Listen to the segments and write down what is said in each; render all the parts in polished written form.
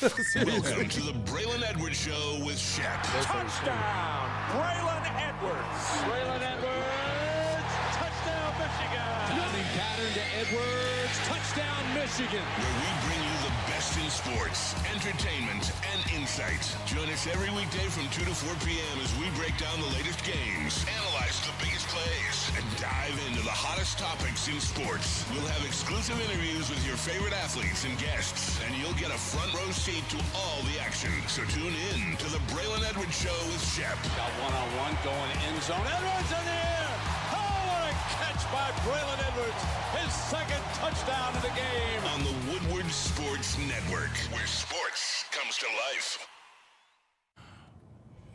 Welcome to the Braylon Edwards Show with Shep. Touchdown, Braylon Edwards. Braylon Edwards, touchdown, Michigan. Running pattern to Edwards, touchdown, Michigan. Where we bring you the best in sports, entertainment, and insight. Join us every weekday from 2 to 4 p.m. as we break down the latest games, analyze the biggest plays, and dive into the hottest topics in sports. We'll have exclusive interviews with your favorite athletes and guests, and you'll get a front row seat to all the action. So tune in to the Braylon Edwards Show with Shep. Got one-on-one going end zone. Edwards in the air. Oh, what a catch by Braylon Edwards. His second touchdown of the game. On the Woodward Sports Network, where sports comes to life.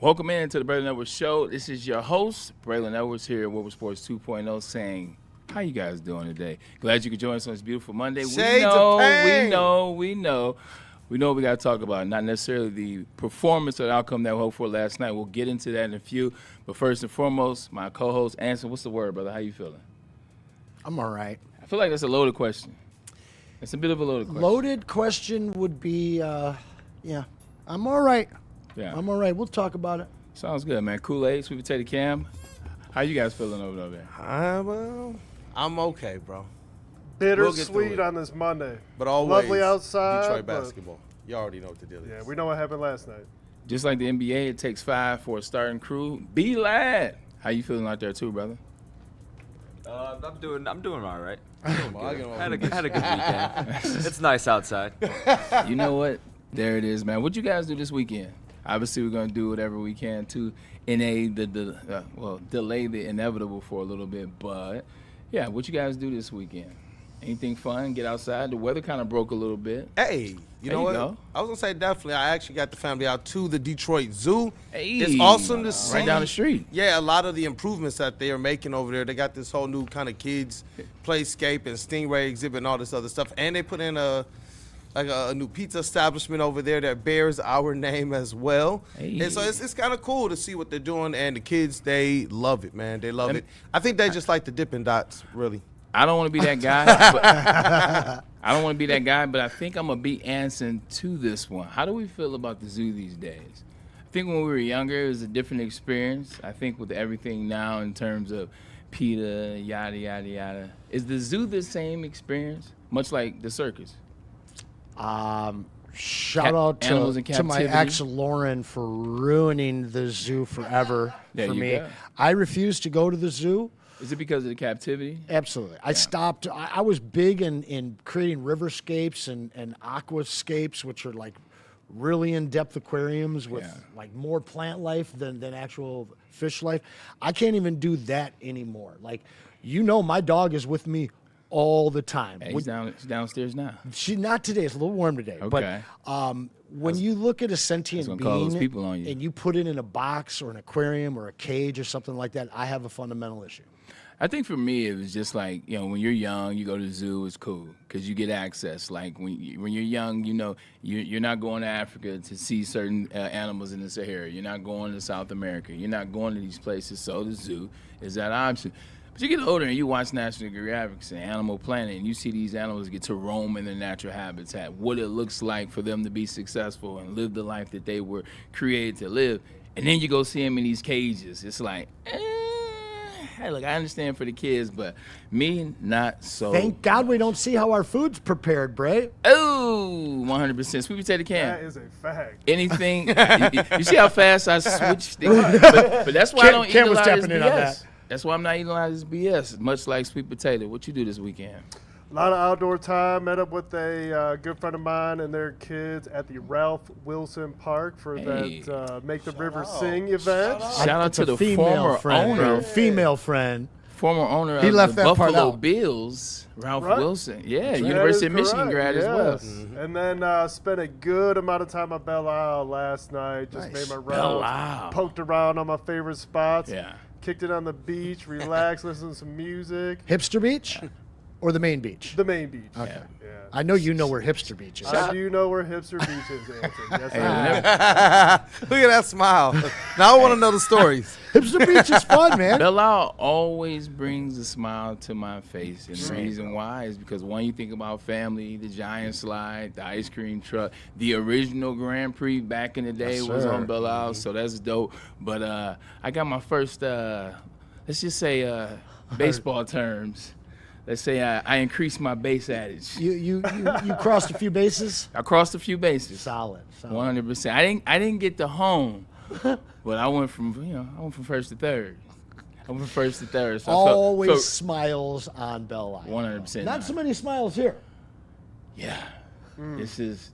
Welcome in to the Braylon Edwards Show. This is your host, Braylon Edwards, here at Woodward Sports 2.0, saying, how you guys doing today? Glad you could join us on this beautiful Monday. We know we got to talk about, not necessarily the performance or the outcome that we hoped for last night. We'll get into that in a few. But first and foremost, my co-host, Anson, what's the word, brother? How you feeling? I'm all right. I feel like that's a loaded question. It's a bit of a loaded question. Loaded question would be, I'm all right. Yeah. I'm all right. We'll talk about it. Sounds good, man. Kool-Aid, sweet potato Cam. How you guys feeling over there? Well, I'm okay, bro. Bittersweet on this Monday. But always lovely outside. Detroit basketball. You already know what the deal is. Yeah, we know what happened last night. Just like the NBA, it takes 5 for a starting crew. Be lad. How you feeling out there too, brother? I'm doing all right. Had a good weekend. It's nice outside. You know what? There it is, man. What you guys do this weekend? Obviously, we're going to do whatever we can to delay the inevitable for a little bit. But, yeah, what you guys do this weekend? Anything fun? Get outside? The weather kind of broke a little bit. Hey, you know what? Go. I was going to say definitely. I actually got the family out to the Detroit Zoo. Hey, it's awesome to see. Right down the street. Yeah, a lot of the improvements that they are making over there. They got this whole new kind of kids playscape and Stingray exhibit and all this other stuff. And they put in a new pizza establishment over there that bears our name as well. Hey. And so it's kind of cool to see what they're doing. And the kids, they love it, man. They love it. I think they just like the Dippin' Dots, really. I don't want to be that guy. But I think I'm going to beat Anson to this one. How do we feel about the zoo these days? I think when we were younger, it was a different experience. I think with everything now in terms of PETA, yada, yada, yada. Is the zoo the same experience, much like the circus? Shout out to my ex Lauren for ruining the zoo forever for me. Go. I refuse to go to the zoo. Is it because of the captivity? Absolutely. I stopped. I was big in creating riverscapes and aquascapes, which are like really in-depth aquariums with like more plant life than actual fish life. I can't even do that anymore. Like, my dog is with me all the time. Hey, he's downstairs now. Not today. It's a little warm today. Okay. But when you look at a sentient being people on you. and you put it in a box or an aquarium or a cage or something like that, I have a fundamental issue. I think for me, it was just like, when you're young, you go to the zoo, it's cool because you get access. Like when you're young, you're not going to Africa to see certain animals in the Sahara. You're not going to South America. You're not going to these places. So the zoo is that option. But you get older and you watch National Geographic and Animal Planet, and you see these animals get to roam in their natural habitat, what it looks like for them to be successful and live the life that they were created to live. And then you go see them in these cages. It's like, hey, look, I understand for the kids, but me, not so. Thank God we don't see how our food's prepared, Bray. Oh, 100%. Sweet potato Cam. That is a fact. Anything. you see how fast I switched? But that's why I don't eat a lot of this BS. That's why I'm not eating a lot of this BS, much like sweet potato. What you do this weekend? A lot of outdoor time. Met up with a good friend of mine and their kids at the Ralph Wilson Park for that Make the River Sing event. Shout out to the former owner. Female friend. Former owner he of left the that part Buffalo out. Bills, Ralph Wilson. Yeah, That University is of Michigan correct, grad as well. yes. And then spent a good amount of time at Belle Isle last night. Just made my Belle rounds. Isle. Poked around on my favorite spots. Yeah. Kicked it on the beach, relaxed, listened to some music. Hipster Beach? or the main beach? The main beach. Okay. Yeah. I know you know where Hipster Beach is. I do know where Hipster Beach is, Anson. Yes, I do. Look at that smile. Now I want to know the stories. Hipster Beach is fun, man. Belial always brings a smile to my face, and the reason why is because one, you think about family, the giant slide, the ice cream truck, the original Grand Prix back in the day was sir. on Belial, so that's dope. But I got my first, let's just say, baseball terms. Let's say I increased my base adage. You crossed a few bases? I crossed a few bases. Solid. 100%. I didn't get to home, but I went from first to third. I went from first to third. So Always smiles on Belial. 100%. Not so many smiles here. Yeah. This is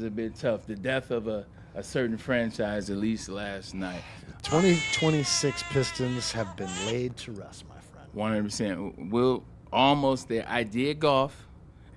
a bit tough. The death of a certain franchise, at least last night. 2026 Pistons have been laid to rest, my friend. 100%. We're almost there. I did golf.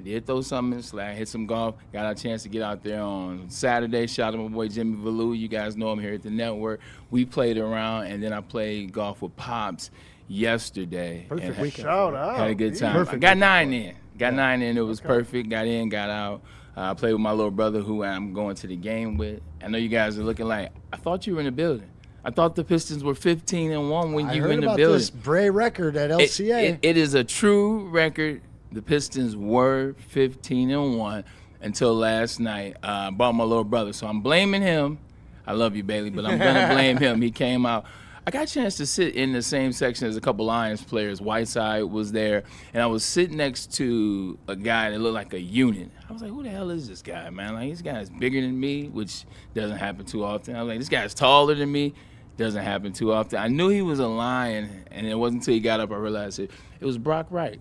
I did throw something in the slack, hit some golf. Got a chance to get out there on Saturday. Shout out to my boy Jimmy Valou. You guys know him here at the network. We played around, and then I played golf with Pops yesterday. Perfect weekend. Shout out. Had a good time. Perfect. I got 9 in. Got 9 in. It was perfect. Got in, got out. I played with my little brother who I'm going to the game with. I know you guys are looking like, I thought you were in the building. I thought the Pistons were 15-1 when you were in the building. I heard about this Bray record at LCA. It is a true record. The Pistons were 15-1 until last night. I brought my little brother, so I'm blaming him. I love you, Bailey, but I'm gonna blame him. He came out. I got a chance to sit in the same section as a couple Lions players. Whiteside was there, and I was sitting next to a guy that looked like a unit. I was like, who the hell is this guy, man? Like, this guy's bigger than me, which doesn't happen too often. I was like, this guy's taller than me. Doesn't happen too often. I knew he was a Lion, and it wasn't until he got up I realized it was Brock Wright.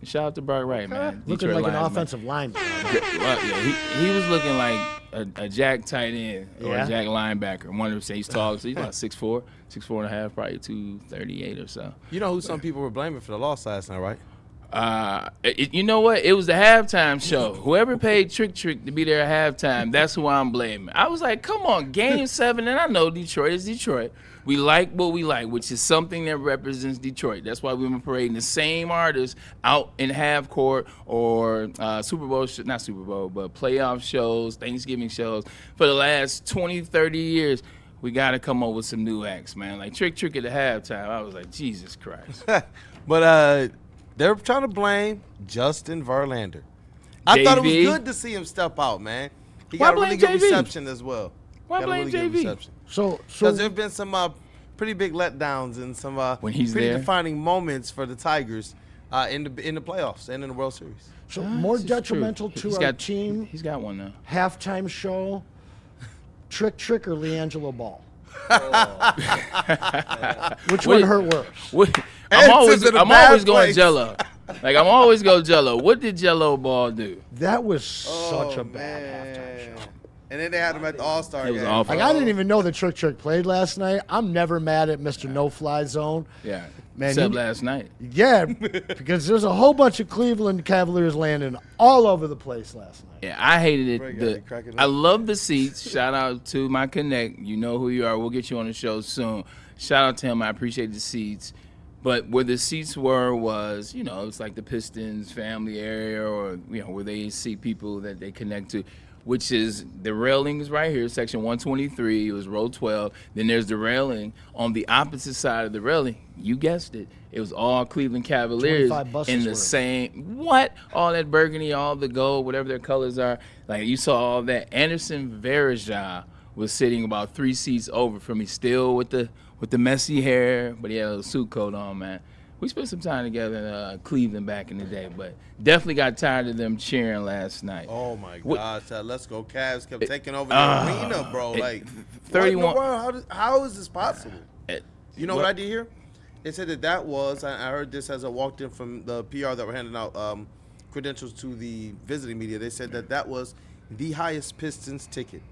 Shout out to Brock Wright, man. Looking Detroit like an Lions, offensive lineman. well, yeah, he was looking like a jack tight end or Yeah. a jack linebacker. One of them, he's tall, so he's about 6'4", 6'4 and a half, probably 238 or so. You know who some people were blaming for the loss last night, right? You know what? It was the halftime show. Whoever paid Trick to be there at halftime, that's who I'm blaming. I was like, come on, Game 7, and I know Detroit is Detroit. We like what we like, which is something that represents Detroit. That's why we've been parading the same artists out in half court or Super Bowl, not Super Bowl, but playoff shows, Thanksgiving shows. For the last 20, 30 years, we got to come up with some new acts, man. Like Trick at the halftime, I was like, Jesus Christ. But they're trying to blame Justin Verlander. I thought it was JV? good to see him step out, man. He Why got a really blame good JV? reception as well. Why Got a blame really good JV? reception. So Because there have been some pretty big letdowns and some When he's pretty there? defining moments for the Tigers in the playoffs and in the World Series. so more This is detrimental true. to He's our got- team. He's got one now. Halftime show. Trick or LiAngelo Ball. Which one hurt worse? I'm always in a bad going place. Jello. Like I'm always go Jello. What did Jello Ball do? That was such a bad halftime show. And then they had him at the All-Star It was game. awful. Like I didn't even know that Trick played last night. I'm never mad at Mr. No Fly Zone. Yeah. Man, Except you- last night. Yeah, because there's a whole bunch of Cleveland Cavaliers landing all over the place last night. Yeah, I hated Bray it. got me cracking I up. love the seats. Shout out to my connect. You know who you are. We'll get you on the show soon. Shout out to him. I appreciate the seats. But where the seats were was, it's like the Pistons family area or, where they see people that they connect to, which is the railings right here, section 123. It was row 12. Then there's the railing on the opposite side of the railing. You guessed it. It was all Cleveland Cavaliers 25 buses in the worth. same, all that burgundy, all the gold, whatever their colors are. Like you saw all that. Anderson Varejao was sitting about 3 seats over from me, still with the messy hair, but he had a little suit coat on, man. We spent some time together in Cleveland back in the day, but definitely got tired of them cheering last night. Oh, my What- gosh. Let's Go Cavs kept taking over the arena, bro. Like, 31 what in the world? How is this possible? You know what Well- I did hear? They said that was, I heard this as I walked in from the PR that were handing out credentials to the visiting media. They said that was the highest Pistons ticket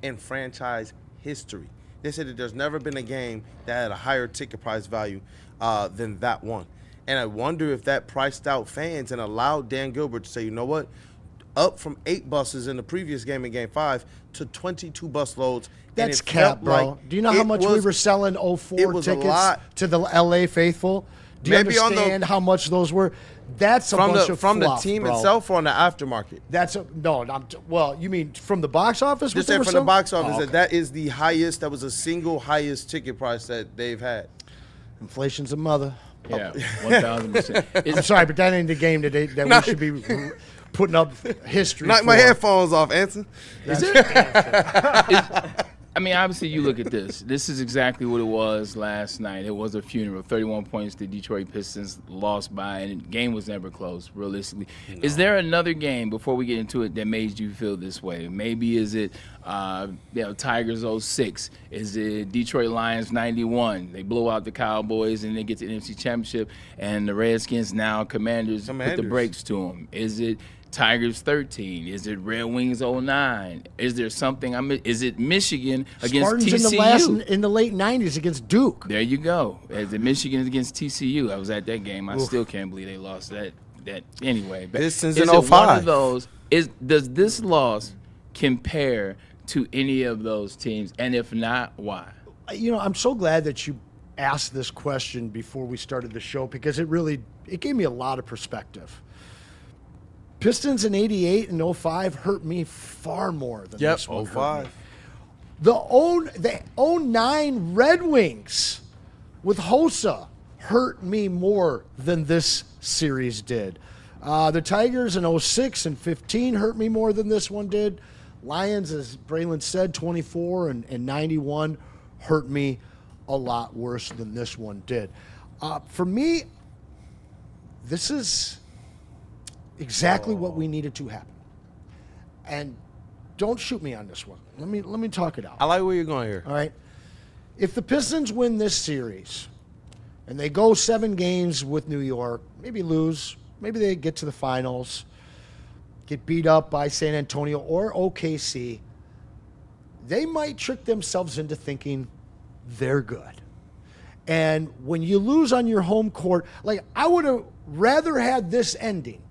in franchise history. They said that there's never been a game that had a higher ticket price value than that one. And I wonder if that priced out fans and allowed Dan Gilbert to say, you know what? Up from 8 buses in the previous game in Game 5 to 22 bus loads. and That's it cap, felt bro. like Do you know how it much we was- were selling it 04 was a tickets lot. to the LA faithful? Do you Maybe on the- understand how much those were? That's a bunch of from fluff, the team bro. itself or on the aftermarket. Well, you mean from the box office? Just what they say were from the selling? box office Oh, okay. that is the highest. That was a single highest ticket price that they've had. Inflation's a mother. Yeah, 1,000%. I'm sorry, but that ain't the game that we should be putting up history. Knock for. my headphones off, Anson. I mean, obviously, you look at this. This is exactly what it was last night. It was a funeral. 31 points the Detroit Pistons lost by, and the game was never close, realistically. No. Is there another game, before we get into it, that made you feel this way? Maybe is it Tigers 06? Is it Detroit Lions 91? They blow out the Cowboys, and they get to the NFC Championship, and the Redskins, now Commanders. Put the brakes to them. Is it Tigers 13? Is it Red Wings 09? Is there something? Is it Michigan against Spartans TCU? in the late 90s against Duke. There you go. Is it Michigan against TCU? I was at that game. I still can't believe they lost that. Anyway, Pistons is in it 05. one of those? Does this loss compare to any of those teams? And if not, why? You know, I'm so glad that you asked this question before we started the show, because it gave me a lot of perspective. Pistons in 88 and 05 hurt me far more than this one. 05. The 09 Red Wings with Hossa hurt me more than this series did. The Tigers in 06 and 15 hurt me more than this one did. Lions, as Braylon said, 24 and 91 hurt me a lot worse than this one did. For me, this is exactly what we needed to happen. And don't shoot me on this one. Let me talk it out. I like where you're going here. All right. If the Pistons win this series and they go 7 games with New York, maybe lose, maybe they get to the finals, get beat up by San Antonio or OKC, they might trick themselves into thinking they're good. And when you lose on your home court, like, I would have rather had this ending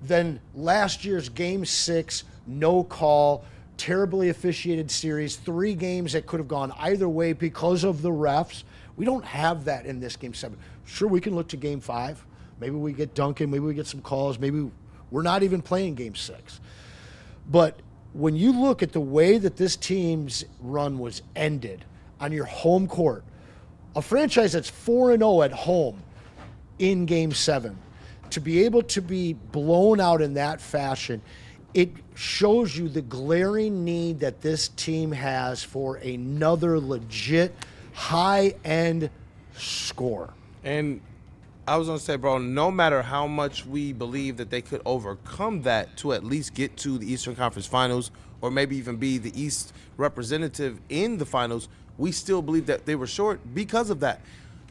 than last year's Game 6, no call, terribly officiated series, 3 games that could have gone either way because of the refs. We don't have that in this Game 7. Sure, we can look to Game 5. Maybe we get Duncan. Maybe we get some calls. Maybe we're not even playing Game 6. But when you look at the way that this team's run was ended on your home court, a franchise that's 4-0 at home in Game 7, to be able to be blown out in that fashion, it shows you the glaring need that this team has for another legit high-end score. And I was going to say, bro, no matter how much we believe that they could overcome that to at least get to the Eastern Conference Finals or maybe even be the East representative in the finals, we still believe that they were short because of that.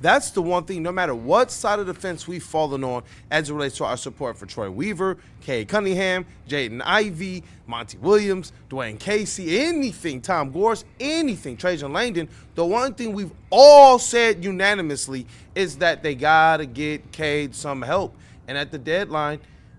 That's the one thing, no matter what side of the fence we've fallen on as it relates to our support for Troy Weaver, Kay Cunningham, Jaden Ivey, Monty Williams, Dwayne Casey, anything, Tom Gorse, anything, Trajan Langdon, the one thing we've all said unanimously is that they got to get Cade some help. And at the deadline,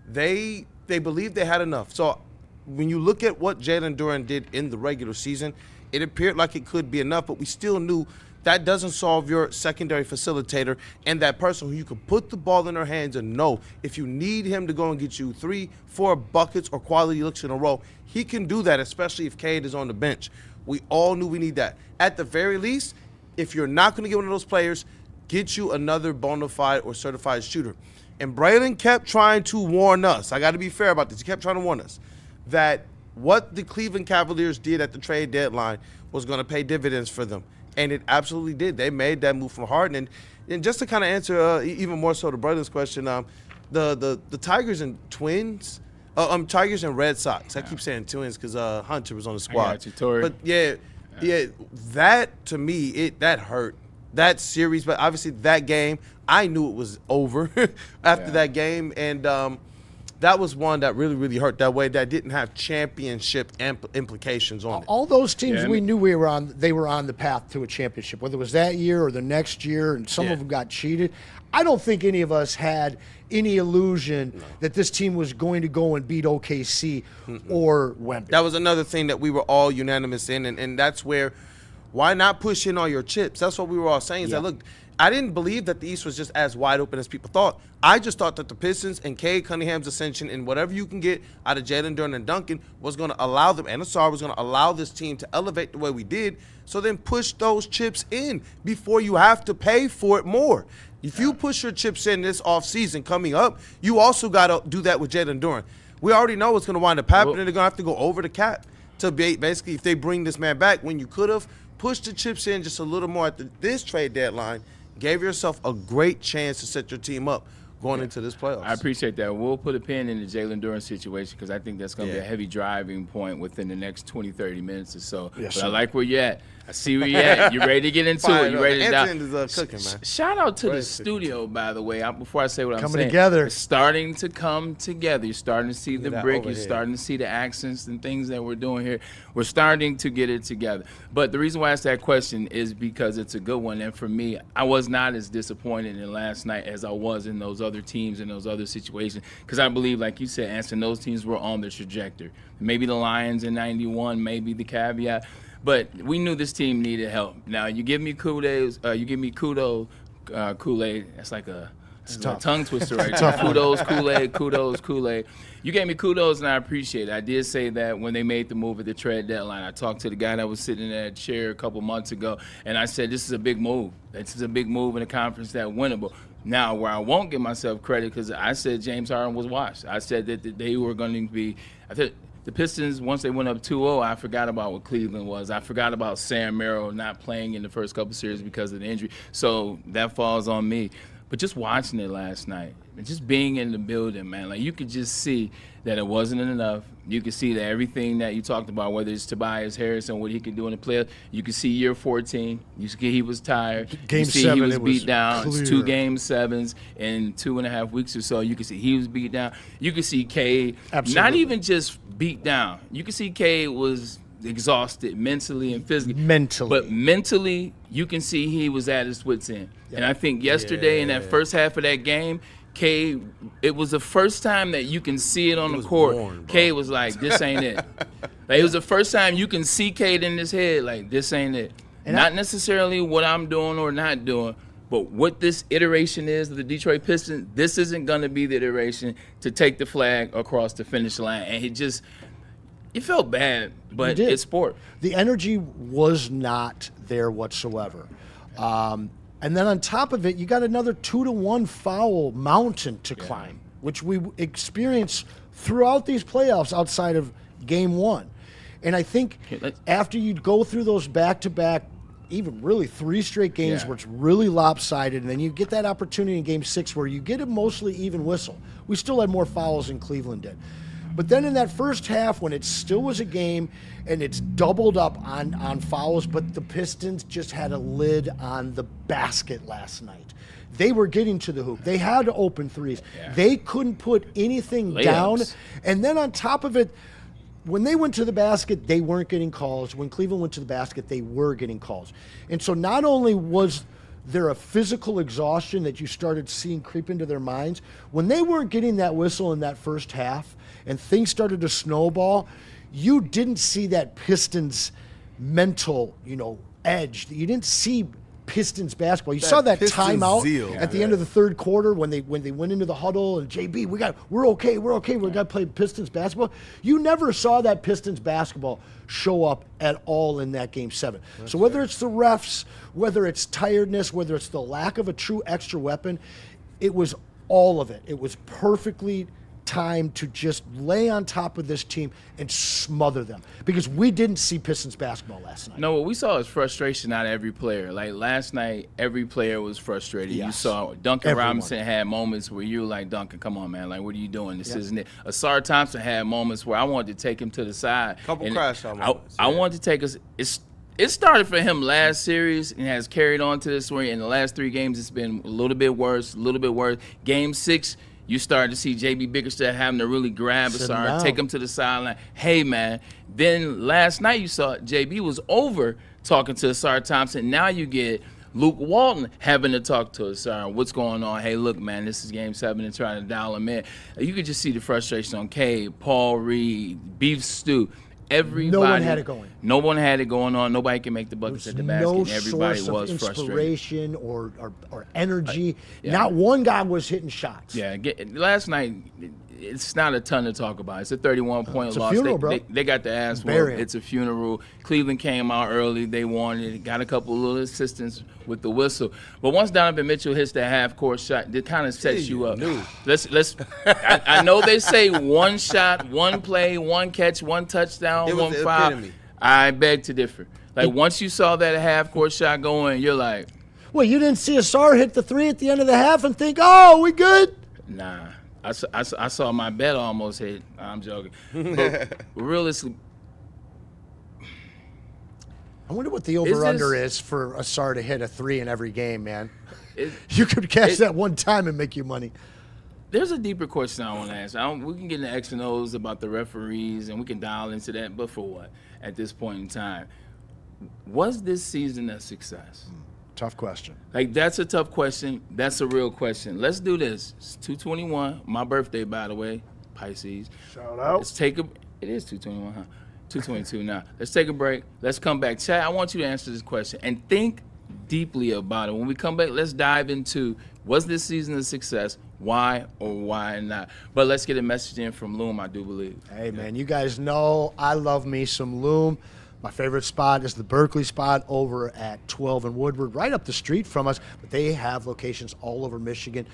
they believed they had enough. So when you look at what Jalen Duren did in the regular season, it appeared like it could be enough, but we still knew that doesn't solve your secondary facilitator and that person who you can put the ball in their hands and know if you need him to go and get you 3-4 buckets or quality looks in a row, he can do that, especially if Cade is on the bench. We all knew we need that. At the very least, if you're not going to get one of those players, get you another bona fide or certified shooter. And Braylon kept trying to warn us. I got to be fair about this. He kept trying to warn us that what the Cleveland Cavaliers did at the trade deadline was going to pay dividends for them. And it absolutely did. They made that move from Harden. And just to kind of answer even more so the brother's question, the Tigers and Twins, Tigers and Red Sox. I keep saying Twins because Hunter was on the squad. I got you, Torrey. But yeah, that to me, that hurt. That series, but obviously that game, I knew it was over after that game. And that was one that really, really hurt that way. That didn't have championship implications on it. All those teams we knew they were on the path to a championship, whether it was that year or the next year, and some of them got cheated. I don't think any of us had any illusion that this team was going to go and beat OKC or Wemby. That was another thing that we were all unanimous in, and that's where, why not push in all your chips? That's what we were all saying. Is that, look, I didn't believe that the East was just as wide open as people thought. I just thought that the Pistons and Cade Cunningham's ascension and whatever you can get out of Jalen Duren and Duncan was going to allow them, and Asar was going to allow this team to elevate the way we did. So then push those chips in before you have to pay for it more. If you push your chips in this offseason coming up, you also got to do that with Jalen Duren. We already know what's going to wind up happening. They're going to have to go over the cap to basically, if they bring this man back, when you could have pushed the chips in just a little more at this trade deadline, gave yourself a great chance to set your team up going into this playoffs. I appreciate that. We'll put a pin in the Jalen Duren situation because I think that's going to be a heavy driving point within the next 20, 30 minutes or so. Yes, but I like where you're at. I see where you're at. You're ready to get into it. You're ready to Anson is cooking, man. Shout out to the studio, by the way. Before I say what I'm saying. Coming together. It's starting to come together. You're starting to see the brick. overhead. You're starting to see the accents and things that we're doing here. We're starting to get it together. But the reason why I asked that question is because it's a good one. And for me, I was not as disappointed in last night as I was in those other teams and those other situations. Because I believe, like you said, Anson, those teams were on the trajectory. Maybe the Lions in 91, maybe the caveat. But we knew this team needed help. Now, you give me kudos, Kool-Aid. That's like a tongue twister right there. Kudos, Kool-Aid, kudos, Kool-Aid. You gave me kudos, and I appreciate it. I did say that when they made the move at the trade deadline. I talked to the guy that was sitting in that chair a couple months ago, and I said, this is a big move. This is a big move in a conference that's winnable. Now, where I won't give myself credit, because I said James Harden was washed. I said that they were going to be – I think the Pistons, once they went up 2-0, I forgot about what Cleveland was. I forgot about Sam Merrill not playing in the first couple series because of the injury. So that falls on me. But just watching it last night, and just being in the building, man, like you could just see that it wasn't enough. You could see that everything that you talked about, whether it's Tobias Harris and what he could do in the playoffs, you could see year 14. You see he was tired. Game you see 7, he was it beat was down. clear. It's 2 game 7s in 2.5 weeks or so. You could see he was beat down. You could see Cade not even just beat down. You could see Cade was exhausted mentally and physically. But mentally, you can see he was at his wits' end. Yeah. And I think yesterday in that first half of that game, Cade, it was the first time that you can see it on the court. Cade was like, this ain't it. Like, it was the first time you can see Cade in his head, like, this ain't it. And not necessarily what I'm doing or not doing, but what this iteration is of the Detroit Pistons, this isn't going to be the iteration to take the flag across the finish line. And it felt bad, but it's sport. The energy was not there whatsoever. And then on top of it, you got another 2-1 foul mountain to climb, which we experienced throughout these playoffs outside of game 1. And I think after you go through those back-to-back, even really 3 straight games where it's really lopsided, and then you get that opportunity in game 6 where you get a mostly even whistle. We still had more fouls than Cleveland did. But then in that first half, when it still was a game and it's doubled up on fouls, but the Pistons just had a lid on the basket last night. They were getting to the hoop. They had to open threes. They couldn't put anything down. And then on top of it, when they went to the basket, they weren't getting calls. When Cleveland went to the basket, they were getting calls. And so not only was there a physical exhaustion that you started seeing creep into their minds, when they weren't getting that whistle in that first half and things started to snowball, you didn't see that Pistons mental, edge. You didn't see Pistons basketball. You saw that timeout at the end of the third quarter when they went into the huddle and JB, we're okay, we got to play Pistons basketball. You never saw that Pistons basketball show up at all in that game 7. So whether it's the refs, whether it's tiredness, whether it's the lack of a true extra weapon, it was all of it. It was perfectly time to just lay on top of this team and smother them, because we didn't see Pistons basketball last night. No, what we saw is frustration out of every player. Like last night, every player was frustrated. You saw Duncan Robinson had moments where you were like, Duncan, come on, man. Like, what are you doing? This isn't it. Asar Thompson had moments where I wanted to take him to the side. Couple crash out moments. I wanted to take us. It started for him last series and has carried on to this where in the last 3 games it's been a little bit worse. Game 6, you started to see J.B. Bickerstaff having to really grab Asar, take him to the sideline. Hey, man. Then last night you saw J.B. was over talking to Asar Thompson. Now you get Luke Walton having to talk to Asar. What's going on? Hey, look, man, this is Game 7 and trying to dial him in. You could just see the frustration on Cade, Paul Reed, Beef Stew. everybody. No one had it going. No one had it going on. Nobody can make the buckets at the basket. No And everybody source was of frustrated. inspiration or energy. Yeah. Not one guy was hitting shots. Yeah, last night, it's not a ton to talk about. It's a 31-point It's a loss. funeral, bro. They got the ass Burying. whooped. It's a funeral. Cleveland came out early. They won it. Got a couple little assistants with the whistle. But once Donovan Mitchell hits that half-court shot, it kind of sets you up. Let's. I know they say one shot, one play, one catch, one touchdown, It was one the foul. epitome. I beg to differ. Like once you saw that half-court shot going, you're like, Well, you didn't see Asar hit the 3 at the end of the half and think, oh, we good? nah. I saw my bet almost hit. I'm joking. But realistically, I wonder what the over-under is for Asar to hit a 3 in every game, man. it, You could catch that one time and make you money. there's a deeper question I want to ask. We can get into X and O's about the referees, and we can dial into that, but for what? At this point in time, was this season a success? Tough question. Like, that's a tough question. That's a real question. Let's do this. It's 2/21. My birthday, by the way, Pisces. Shout out. It is 2/21, huh? 2/22 now. Let's take a break. Let's come back. Chad, I want you to answer this question and think deeply about it. When we come back, let's dive into, was this season a success? Why or why not? But let's get a message in from Loom, I do believe. Hey, man, you guys know I love me some Loom. My favorite spot is the Berkeley spot over at 12 and Woodward, right up the street from us. But they have locations all over Michigan.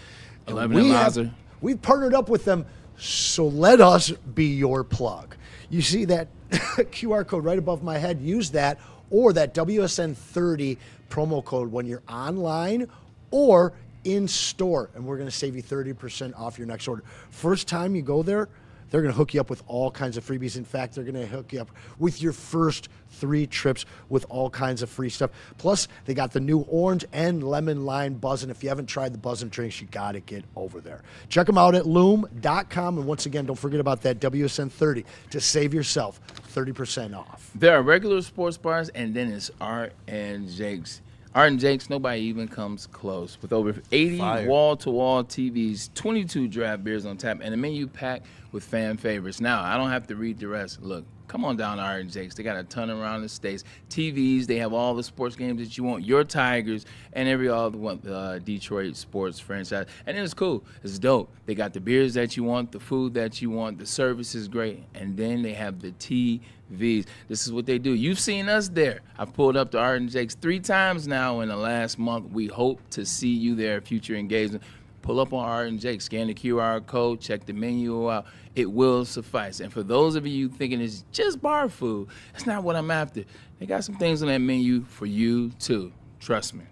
And 11 and Lazar. We've partnered up with them, so let us be your plug. You see that QR code right above my head? Use that, or that WSN30 promo code when you're online or in store, and we're going to save you 30% off your next order. First time you go there, they're going to hook you up with all kinds of freebies. In fact, they're going to hook you up with your first 3 trips with all kinds of free stuff. Plus, they got the new orange and lemon lime buzzin'. If you haven't tried the buzzin' drinks, you got to get over there. Check them out at loom.com. And once again, don't forget about that WSN30 to save yourself 30% off. There are regular sports bars, and then it's Art and Jake's. Art and Jake's, nobody even comes close. With over 80 wall-to-wall TVs, 22 draft beers on tap, and a menu packed with fan favorites. Now, I don't have to read the rest. Look, come on down to Art and Jake's. They got a ton around the states. TVs, they have all the sports games that you want, your Tigers, and every other one, Detroit sports franchise. And it's cool. It's dope. They got the beers that you want, the food that you want, the service is great, and then they have the TVs. This is what they do. You've seen us there. I've pulled up to Art and Jake's 3 times now in the last month. We hope to see you there, future engagement. Pull up on Art and Jake, scan the QR code, check the menu out. It will suffice. And for those of you thinking it's just bar food, that's not what I'm after. They got some things on that menu for you too. Trust me.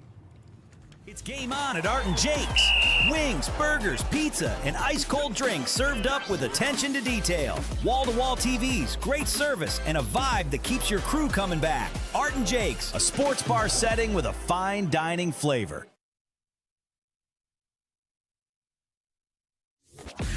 It's game on at Art and Jake's. Wings, burgers, pizza, and ice-cold drinks served up with attention to detail. Wall-to-wall TVs, great service, and a vibe that keeps your crew coming back. Art and Jake's, a sports bar setting with a fine dining flavor.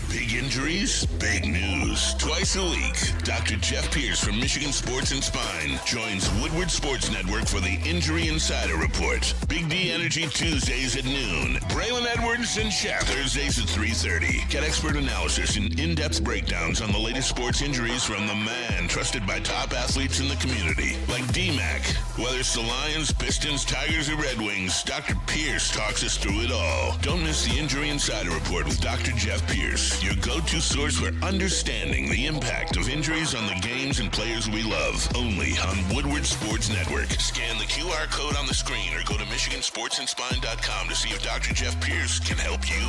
Big injuries, big news. Twice a week, Dr. Jeff Pierce from Michigan Sports and Spine joins Woodward Sports Network for the Injury Insider Report. Big D Energy Tuesdays at noon. Braylon Edwards and Shaq Thursdays at 3:30. Get expert analysis and in-depth breakdowns on the latest sports injuries from the man trusted by top athletes in the community, like D-Mac. Whether it's the Lions, Pistons, Tigers, or Red Wings, Dr. Pierce talks us through it all. Don't miss the Injury Insider Report with Dr. Jeff Pierce, your go-to source for understanding the impact of injuries on the games and players we love. Only on Woodward Sports Network. Scan the QR code on the screen or go to MichiganSportsandSpine.com to see if Dr. Jeff Pierce can help you.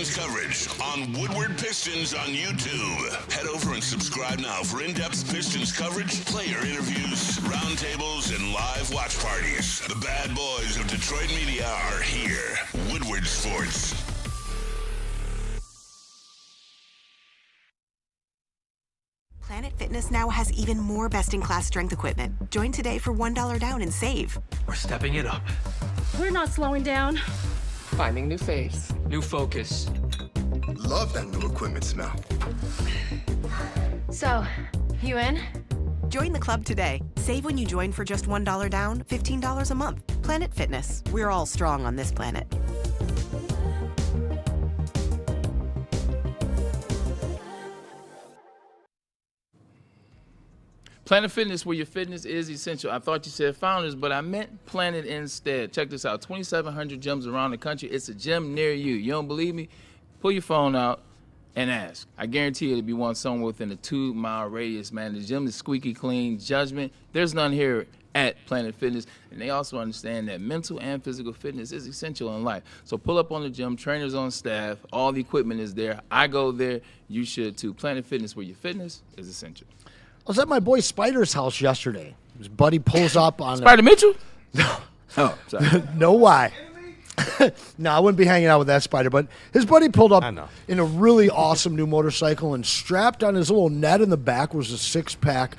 Pistons coverage on Woodward Pistons on YouTube. Head over and subscribe now for in-depth Pistons coverage, player interviews, roundtables, and live watch parties. The bad boys of Detroit media are here. Woodward Sports. Planet Fitness now has even more best-in-class strength equipment. Join today for $1 down and save. We're stepping it up. We're not slowing down. Finding new face. New focus. Love that new equipment smell. So, you in? Join the club today. Save when you join for just $1 down, $15 a month. Planet Fitness. We're all strong on this planet. Planet Fitness, where your fitness is essential. I thought you said Founders, but I meant Planet instead. Check this out. 2,700 gyms around the country. It's a gym near you. You don't believe me? Pull your phone out and ask. I guarantee it'll be one somewhere within a 2-mile radius, man. The gym is squeaky clean. Judgment, there's none here at Planet Fitness. And they also understand that mental and physical fitness is essential in life. So pull up on the gym. Trainers on staff. All the equipment is there. I go there. You should too. Planet Fitness, where your fitness is essential. I was at my boy Spider's house yesterday. His buddy pulls up on Spider Mitchell? No. Oh, sorry. No, why? No, I wouldn't be hanging out with that Spider, but his buddy pulled up in a really awesome new motorcycle, and strapped on his little net in the back was a 6-pack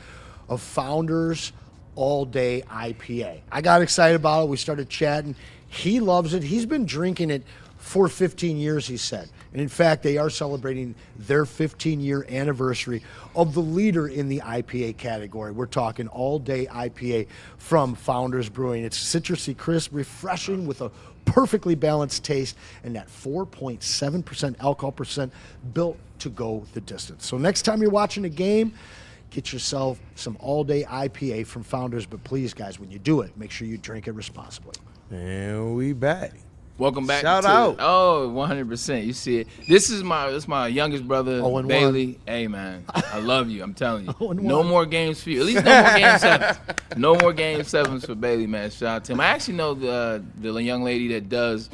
of Founders All-Day IPA. I got excited about it. We started chatting. He loves it. He's been drinking it for 15 years, he said. And in fact, they are celebrating their 15-year anniversary of the leader in the IPA category. We're talking all-day IPA from Founders Brewing. It's citrusy, crisp, refreshing with a perfectly balanced taste and that 4.7% alcohol percent built to go the distance. So next time you're watching a game, get yourself some all-day IPA from Founders. But please, guys, when you do it, make sure you drink it responsibly. And we back. Welcome back. Shout out. Oh, 100%. You see it. This is my youngest brother, Bailey. Hey, man, I love you. I'm telling you. No more games for you. At least no more game sevens. No more game sevens for Bailey, man. Shout out to him. I actually know the young lady that does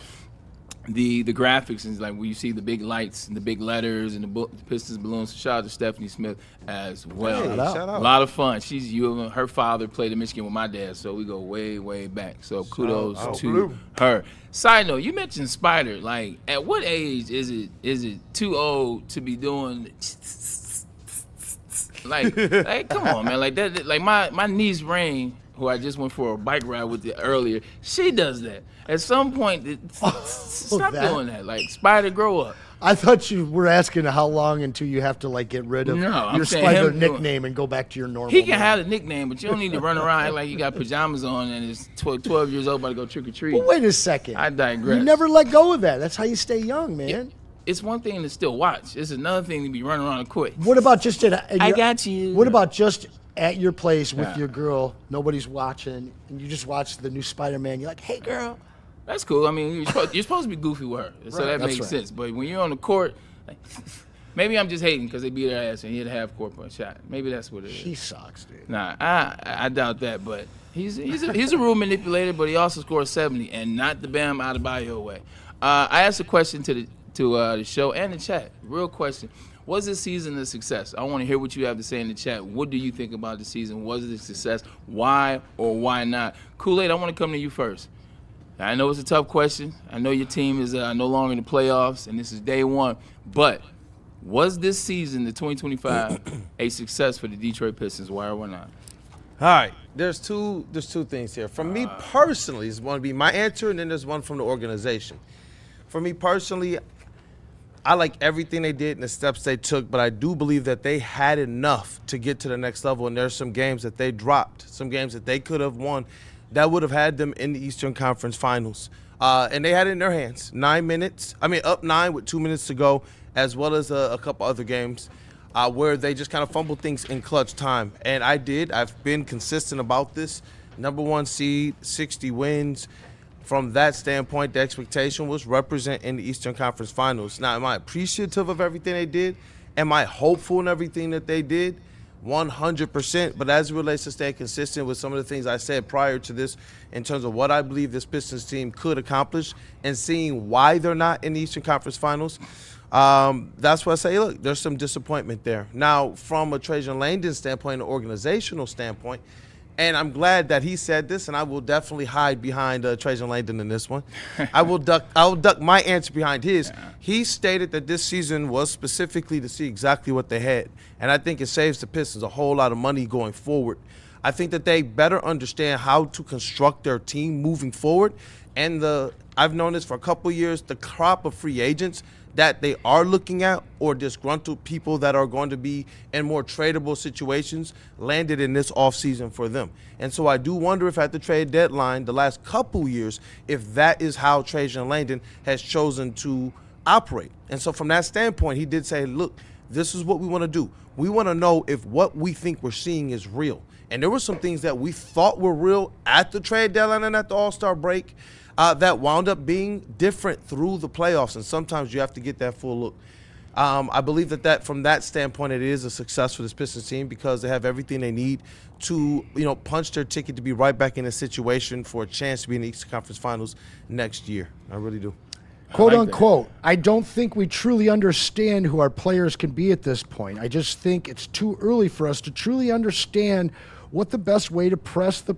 the graphics, and like when you see the big lights and the big letters and the Pistons balloons. So shout out to Stephanie Smith as well. Hey, shout out. A lot of fun. She's her father played in Michigan with my dad, so we go way, way back. So kudos to her. Side note, you mentioned Spider. Like, at what age is it too old to be doing like come on, man. Like that, like my niece Rain, who I just went for a bike ride with earlier, she does that. At some point, stop doing that. Like, Spider, grow up. I thought you were asking how long until you have to like get rid of your Spider nickname and go back to your normal He can have a nickname, but you don't need to run around like you got pajamas on and it's 12 years old about to go trick-or-treat. Well, wait a second. I digress. You never let go of that. That's how you stay young, man. It's one thing to still watch. It's another thing to be running around and quit. What about just I got you. What about just at your place with your girl, nobody's watching, and you just watch the new Spider-Man, you're like, hey, girl. That's cool. I mean, you're supposed to be goofy with her, so that makes sense. But when you're on the court, like, maybe I'm just hating because they beat her ass and he had a half-court point shot. Maybe that's what it is. She sucks, dude. Nah, I doubt that, but he's a rule manipulator, but he also scores 70, and not the Bam Adebayo way. I asked a question to the show and the chat. Real question. Was this season a success? I want to hear what you have to say in the chat. What do you think about the season? Was it a success? Why or why not? Kool-Aid, I want to come to you first. I know it's a tough question. I know your team is no longer in the playoffs, and this is day one. But was this season, the 2025, a success for the Detroit Pistons? Why or why not? All right. There's two things here. From me personally, it's going to be my answer, and then there's one from the organization. For me personally, I like everything they did and the steps they took, but I do believe that they had enough to get to the next level, and there's some games that they dropped, some games that they could have won that would have had them in the Eastern Conference Finals. And they had it in their hands. Up 9 with 2 minutes to go, as well as a couple other games where they just kind of fumbled things in clutch time. And I've been consistent about this. Number 1 seed, 60 wins. From that standpoint, the expectation was represent in the Eastern Conference Finals. Now, am I appreciative of everything they did? Am I hopeful in everything that they did? 100%. But as it relates to staying consistent with some of the things I said prior to this in terms of what I believe this Pistons team could accomplish and seeing why they're not in the Eastern Conference Finals, that's why I say, look, there's some disappointment there. Now, from a Trajan Langdon standpoint, an organizational standpoint, and I'm glad that he said this, and I will definitely hide behind Trajan Langdon in this one. I will duck my answer behind his. Yeah. He stated that this season was specifically to see exactly what they had, and I think it saves the Pistons a whole lot of money going forward. I think that they better understand how to construct their team moving forward, and I've known this for a couple of years, the crop of free agents that they are looking at or disgruntled people that are going to be in more tradable situations landed in this offseason for them. And so I do wonder if at the trade deadline, the last couple years, if that is how Trajan Langdon has chosen to operate. And so from that standpoint, he did say, look, this is what we want to do. We want to know if what we think we're seeing is real. And there were some things that we thought were real at the trade deadline and at the All-Star break that wound up being different through the playoffs, and sometimes you have to get that full look. I believe that from that standpoint, it is a success for this Pistons team because they have everything they need to, punch their ticket to be right back in a situation for a chance to be in the Eastern Conference Finals next year. I really do. Quote unquote, I don't think we truly understand who our players can be at this point. I just think it's too early for us to truly understand what the best way to press the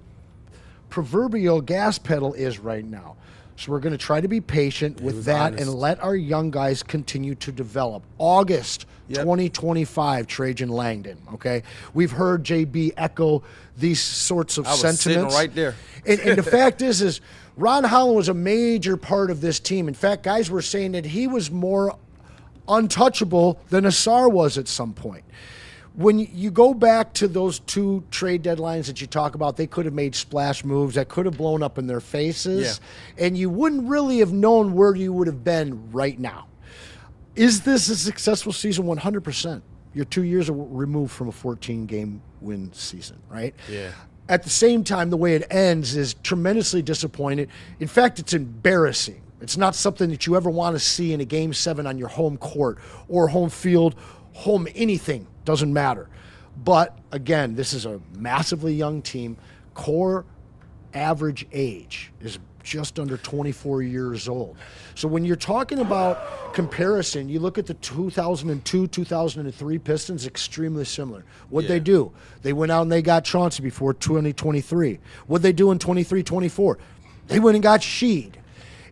proverbial gas pedal is right now. So we're going to try to be patient with that and let our young guys continue to develop. August 2025, Trajan Langdon, okay? We've heard JB echo these sorts of sentiments. I was sitting right there. And the fact is Ron Holland was a major part of this team. In fact, guys were saying that he was more untouchable than Asar was at some point. When you go back to those two trade deadlines that you talk about, they could have made splash moves that could have blown up in their faces, and you wouldn't really have known where you would have been right now. Is this a successful season? 100%. You're 2 years removed from a 14-game win season, right? Yeah. At the same time, the way it ends is tremendously disappointed. In fact, it's embarrassing. It's not something that you ever want to see in a Game 7 on your home court or home field, home anything. Doesn't matter. But, again, this is a massively young team. Core average age is just under 24 years old. So when you're talking about comparison, you look at the 2002, 2003 Pistons, extremely similar. What'd they do? They went out and they got Chauncey before 2023. What'd they do in 23-24? They went and got Sheed.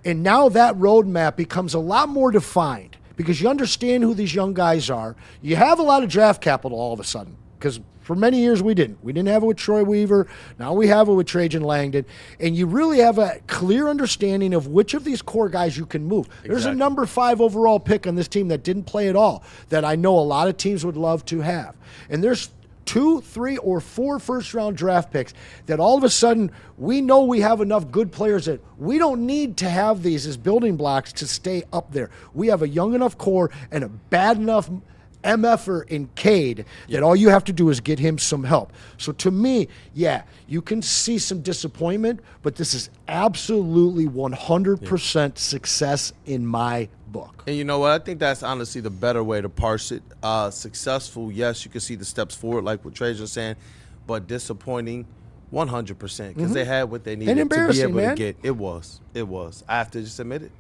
And now that roadmap becomes a lot more defined, because you understand who these young guys are. You have a lot of draft capital all of a sudden, because for many years we didn't. We didn't have it with Troy Weaver. Now we have it with Trajan Langdon. And you really have a clear understanding of which of these core guys you can move. Exactly. There's a number 5 overall pick on this team that didn't play at all that I know a lot of teams would love to have. And there's 2, 3, or 4 first-round draft picks that all of a sudden we know we have enough good players that we don't need to have these as building blocks to stay up there. We have a young enough core and a bad enough MFer in Cade that all you have to do is get him some help. So to me, you can see some disappointment, but this is absolutely 100% success in my book. And you know what? I think that's honestly the better way to parse it. Successful, yes, you can see the steps forward, like what Trajan's saying, but disappointing, 100%, because they had what they needed to be able to get. It was. I have to just admit it.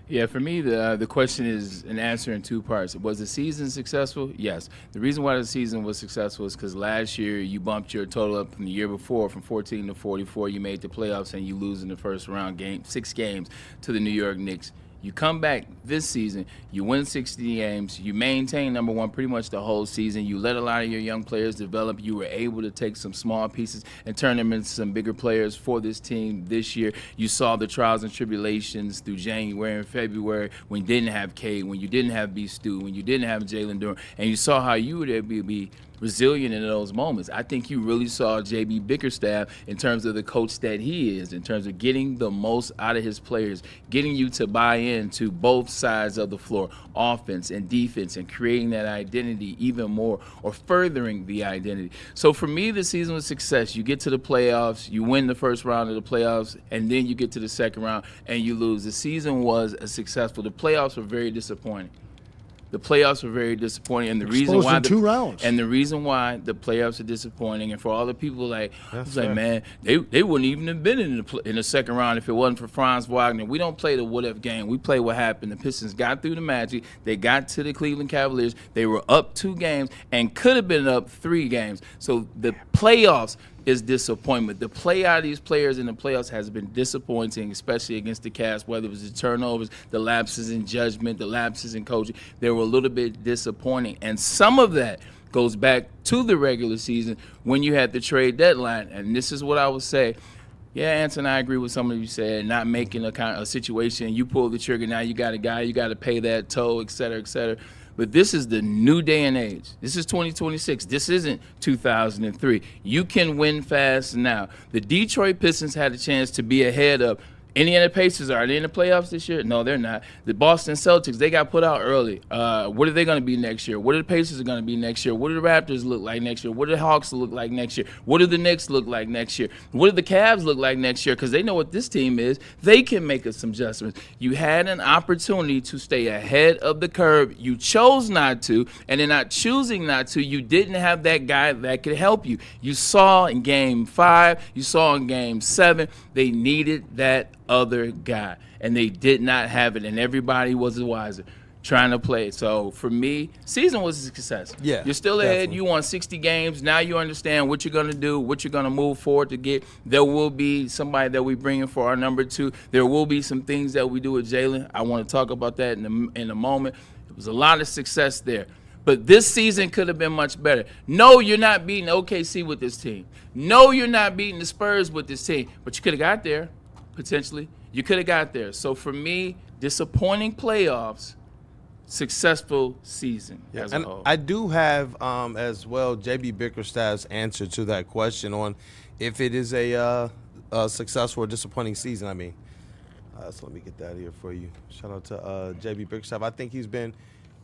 Yeah, for me, the question is an answer in 2 parts. Was the season successful? Yes. The reason why the season was successful is because last year you bumped your total up from the year before from 14 to 44. You made the playoffs and you lose in the first round 6 games to the New York Knicks. You come back this season, you win 60 games, you maintain number 1 pretty much the whole season. You let a lot of your young players develop. You were able to take some small pieces and turn them into some bigger players for this team this year. You saw the trials and tribulations through January and February when you didn't have Cade, when you didn't have B. Stu, when you didn't have Jalen Durant, and you saw how you were able to be resilient in those moments. I think you really saw J.B. Bickerstaff in terms of the coach that he is, in terms of getting the most out of his players, getting you to buy into both sides of the floor, offense and defense, and creating that identity even more, or furthering the identity. So for me, the season was success. You get to the playoffs, you win the first round of the playoffs, and then you get to the second round and you lose. The season was successful. The playoffs were very disappointing. The playoffs were very disappointing, and the Exposed in 2 rounds. And the reason why the playoffs are disappointing, and for all the people it's like, man, they wouldn't even have been in the second round if it wasn't for Franz Wagner. We don't play the what-if game. We play what happened. The Pistons got through the Magic. They got to the Cleveland Cavaliers. They were up 2 games and could have been up 3 games. So the playoffs is disappointment. The play out of these players in the playoffs has been disappointing, especially against the Cavs, whether it was the turnovers, the lapses in judgment, the lapses in coaching. They were a little bit disappointing. And some of that goes back to the regular season when you had the trade deadline. And this is what I would say. Yeah, Anson, I agree with some of you said, not making a situation. You pull the trigger, now you got a guy, you got to pay that toll, et cetera, et cetera. But this is the new day and age. This is 2026. This isn't 2003. You can win fast now. The Detroit Pistons had a chance to be ahead of Indiana Pacers. Are they in the playoffs this year? No, they're not. The Boston Celtics, they got put out early. What are they going to be next year? What are the Pacers going to be next year? What do the Raptors look like next year? What do the Hawks look like next year? What do the Knicks look like next year? What do the Cavs look like next year? Because they know what this team is. They can make some adjustments. You had an opportunity to stay ahead of the curve. You chose not to, and in not choosing not to, you didn't have that guy that could help you. You saw in Game 5, you saw in Game 7, they needed that other guy, and they did not have it, and everybody was wiser trying to play. So for me, season was a success. Yeah, you're still ahead. definitely. You won 60 games. Now you understand what you're going to do, what you're going to move forward to get. There will be somebody that we bring in for our number 2. There will be some things that we do with Jalen. I want to talk about that in a moment. It was a lot of success there. But this season could have been much better. No, you're not beating OKC with this team. No, you're not beating the Spurs with this team. But you could have got there, potentially. You could have got there. So for me, disappointing playoffs, successful season as a whole. I do have as well JB Bickerstaff's answer to that question on if it is a successful or disappointing season. I mean, so let me get that here for you. Shout out to JB Bickerstaff. I think he's been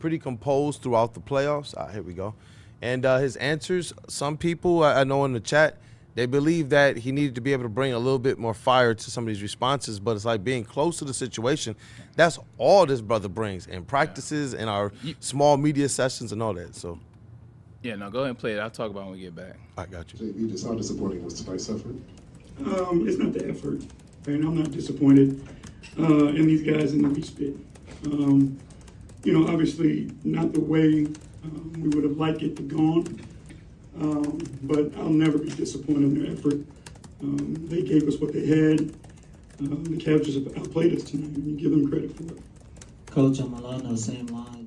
pretty composed throughout the playoffs. Here we go. And his answers, some people I know in the chat, they believe that he needed to be able to bring a little bit more fire to some of these responses, but it's like being close to the situation. That's all this brother brings in practices and our small media sessions and all that. So, yeah, no, go ahead and play it. I'll talk about it when we get back. I got you. JB, just how disappointing was tonight's effort? It's not the effort, and I'm not disappointed in these guys in the least bit. Obviously not the way we would have liked it to gone. But I'll never be disappointed in their effort. They gave us what they had. The Cavs just outplayed us tonight, and you give them credit for it. Coach, I'm along those same lines.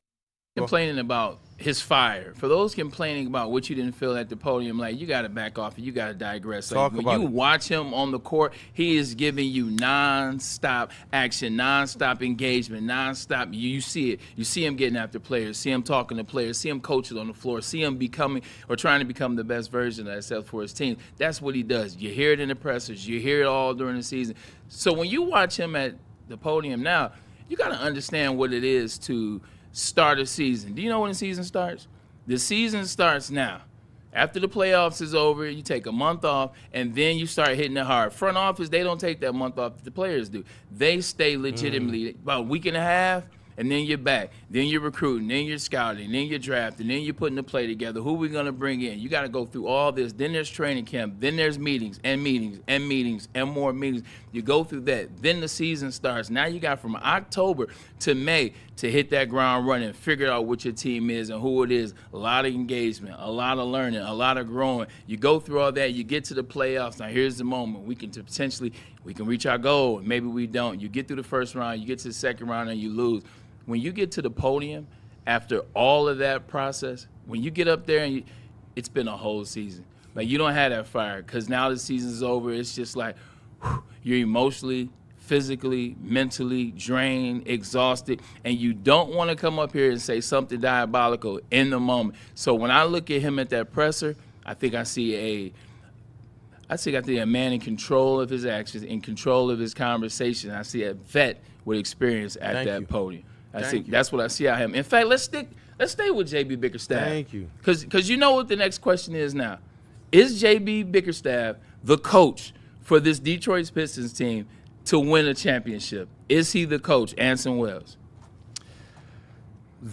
Complaining about his fire. For those complaining about what you didn't feel at the podium, like, you got to back off and you got to digress. Like, when you watch him on the court, he is giving you nonstop action, nonstop engagement, nonstop. You see it. You see him getting after players, see him talking to players, see him coaching on the floor, see him becoming or trying to become the best version of himself for his team. That's what he does. You hear it in the pressers. You hear it all during the season. So when you watch him at the podium now, you got to understand what it is to start a season. Do you know when the season starts? The season starts now. After the playoffs is over, you take a month off, and then you start hitting it hard. Front office, they don't take that month off that the players do. They stay legitimately about a week and a half, and then you're back. Then you're recruiting, then you're scouting, then you're drafting, then you're putting the play together. Who are we going to bring in? You got to go through all this. Then there's training camp. Then there's meetings and meetings and meetings and more meetings. You go through that. Then the season starts. Now you got from October to May to hit that ground running, figure out what your team is and who it is. A lot of engagement, a lot of learning, a lot of growing. You go through all that. You get to the playoffs. Now here's the moment. We can reach our goal. Maybe we don't. You get through the first round. You get to the second round and you lose. When you get to the podium, after all of that process, when you get up there and it's been a whole season. Like, you don't have that fire because now the season's over. It's just like you're emotionally, physically, mentally drained, exhausted, and you don't want to come up here and say something diabolical in the moment. So when I look at him at that presser, I think I see a man in control of his actions, in control of his conversation. I see a vet with experience at that podium. That's what I see out of him. In fact, let's stay with JB Bickerstaff. Thank you. Because you know what the next question is now. Is JB Bickerstaff the coach for this Detroit Pistons team to win a championship? Is he the coach, Anson Wells?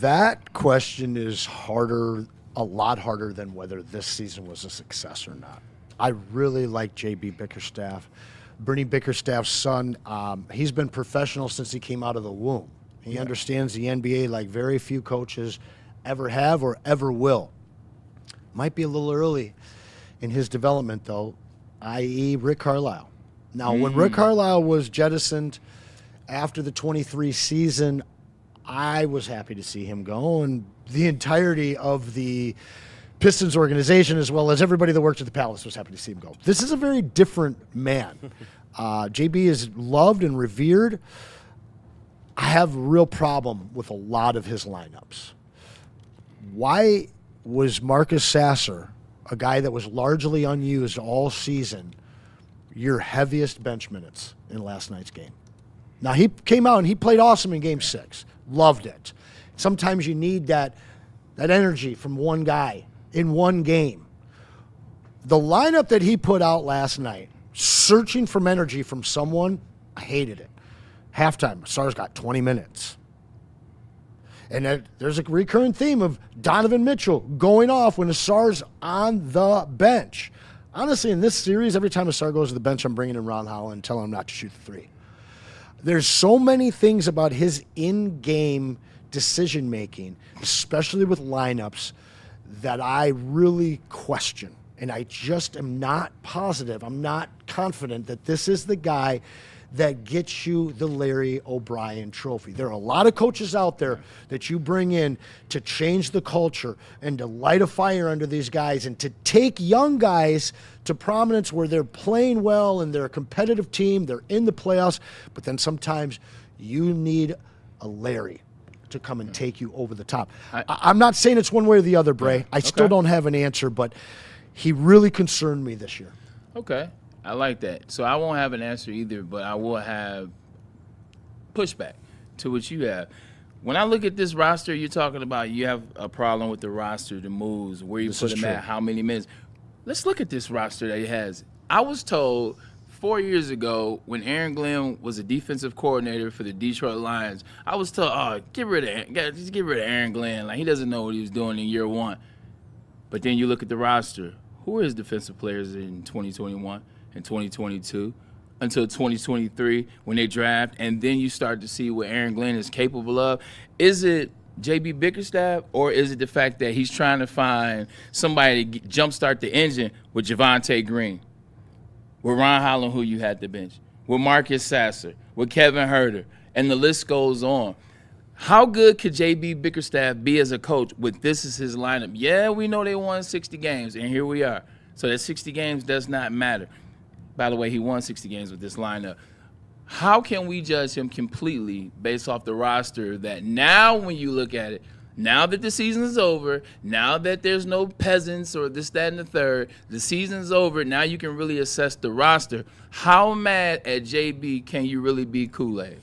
That question is a lot harder than whether this season was a success or not. I really like J.B. Bickerstaff. Bernie Bickerstaff's son, he's been professional since he came out of the womb. He understands the NBA like very few coaches ever have or ever will. Might be a little early in his development, though, i.e. Rick Carlisle. Now, when Rick Carlisle was jettisoned after the 23 season, I was happy to see him go, and the entirety of the Pistons organization, as well as everybody that worked at the Palace, was happy to see him go. This is a very different man. JB is loved and revered. I have a real problem with a lot of his lineups. Why was Marcus Sasser, a guy that was largely unused all season, your heaviest bench minutes in last night's game? Now, he came out and he played awesome in Game 6. Loved it. Sometimes you need that energy from one guy in one game. The lineup that he put out last night, searching for energy from someone, I hated it. Halftime, Sarr's got 20 minutes. And there's a recurring theme of Donovan Mitchell going off when Sarr's on the bench. Honestly, in this series, every time Sarr goes to the bench, I'm bringing in Ron Holland and telling him not to shoot the three. There's so many things about his in-game decision-making, especially with lineups, that I really question. And I just am not positive. I'm not confident that this is the guy that gets you the Larry O'Brien trophy. There are a lot of coaches out there that you bring in to change the culture and to light a fire under these guys and to take young guys to prominence where they're playing well and they're a competitive team, they're in the playoffs, but then sometimes you need a Larry to come and take you over the top. I'm not saying it's one way or the other, Bray. I still don't have an answer, but he really concerned me this year. Okay. I like that. So I won't have an answer either, but I will have pushback to what you have. When I look at this roster, you're talking about you have a problem with the roster, the moves, where you put them at, how many minutes. Let's look at this roster that he has. I was told 4 years ago when Aaron Glenn was a defensive coordinator for the Detroit Lions, I was told, just get rid of Aaron Glenn. Like, he doesn't know what he was doing in year one. But then you look at the roster. Who are his defensive players in 2021 and 2022 until 2023 when they draft? And then you start to see what Aaron Glenn is capable of. Is it J.B. Bickerstaff, or is it the fact that he's trying to find somebody to jumpstart the engine with Javonte Green, with Ron Holland, who you had to bench, with Marcus Sasser, with Kevin Huerter, and the list goes on? How good could J.B. Bickerstaff be as a coach with this as his lineup? Yeah, we know they won 60 games, and here we are. So that 60 games does not matter. By the way, he won 60 games with this lineup. How can we judge him completely based off the roster that now when you look at it, now that the season is over, now that there's no peasants or this, that, and the third, the season's over, now you can really assess the roster. How mad at JB can you really be, Kool-Aid?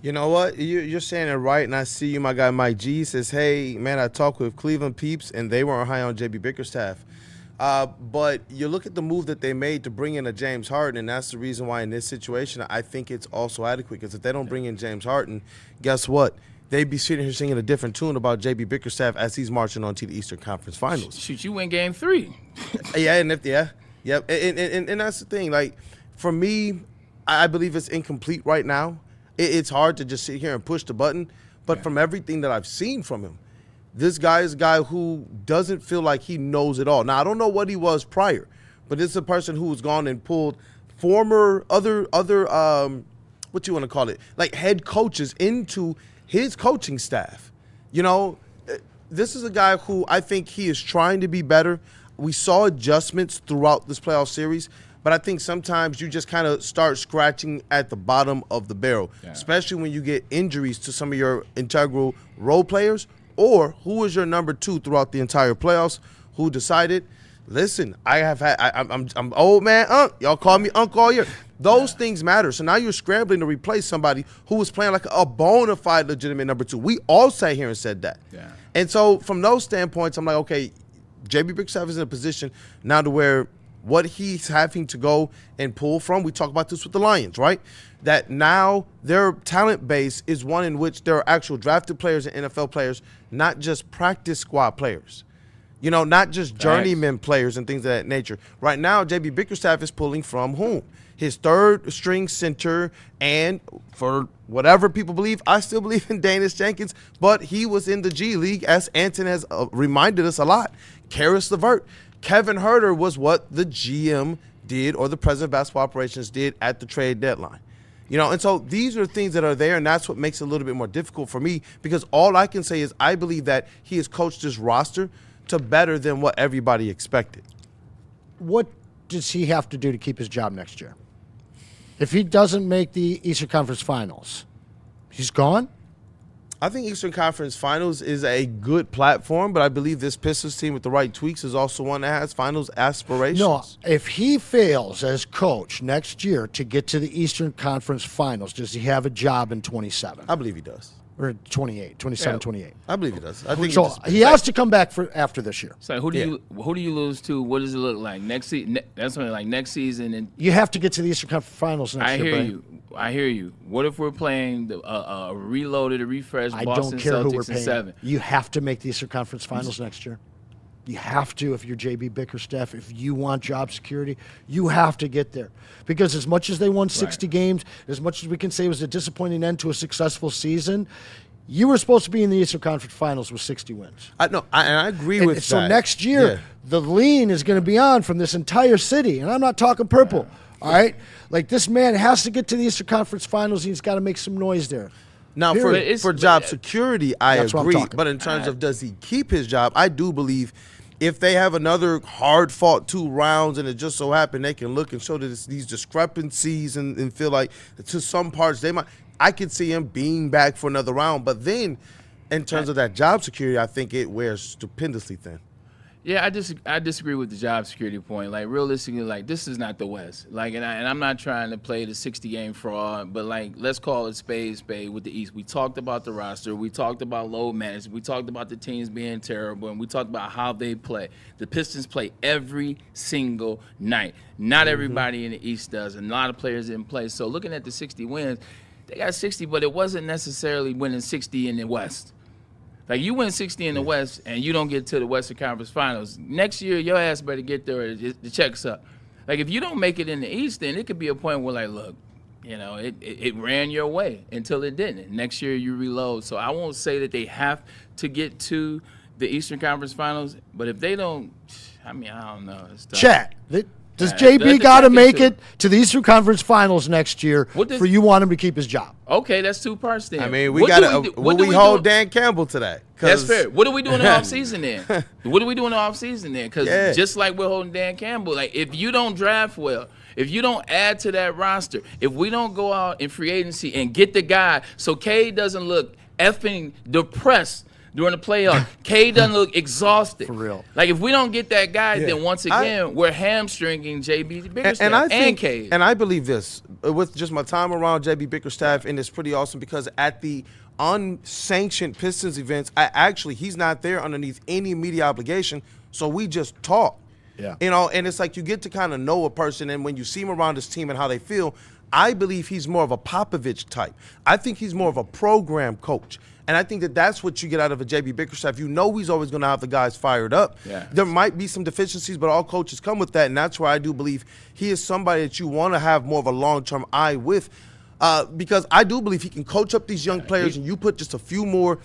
You know what? You're saying it right, and I see you, my guy Mike G says, hey, man, I talked with Cleveland peeps, and they weren't high on JB Bickerstaff. But you look at the move that they made to bring in a James Harden, and that's the reason why in this situation I think it's also adequate, because if they don't bring in James Harden, guess what? They'd be sitting here singing a different tune about J.B. Bickerstaff as he's marching on to the Eastern Conference Finals. Shoot, you win Game 3. Yep. And that's the thing. Like, for me, I believe it's incomplete right now. It's hard to just sit here and push the button, but from everything that I've seen from him, this guy is a guy who doesn't feel like he knows it all. Now, I don't know what he was prior, but this is a person who's gone and pulled former other what you want to call it, like head coaches into his coaching staff. You know, this is a guy who I think he is trying to be better. We saw adjustments throughout this playoff series, but I think sometimes you just kind of start scratching at the bottom of the barrel, especially when you get injuries to some of your integral role players. Or who was your number two throughout the entire playoffs? Who decided, listen, I'm old man, y'all call me Uncle all year. Those things matter. So now you're scrambling to replace somebody who was playing like a bona fide legitimate number two. We all sat here and said that. Yeah. And so from those standpoints, I'm like, okay, J.B. Bickerstaff is in a position now to where what he's having to go and pull from. We talk about this with the Lions, right? That now their talent base is one in which there are actual drafted players and NFL players, not just practice squad players. You know, not just journeyman players and things of that nature. Right now, J.B. Bickerstaff is pulling from whom? His third-string center, and for whatever people believe, I still believe in Danius Jenkins, but he was in the G League, as Anson has reminded us a lot. Karis LeVert. Kevin Huerter was what the GM did, or the president of basketball operations did at the trade deadline. You know, and so these are things that are there, and that's what makes it a little bit more difficult for me, because all I can say is I believe that he has coached this roster to better than what everybody expected. What does he have to do to keep his job next year? If he doesn't make the Eastern Conference Finals, he's gone? I think Eastern Conference Finals is a good platform, but I believe this Pistons team with the right tweaks is also one that has finals aspirations. No, if he fails as coach next year to get to the Eastern Conference Finals, does he have a job in 27? I believe he does. Or 28, 27, 28. I believe he does. I think so. He has to come back for after this year. So who do you lose to? What does it look like next season? That's something like next season. And you have to get to the Eastern Conference Finals next year. I hear you. What if we're playing the reloaded, a refreshed Boston I don't care Celtics who we're paying. in 7? You have to make the Eastern Conference Finals next year. You have to, if you're JB Bickerstaff, if you want job security, you have to get there. Because as much as they won 60 games, as much as we can say it was a disappointing end to a successful season, you were supposed to be in the Eastern Conference Finals with 60 wins. I agree with that. So next year, the lean is going to be on from this entire city, and I'm not talking purple, all right? Like, this man has to get to the Eastern Conference Finals, and he's got to make some noise there. Now, for job security, I agree. But in terms of does he keep his job, I do believe if they have another hard-fought 2 rounds and it just so happened they can look and show that it's these discrepancies and feel like to some parts they might – I could see him being back for another round. But then in terms of that job security, I think it wears stupendously thin. Yeah, I disagree with the job security point. Like, realistically, like, this is not the West. Like, and I'm not trying to play the 60-game fraud, but, like, let's call it spade with the East. We talked about the roster. We talked about load management. We talked about the teams being terrible, and we talked about how they play. The Pistons play every single night. Not everybody in the East does, and a lot of players didn't play. So looking at the 60 wins, they got 60, but it wasn't necessarily winning 60 in the West. Like, you win 60 in the West and you don't get to the Western Conference Finals. Next year, your ass better get there. The check's up. Like, if you don't make it in the East, then it could be a point where, like, look, you know, it ran your way until it didn't. Next year, you reload. So I won't say that they have to get to the Eastern Conference Finals, but if they don't, I mean, I don't know. Chat. Does JB got to make it to the Eastern Conference Finals next year for you want him to keep his job? Okay, that's 2 parts then. I mean, we got to – we hold Dan Campbell to that? That's fair. What do we do in the offseason then? What do we do in the offseason then? Because just like we're holding Dan Campbell, like, if you don't draft well, if you don't add to that roster, if we don't go out in free agency and get the guy so Cade doesn't look effing depressed during the playoff, Cade doesn't look exhausted. For real. Like, if we don't get that guy, then once again, we're hamstringing JB Bickerstaff and Cade. And I believe this, with just my time around JB Bickerstaff, and it's pretty awesome because at the unsanctioned Pistons events, he's not there underneath any media obligation, so we just talk. Yeah. You know, and it's like you get to kind of know a person, and when you see him around his team and how they feel, I believe he's more of a Popovich type. I think he's more of a program coach. And I think that that's what you get out of a J.B. Bickerstaff. You know he's always going to have the guys fired up. Yeah. There might be some deficiencies, but all coaches come with that, and that's where I do believe he is somebody that you want to have more of a long-term eye with because I do believe he can coach up these young players, and you put just a few more,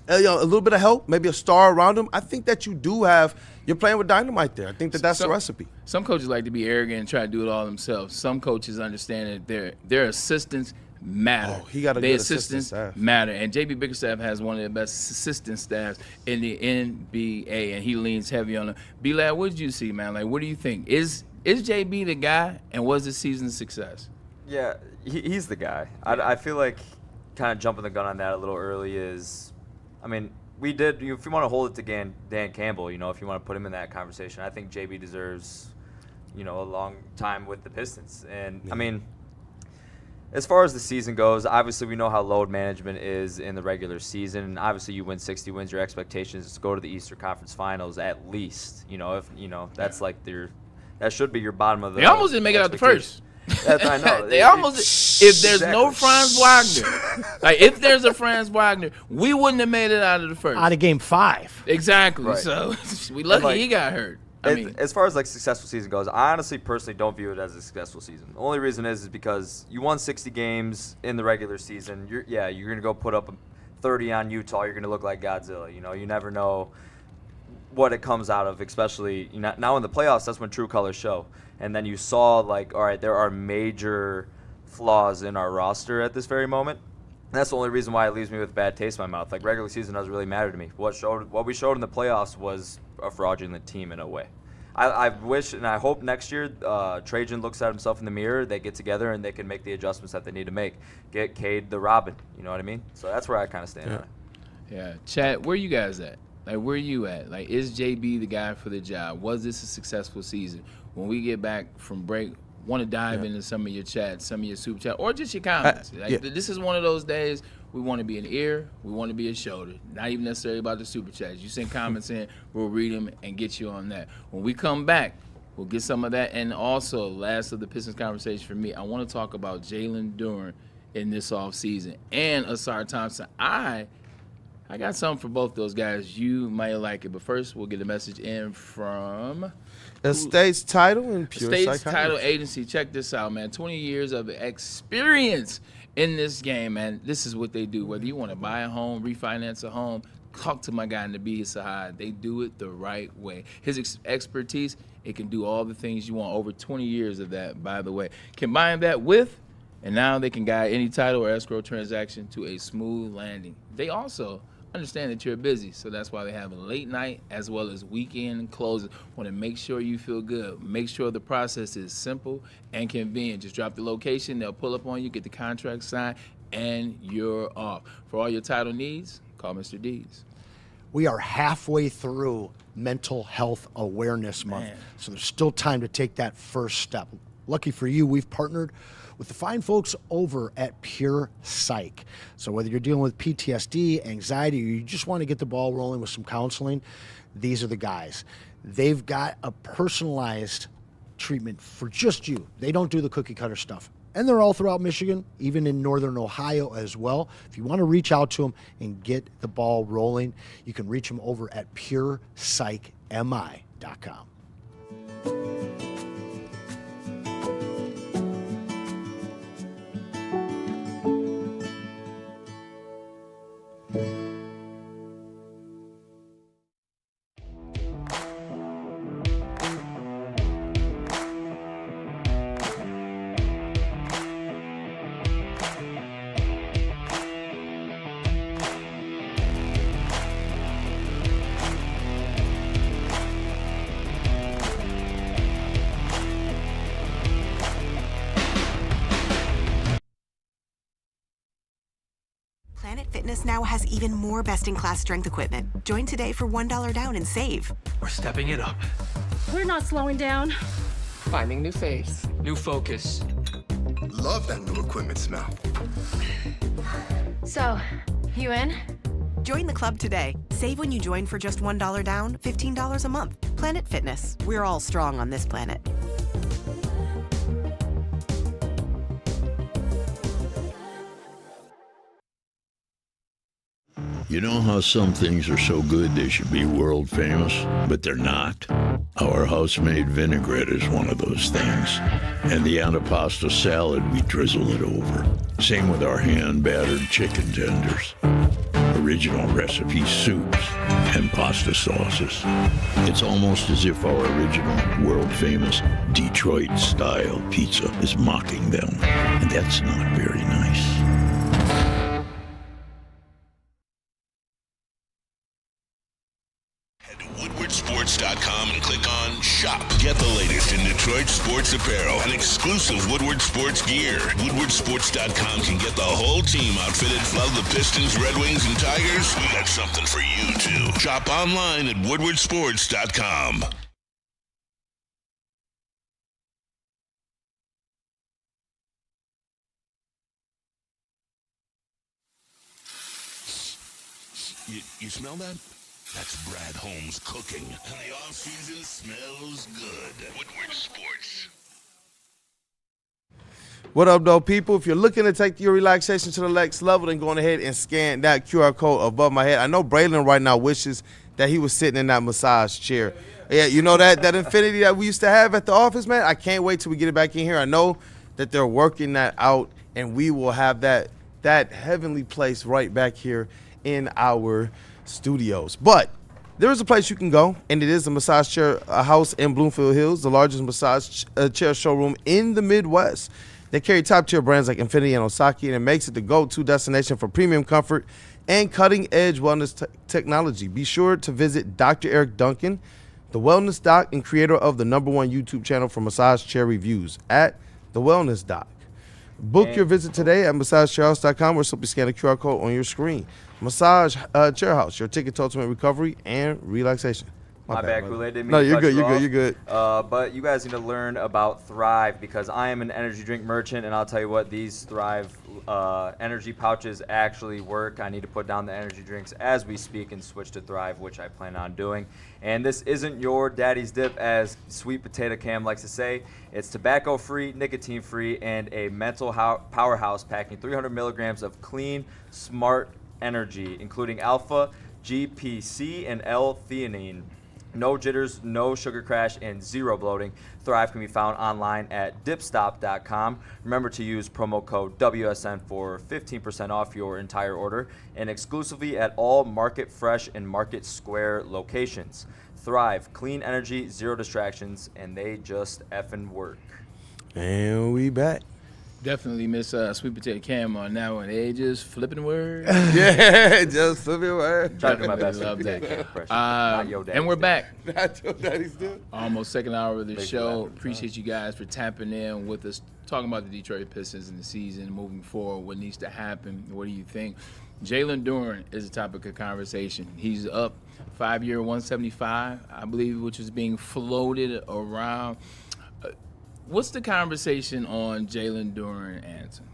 a little bit of help, maybe a star around him. I think that you're playing with dynamite there. I think that's the recipe. Some coaches like to be arrogant and try to do it all themselves. Some coaches understand that their assistants matter. Oh, he got a good assistant staff. Matter. And J.B. Bickerstaff has one of the best assistant staffs in the NBA, and he leans heavy on them. B-Lad, what did you see, man? Like, what do you think? Is J.B. the guy, and was the season a success? Yeah, he's the guy. I feel like kind of jumping the gun on that a little early is, I mean, we did, if you want to hold it to Dan Campbell, if you want to put him in that conversation, I think JB deserves, a long time with the Pistons. And, I mean, as far as the season goes, obviously we know how load management is in the regular season. And obviously you win 60 wins, your expectation is to go to the Eastern Conference Finals at least. If that's like That should be your bottom of the. They almost didn't make it out the first. That's, I know. They almost. If there's no Franz Wagner, like if there's a Franz Wagner, we wouldn't have made it out of the first. Out of game 5. Exactly. Right. So we lucky he got hurt. I mean, as far as like successful season goes, I honestly personally don't view it as a successful season. The only reason is because you won 60 games in the regular season. You're gonna go put up 30 on Utah. You're gonna look like Godzilla. You never know what it comes out of, especially now in the playoffs. That's when true colors show. And then you saw like, all right, there are major flaws in our roster at this very moment. And that's the only reason why it leaves me with a bad taste in my mouth. Like regular season doesn't really matter to me. What we showed in the playoffs was a fraudulent team in a way. I wish and I hope next year Trajan looks at himself in the mirror, they get together, and they can make the adjustments that they need to make. Get Cade the Robin, you know what I mean? So that's where I kind of stand on it. Yeah. Chad, where you guys at? Like, where you at? Like, is JB the guy for the job? Was this a successful season? When we get back from break, want to dive into some of your chats, some of your super chat, or just your comments. This is one of those days we want to be an ear, we want to be a shoulder. Not even necessarily about the super chats. You send comments in, we'll read them and get you on that. When we come back, we'll get some of that. And also, last of the Pistons conversation for me, I want to talk about Jalen Duren in this offseason and Asar Thompson. I got something for both those guys. You might like it. But first, we'll get a message in from the State's Title and Pure State's Psychology. Title Agency. Check this out, man. 20 years of experience in this game, man. This is what they do. Whether you want to buy a home, refinance a home, talk to my guy Nabi Sahad. They do it the right way. His expertise, it can do all the things you want. Over 20 years of that, by the way. Combine that with, and now they can guide any title or escrow transaction to a smooth landing. They also understand that you're busy, so that's why they have a late night as well as weekend closing. Want to make sure you feel good. Make sure the process is simple and convenient. Just drop the location, they'll pull up on you, get the contract signed, and you're off. For all your title needs, call Mr. D's. We are halfway through Mental Health Awareness Month, so there's still time to take that first step. Lucky for you, we've partnered with the fine folks over at Pure Psych. So whether you're dealing with PTSD, anxiety, or you just want to get the ball rolling with some counseling, these are the guys. They've got a personalized treatment for just you. They don't do the cookie cutter stuff. And they're all throughout Michigan, even in northern Ohio as well. If you want to reach out to them and get the ball rolling, you can reach them over at purepsychmi.com. Planet Fitness now has even more best-in-class strength equipment. Join today for $1 down and save. We're stepping it up. We're not slowing down. Finding new faith, new focus. Love that new equipment smell. So, you in? Join the club today. Save when you join for just $1 down, $15 a month. Planet Fitness. We're all strong on this planet. You know how some things are so good they should be world famous, but they're not? Our house-made vinaigrette is one of those things. And the antipasta salad, we drizzle it over. Same with our hand-battered chicken tenders. Original recipe soups and pasta sauces. It's almost as if our original, world-famous Detroit-style pizza is mocking them. And that's not very nice. Woodwardsports.com and click on Shop. Get the latest in Detroit sports apparel and exclusive Woodward Sports gear. Woodwardsports.com can get the whole team outfitted. Love the Pistons, Red Wings, and Tigers? We got something for you, too. Shop online at woodwardsports.com. You smell that? That's Brad Holmes cooking. And the off-season smells good. Woodward Sports. What up, though, people? If you're looking to take your relaxation to the next level, then go ahead and scan that QR code above my head. I know Braylon right now wishes that he was sitting in that massage chair. Yeah, you know that infinity that we used to have at the office, man? I can't wait till we get it back in here. I know that they're working that out, and we will have that heavenly place right back here in our studios. But there is a place you can go, and it is a massage chair house in Bloomfield Hills, the largest massage chair showroom in the Midwest. They carry top-tier brands like Infinity and Osaki, and it makes it the go-to destination for premium comfort and cutting-edge wellness technology. Be sure to visit Dr. Eric Duncan, the wellness doc and creator of the #1 YouTube channel for massage chair reviews, at The Wellness Doc. Book your visit today at massagechairhouse.com or simply scan the QR code on your screen. Massage Chair House, your ticket to ultimate recovery and relaxation. My bad, Kool-Aid. Didn't mean No, to you're cut good, you you're off. good, you're good. But you guys need to learn about Thrive, because I am an energy drink merchant, and I'll tell you what, these Thrive energy pouches actually work. I need to put down the energy drinks as we speak and switch to Thrive, which I plan on doing. And this isn't your daddy's dip, as Sweet Potato Cam likes to say. It's tobacco-free, nicotine-free, and a mental powerhouse packing 300 milligrams of clean, smart energy, including alpha, GPC, and L-theanine. No jitters, no sugar crash, and zero bloating. Thrive can be found online at dipstop.com. Remember to use promo code WSN for 15% off your entire order, and exclusively at all Market Fresh and Market Square locations. Thrive, clean energy, zero distractions, and they just effing work. And we back. Definitely miss Sweet Potato Cam on that one. They just flipping words. Yeah, just flipping words. Try to do my best. Love that. And And we're back. Not your daddy's dip. Almost second hour of the Thank show. you. Appreciate you guys for tapping in with us, talking about the Detroit Pistons in the season, moving forward, what needs to happen. What do you think? Jalen Duren is a topic of conversation. He's up 5-year, 175, I believe, which is being floated around. What's the conversation on Jalen Duren, Anson?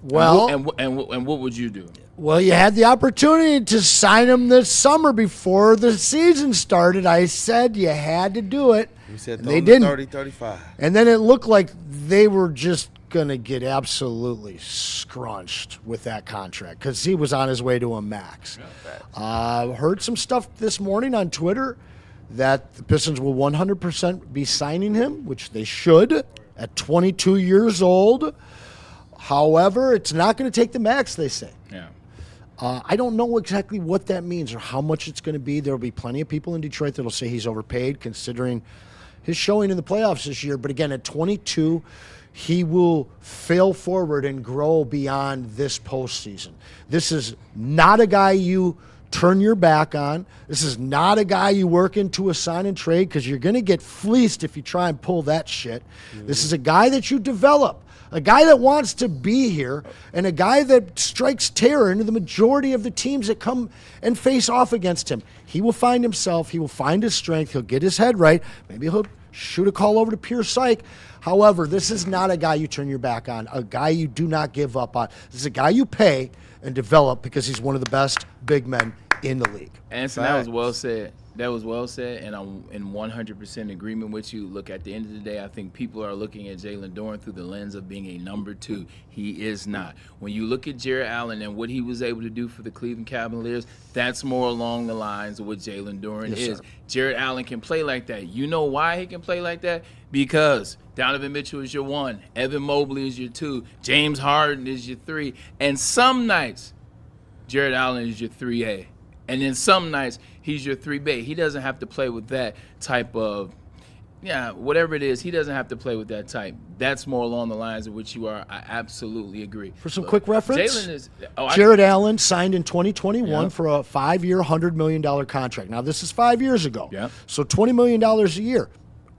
Well, and what would you do? Well, you had the opportunity to sign him this summer before the season started. I said you had to do it. You said they didn't. 30, 35. And then it looked like they were just going to get absolutely scrunched with that contract because he was on his way to a max. Heard some stuff this morning on Twitter that the Pistons will 100% be signing him, which they should, at 22 years old. However, it's not going to take the max, they say. Yeah. I don't know exactly what that means or how much it's going to be. There will be plenty of people in Detroit that will say he's overpaid considering his showing in the playoffs this year. But again, at 22, he will fail forward and grow beyond this postseason. This is not a guy you turn your back on. This is not a guy you work into a sign and trade because you're going to get fleeced if you try and pull that shit. Mm-hmm. This is a guy that you develop, a guy that wants to be here, and a guy that strikes terror into the majority of the teams that come and face off against him. He will find himself. He will find his strength. He'll get his head right. Maybe he'll shoot a call over to pure psych. However, this is not a guy you turn your back on, a guy you do not give up on. This is a guy you pay and develop because he's one of the best big men in the league. Anson, that was well said. That was well said, and I'm in 100% agreement with you. Look, at the end of the day, I think people are looking at Jalen Duren through the lens of being a number two. He is not. When you look at Jarrett Allen and what he was able to do for the Cleveland Cavaliers, that's more along the lines of what Jalen Duren is. Sir. Jarrett Allen can play like that. You know why he can play like that? Because Donovan Mitchell is your 1, Evan Mobley is your 2, James Harden is your 3, and some nights Jarrett Allen is your 3A. And then some nights he's your 3B. He doesn't have to play with that type of, whatever it is, he doesn't have to play with that type. That's more along the lines of which you are. I absolutely agree. For some quick reference, Jalen is Jarrett Allen signed in 2021 for a 5-year, $100 million contract. Now, this is 5 years ago. Yeah. So $20 million a year.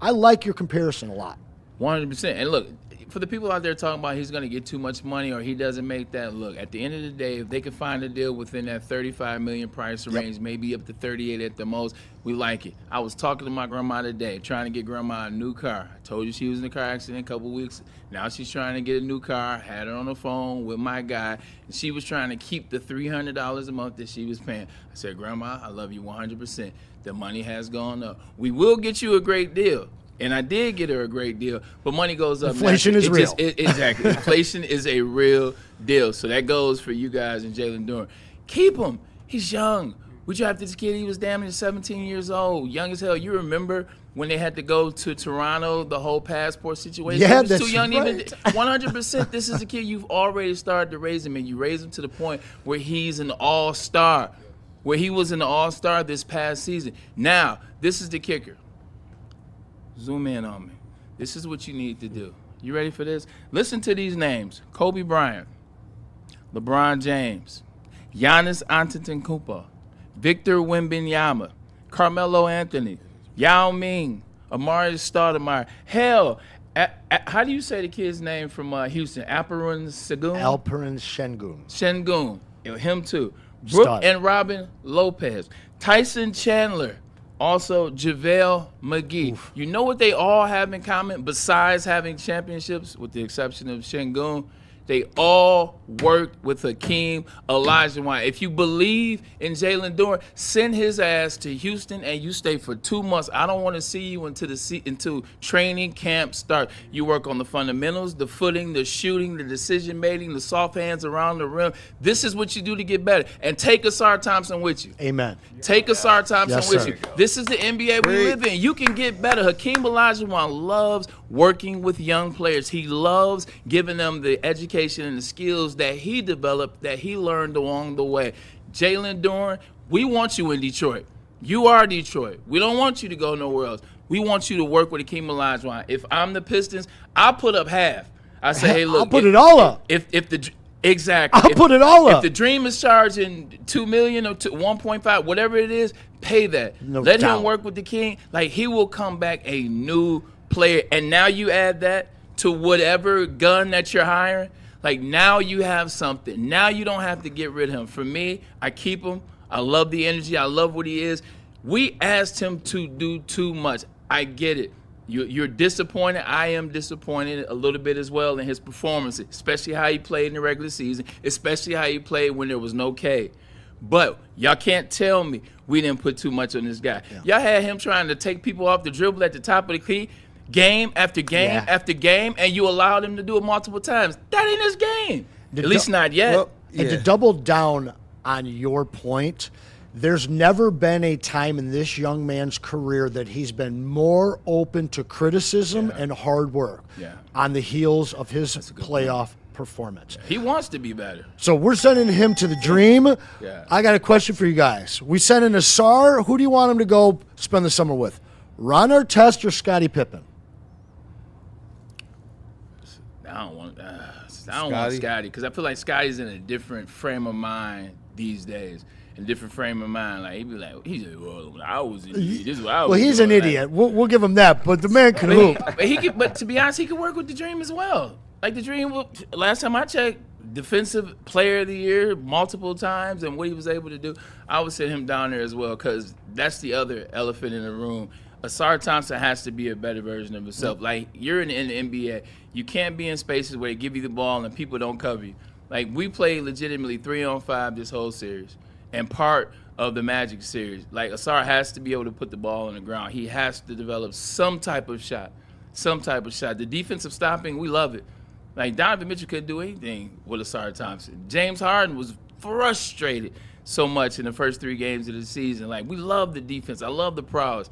I like your comparison a lot. 100%. And look, for the people out there talking about he's going to get too much money or he doesn't make that, look, at the end of the day, if they can find a deal within that $35 million price range, maybe up to 38 at the most, we like it. I was talking to my grandma today, trying to get grandma a new car. I told you she was in a car accident a couple weeks. Now she's trying to get a new car. Had her on the phone with my guy, and she was trying to keep the $300 a month that she was paying. I said, Grandma, I love you 100%. The money has gone up. We will get you a great deal. And I did get her a great deal, but money goes up. Inflation is real. Exactly. Inflation is a real deal. So that goes for you guys and Jalen Duren. Keep him. He's young. We drafted this kid. He was damn near 17 years old, young as hell. You remember when they had to go to Toronto, the whole passport situation? Yeah, he was that's too young right. to even. 100%. This is a kid you've already started to raise him, and you raise him to the point where he's an all-star, where he was an all-star this past season. Now, this is the kicker. Zoom in on me. This is what you need to do. You ready for this? Listen to these names: Kobe Bryant, LeBron James, Giannis Antetokounmpo, Victor Wembanyama, Carmelo Anthony, Yao Ming, Amari Stoudemire. Hell, how do you say the kid's name from Houston? Alperen Sengun? Sengun. Him too. Brooke and Robin Lopez. Tyson Chandler. Also, JaVale McGee. Oof. You know what they all have in common besides having championships, with the exception of Sengun? They all worked with Hakeem Olajuwon. If you believe in Jalen Duren, send his ass to Houston and you stay for 2 months. I don't want to see you until training camp starts. You work on the fundamentals, the footing, the shooting, the decision making, the soft hands around the rim. This is what you do to get better. And take Asar Thompson with you. Amen. Take Asar Thompson with sir. you. This is the NBA we live in. You can get better. Hakeem Olajuwon loves working with young players. He loves giving them the education and the skills that he developed, that he learned along the way. Jalen Duren, we want you in Detroit. You are Detroit. We don't want you to go nowhere else. We want you to work with Hakeem Olajuwon. If I'm the Pistons, I'll put up half. I say, hey, look. I'll put it all up. Exactly. I'll put it all up. If the Dream is charging $2 million or 1.5, whatever it is, pay that. Let him work with the King. Like, he will come back a new player. And now you add that to whatever gun that you're hiring. Like, now you have something. Now you don't have to get rid of him. For me, I keep him. I love the energy. I love what he is. We asked him to do too much. I get it. You're disappointed. I am disappointed a little bit as well in his performance, especially how he played in the regular season, especially how he played when there was no K. But y'all can't tell me we didn't put too much on this guy. Yeah. Y'all had him trying to take people off the dribble at the top of the key. Game after game after game, and you allowed him to do it multiple times. That ain't his game. At least not yet. Well, and to double down on your point, there's never been a time in this young man's career that he's been more open to criticism and hard work on the heels of his playoff performance. He wants to be better. So we're sending him to the Dream. Yeah. I got a question for you guys. We send in Asar. Who do you want him to go spend the summer with? Ron Artest or Scottie Pippen? I don't want Scottie because I feel like Scottie's in a different frame of mind these days. In a different frame of mind. Like, he'd be like, well, when I was in this is what I was Well, he's doing. an idiot. We'll give him that, but the man can hoop. But to be honest, he could work with the Dream as well. Like, the Dream, last time I checked, Defensive Player of the Year multiple times, and what he was able to do, I would send him down there as well because that's the other elephant in the room. Asar Thompson has to be a better version of himself. Like, you're in the NBA. You can't be in spaces where they give you the ball and people don't cover you. Like, we played legitimately 3-on-5 this whole series and part of the Magic series. Like, Asar has to be able to put the ball on the ground. He has to develop some type of shot. The defensive stopping, we love it. Like, Donovan Mitchell couldn't do anything with Asar Thompson. James Harden was frustrated so much in the first 3 games of the season. Like, we love the defense. I love the prowess.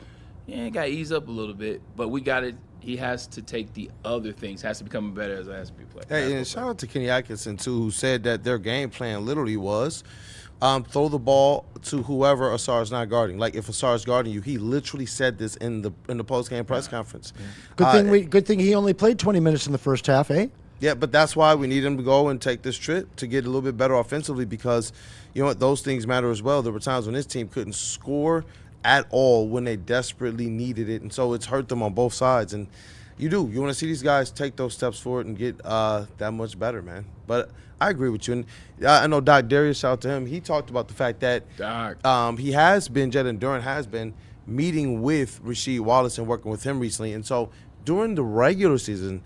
Yeah, got to ease up a little bit, but we got to. He has to take the other things. Has to become better as a basketball player. Hey, and shout out to Kenny Atkinson too, who said that their game plan literally was throw the ball to whoever Asar's not guarding. Like, if Asar's guarding you, he literally said this in the post game press conference. Good thing he only played 20 minutes in the first half, eh? Yeah, but that's why we need him to go and take this trip to get a little bit better offensively because, you know what, those things matter as well. There were times when this team couldn't score at all when they desperately needed it, and so it's hurt them on both sides. And, You do. You want to see these guys take those steps forward and get that much better, man. But I agree with you. And I know Doc Darius, shout out to him. He talked about the fact that he has been, Jalen Duren has been meeting with Rasheed Wallace and working with him recently. And so during the regular season,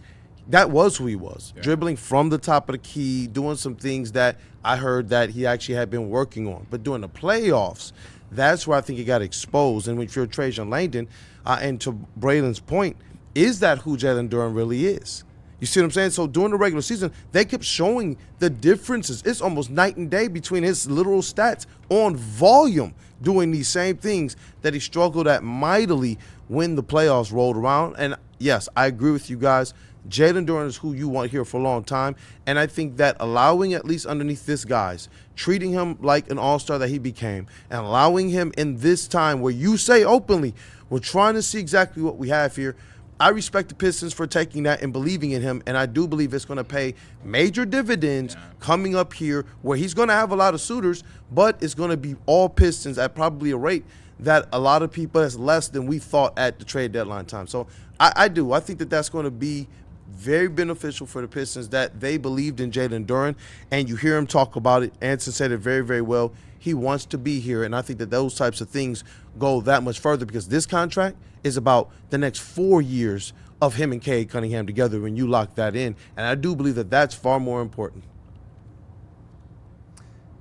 that was who he was, dribbling from the top of the key, doing some things that I heard that he actually had been working on. But during the playoffs, that's where I think he got exposed. And if you're Trajan Langdon, and to Braylon's point, is that who Jalen Duren really is? You see what I'm saying? So during the regular season, they kept showing the differences. It's almost night and day between his literal stats on volume doing these same things that he struggled at mightily when the playoffs rolled around. And yes, I agree with you guys. Jalen Duren is who you want here for a long time. And I think that allowing, at least underneath this guys, treating him like an all-star that he became, and allowing him in this time where you say openly, we're trying to see exactly what we have here. I respect the Pistons for taking that and believing in him, and I do believe it's going to pay major dividends coming up here where he's going to have a lot of suitors, but it's going to be all Pistons at probably a rate that a lot of people is less than we thought at the trade deadline time. So I do. I think that that's going to be very beneficial for the Pistons that they believed in Jalen Duren, and you hear him talk about it. Anson said it very, very well. He wants to be here, and I think that those types of things go that much further because this contract is about the next 4 years of him and Cade Cunningham together when you lock that in, and I do believe that that's far more important.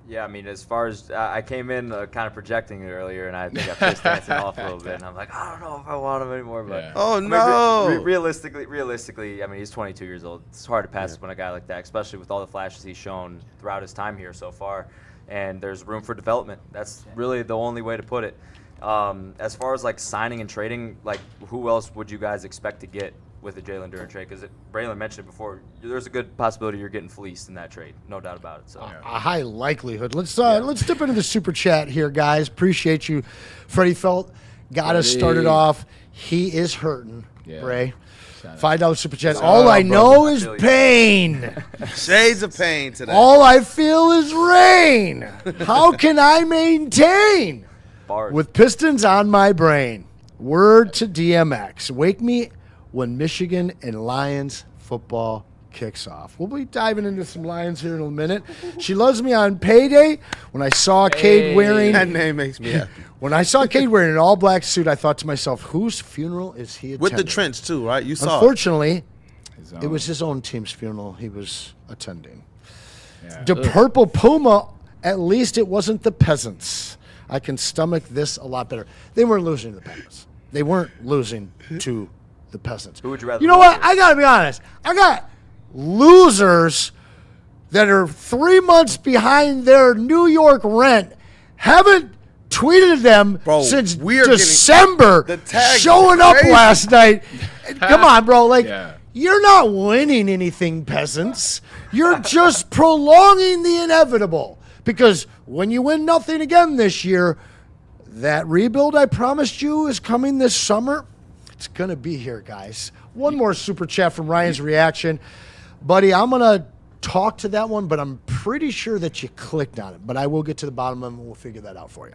Yeah, I mean, as far as I came in kind of projecting it earlier, and I think I pissed Anson off a little bit, and I'm like, I don't know if I want him anymore. But oh, I mean, no. realistically, I mean, he's 22 years old. It's hard to pass up on a guy like that, especially with all the flashes he's shown throughout his time here so far. And there's room for development. That's really the only way to put it. As far as like signing and trading, like who else would you guys expect to get with the Jalen Duren trade? Because Braylon mentioned it before, there's a good possibility you're getting fleeced in that trade, no doubt about it. So a high likelihood. Let's dip into the super chat here, guys. Appreciate you, Freddie Felt. Got us started off. He is hurting, Bray. $5 super chat. All I know is pain. Shades of pain today. All I feel is rain. How can I maintain? Bars. With Pistons on my brain. Word to DMX. Wake me when Michigan and Lions football kicks off. We'll be diving into some Lions here in a minute. She loves me on payday. When I saw Cade wearing... That name makes me happy. When I saw Cade wearing an all-black suit, I thought to myself, whose funeral is he attending? With the trench, too, right? You saw Unfortunately, it was his own team's funeral he was attending. The Purple Puma, at least it wasn't the Peasants. I can stomach this a lot better. They weren't losing to the Peasants. They weren't losing to the Peasants. Who would you rather? You know what? I got to be honest. I got losers that are 3 months behind their New York rent, haven't tweeted them since December, showing up last night. Come on, bro. Like, you're not winning anything, Peasants. You're just prolonging the inevitable. Because when you win nothing again this year, that rebuild I promised you is coming this summer. It's going to be here, guys. One more super chat from Ryan's reaction. Buddy, I'm going to talk to that one, but I'm pretty sure that you clicked on it. But I will get to the bottom of it, and we'll figure that out for you.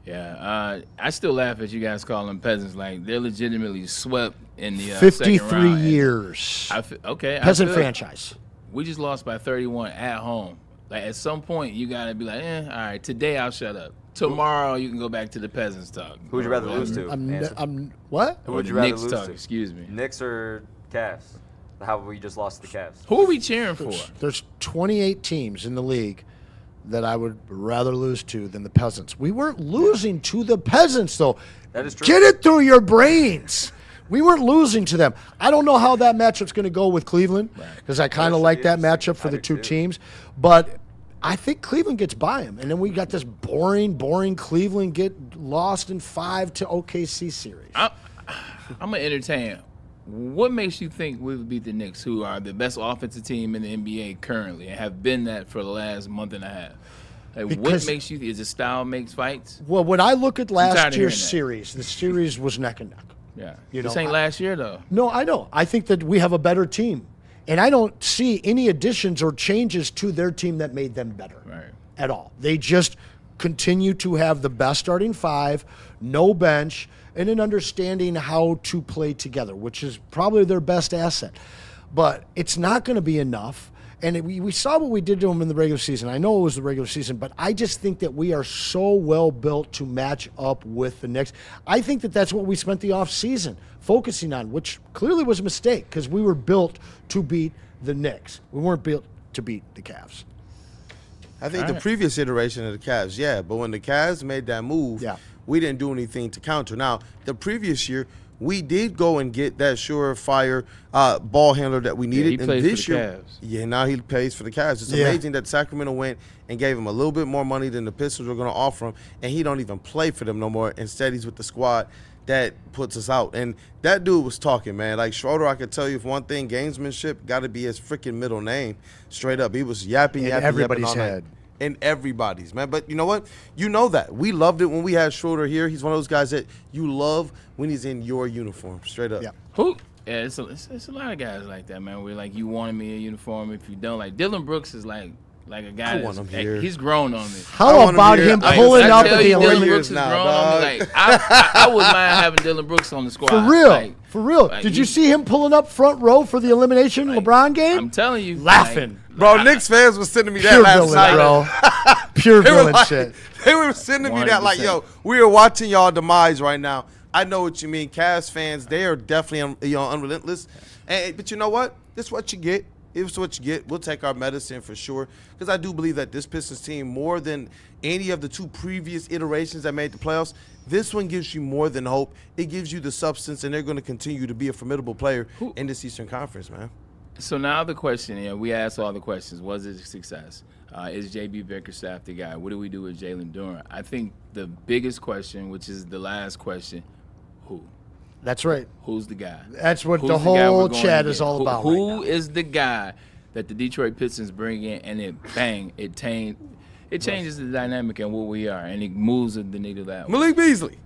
Yeah, I still laugh at you guys calling them Peasants. Like, they're legitimately swept in the 53 years. Peasant franchise. We just lost by 31 at home. Like, at some point, you got to be like, all right, today I'll shut up. Tomorrow you can go back to the Peasants talk. Who would you rather lose to? What? Who would you rather lose to? Excuse me. Knicks or Cavs? How we just lost to the Cavs? Who are we cheering for? There's 28 teams in the league that I would rather lose to than the Peasants. We weren't losing to the Peasants, though. That is true. Get it through your brains. We weren't losing to them. I don't know how that matchup's going to go with Cleveland because I kind of like that matchup for the two teams. But I think Cleveland gets by them. And then we got this boring Cleveland get lost in 5 to OKC series. I'm going to entertain. What makes you think we would beat the Knicks, who are the best offensive team in the NBA currently and have been that for the last month and a half? Like, what makes you – is it style makes fights? Well, when I look at last year's series, the series was neck and neck. Yeah. This ain't last year, though. No, I know. I think that we have a better team. And I don't see any additions or changes to their team that made them better at all. They just continue to have the best starting 5, no bench, and in understanding how to play together, which is probably their best asset. But it's not going to be enough. And we saw what we did to them in the regular season. I know it was the regular season, but I just think that we are so well built to match up with the Knicks. I think that that's what we spent the offseason focusing on, which clearly was a mistake because we were built to beat the Knicks. We weren't built to beat the Cavs. I think the previous iteration of the Cavs, yeah. But when the Cavs made that move, we didn't do anything to counter. Now, the previous year, we did go and get that surefire ball handler that we needed. He plays this for the year, Cavs. now he plays for the Cavs. It's amazing that Sacramento went and gave him a little bit more money than the Pistons were going to offer him, and he don't even play for them no more. Instead, he's with the squad that puts us out. And that dude was talking, man. Like Schroeder, I could tell you, if one thing, gamesmanship got to be his freaking middle name. Straight up, he was yapping In all everybody's night. head. In everybody's, man. But you know what? You know that. We loved it when we had Schroeder here. He's one of those guys that you love when he's in your uniform, straight up. Yeah. Who? Yeah, it's a lot of guys like that, man. We're like, you wanted me in a uniform. If you don't, like Dylan Brooks is like a guy. I want him here. He's grown on me. How about him pulling up at the Dylan Olympics? Brooks is grown on me. Like I wouldn't mind having Dylan Brooks on the squad. For real. Like, For real. like, Did you see him pulling up front row for the elimination LeBron game? I'm telling you, laughing. Bro, Knicks fans was sending me that Pure last villain, night. bro. Pure They were villain like- shit. They were sending me that like, 100%. yo, we are watching y'all demise right now. I know what you mean. Cavs fans, they are definitely unrelentless. But you know what? This is what you get. It's what you get. We'll take our medicine for sure. Because I do believe that this Pistons team, more than any of the two previous iterations that made the playoffs, this one gives you more than hope. It gives you the substance, and they're going to continue to be a formidable player in this Eastern Conference, man. So now the question, we asked all the questions. Was it a success? Is J.B. Bickerstaff the guy? What do we do with Jalen Duren? I think the biggest question, which is the last question, who? That's right. Who's the guy? That's what Who's the guy we're whole going chat to is get? all about right Who now. is the guy that the Detroit Pistons bring in, and it changes the dynamic and what we are, and it moves the needle that way. Malik Beasley.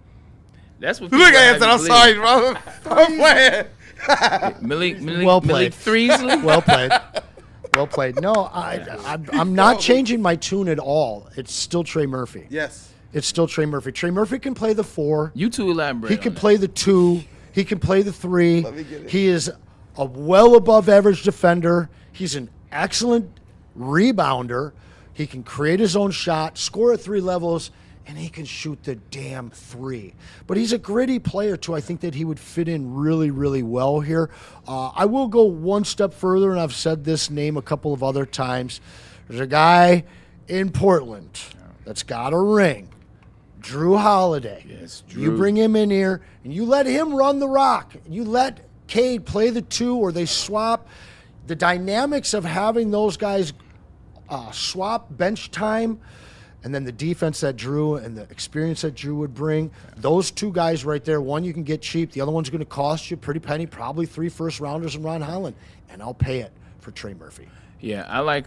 That's what. Look people at have Anson. you I'm believe. sorry, bro. I'm playing. Malik Well played. Threesley. Well played. Well played. No, I'm not changing my tune at all. It's still Trey Murphy. Yes. It's still Trey Murphy. Trey Murphy can play the 4. You two elaborate. He can play the 2. He can play the 3. Let me get it. He is a well above average defender. He's an excellent rebounder. He can create his own shot, score at 3 levels, and he can shoot the damn 3. But he's a gritty player, too. I think that he would fit in really, really well here. I will go one step further, and I've said this name a couple of other times. There's a guy in Portland that's got a ring. Drew Holiday. Yes, Drew. You bring him in here, and you let him run the rock. You let Cade play the 2, or they swap. The dynamics of having those guys swap bench time, and then the defense that Drew and the experience that Drew would bring, those 2 guys right there, one you can get cheap, the other one's going to cost you a pretty penny, probably 3 first-rounders and Ron Holland, and I'll pay it for Trey Murphy. Yeah, I like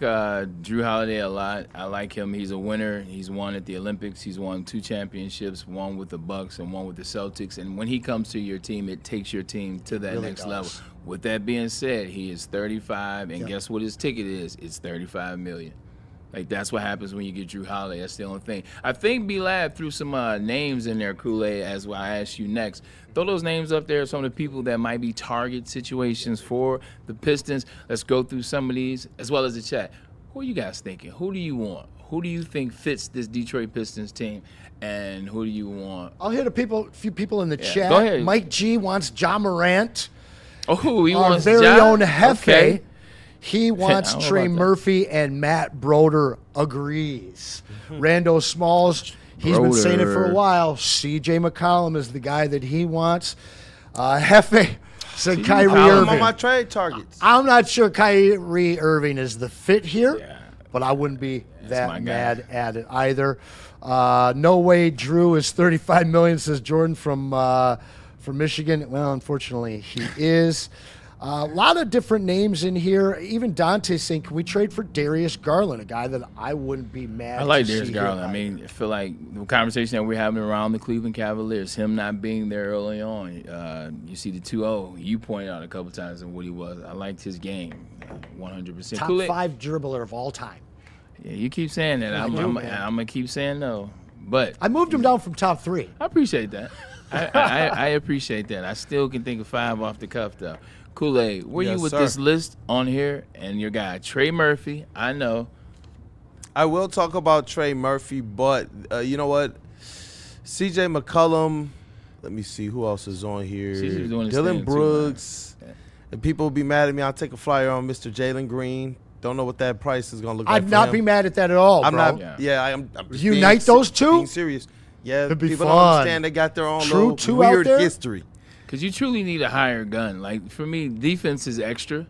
Drew Holiday a lot. I like him. He's a winner. He's won at the Olympics. He's won 2 championships, one with the Bucks and one with the Celtics. And when he comes to your team, it takes your team to that Really next does. level. With that being said, he is 35, and guess what his ticket is? It's $35 million. Like, that's what happens when you get Drew Holiday. That's the only thing. I think B-Lab threw some names in there, Kool-Aid, as I ask you next. Throw those names up there, some of the people that might be target situations for the Pistons. Let's go through some of these, as well as the chat. Who are you guys thinking? Who do you want? Who do you think fits this Detroit Pistons team, and who do you want? I'll hit a few people in the chat. go ahead. Mike G wants Ja Morant. Oh, he Our wants very Ja? own Hefe. Okay. He wants I don't know Trey about that. Murphy, and Matt Broder agrees. Rando Smalls, he's been saying it for a Broder. while. C.J. McCollum is the guy that he wants. Hefe said Kyrie I'm Irving. on my trade targets. I'm not sure Kyrie Irving is the fit here, but I wouldn't be my that guy. mad at it either. No way Drew is $35 million, says Jordan from Michigan. Well, unfortunately, he is. A lot of different names in here. Even Dante saying, can we trade for Darius Garland, a guy that I wouldn't be mad I like to Darius see Garland. here I mean, I feel like the conversation that we're having around the Cleveland Cavaliers, him not being there early on. You see the 2-0. You pointed out a couple times of what he was. I liked his game, 100%. Top Kool-Aid. 5 dribbler of all time. Yeah, you keep saying that. I'm going to keep saying no. But I moved him down from top 3. I appreciate that. I appreciate that. I still can think of 5 off the cuff, though. Kool-Aid, where Yes, you with sir. this list on here and your guy, Trey Murphy? I know. I will talk about Trey Murphy, but you know what? C.J. McCollum. Let me see who else is on here. CJ's doing his Dylan thing, too, Brooks. And people will be mad at me. I'll take a flyer on Mr. Jalen Green. Don't know what that price is going to look like I'd for not him. be mad at that at all, I'm bro. not. Yeah, I'm just Unite being, those two? Being serious. Yeah, It'd be people fun. don't understand. They got their own True little two out weird there? history. Because you truly need a higher gun. Like, for me, defense is extra.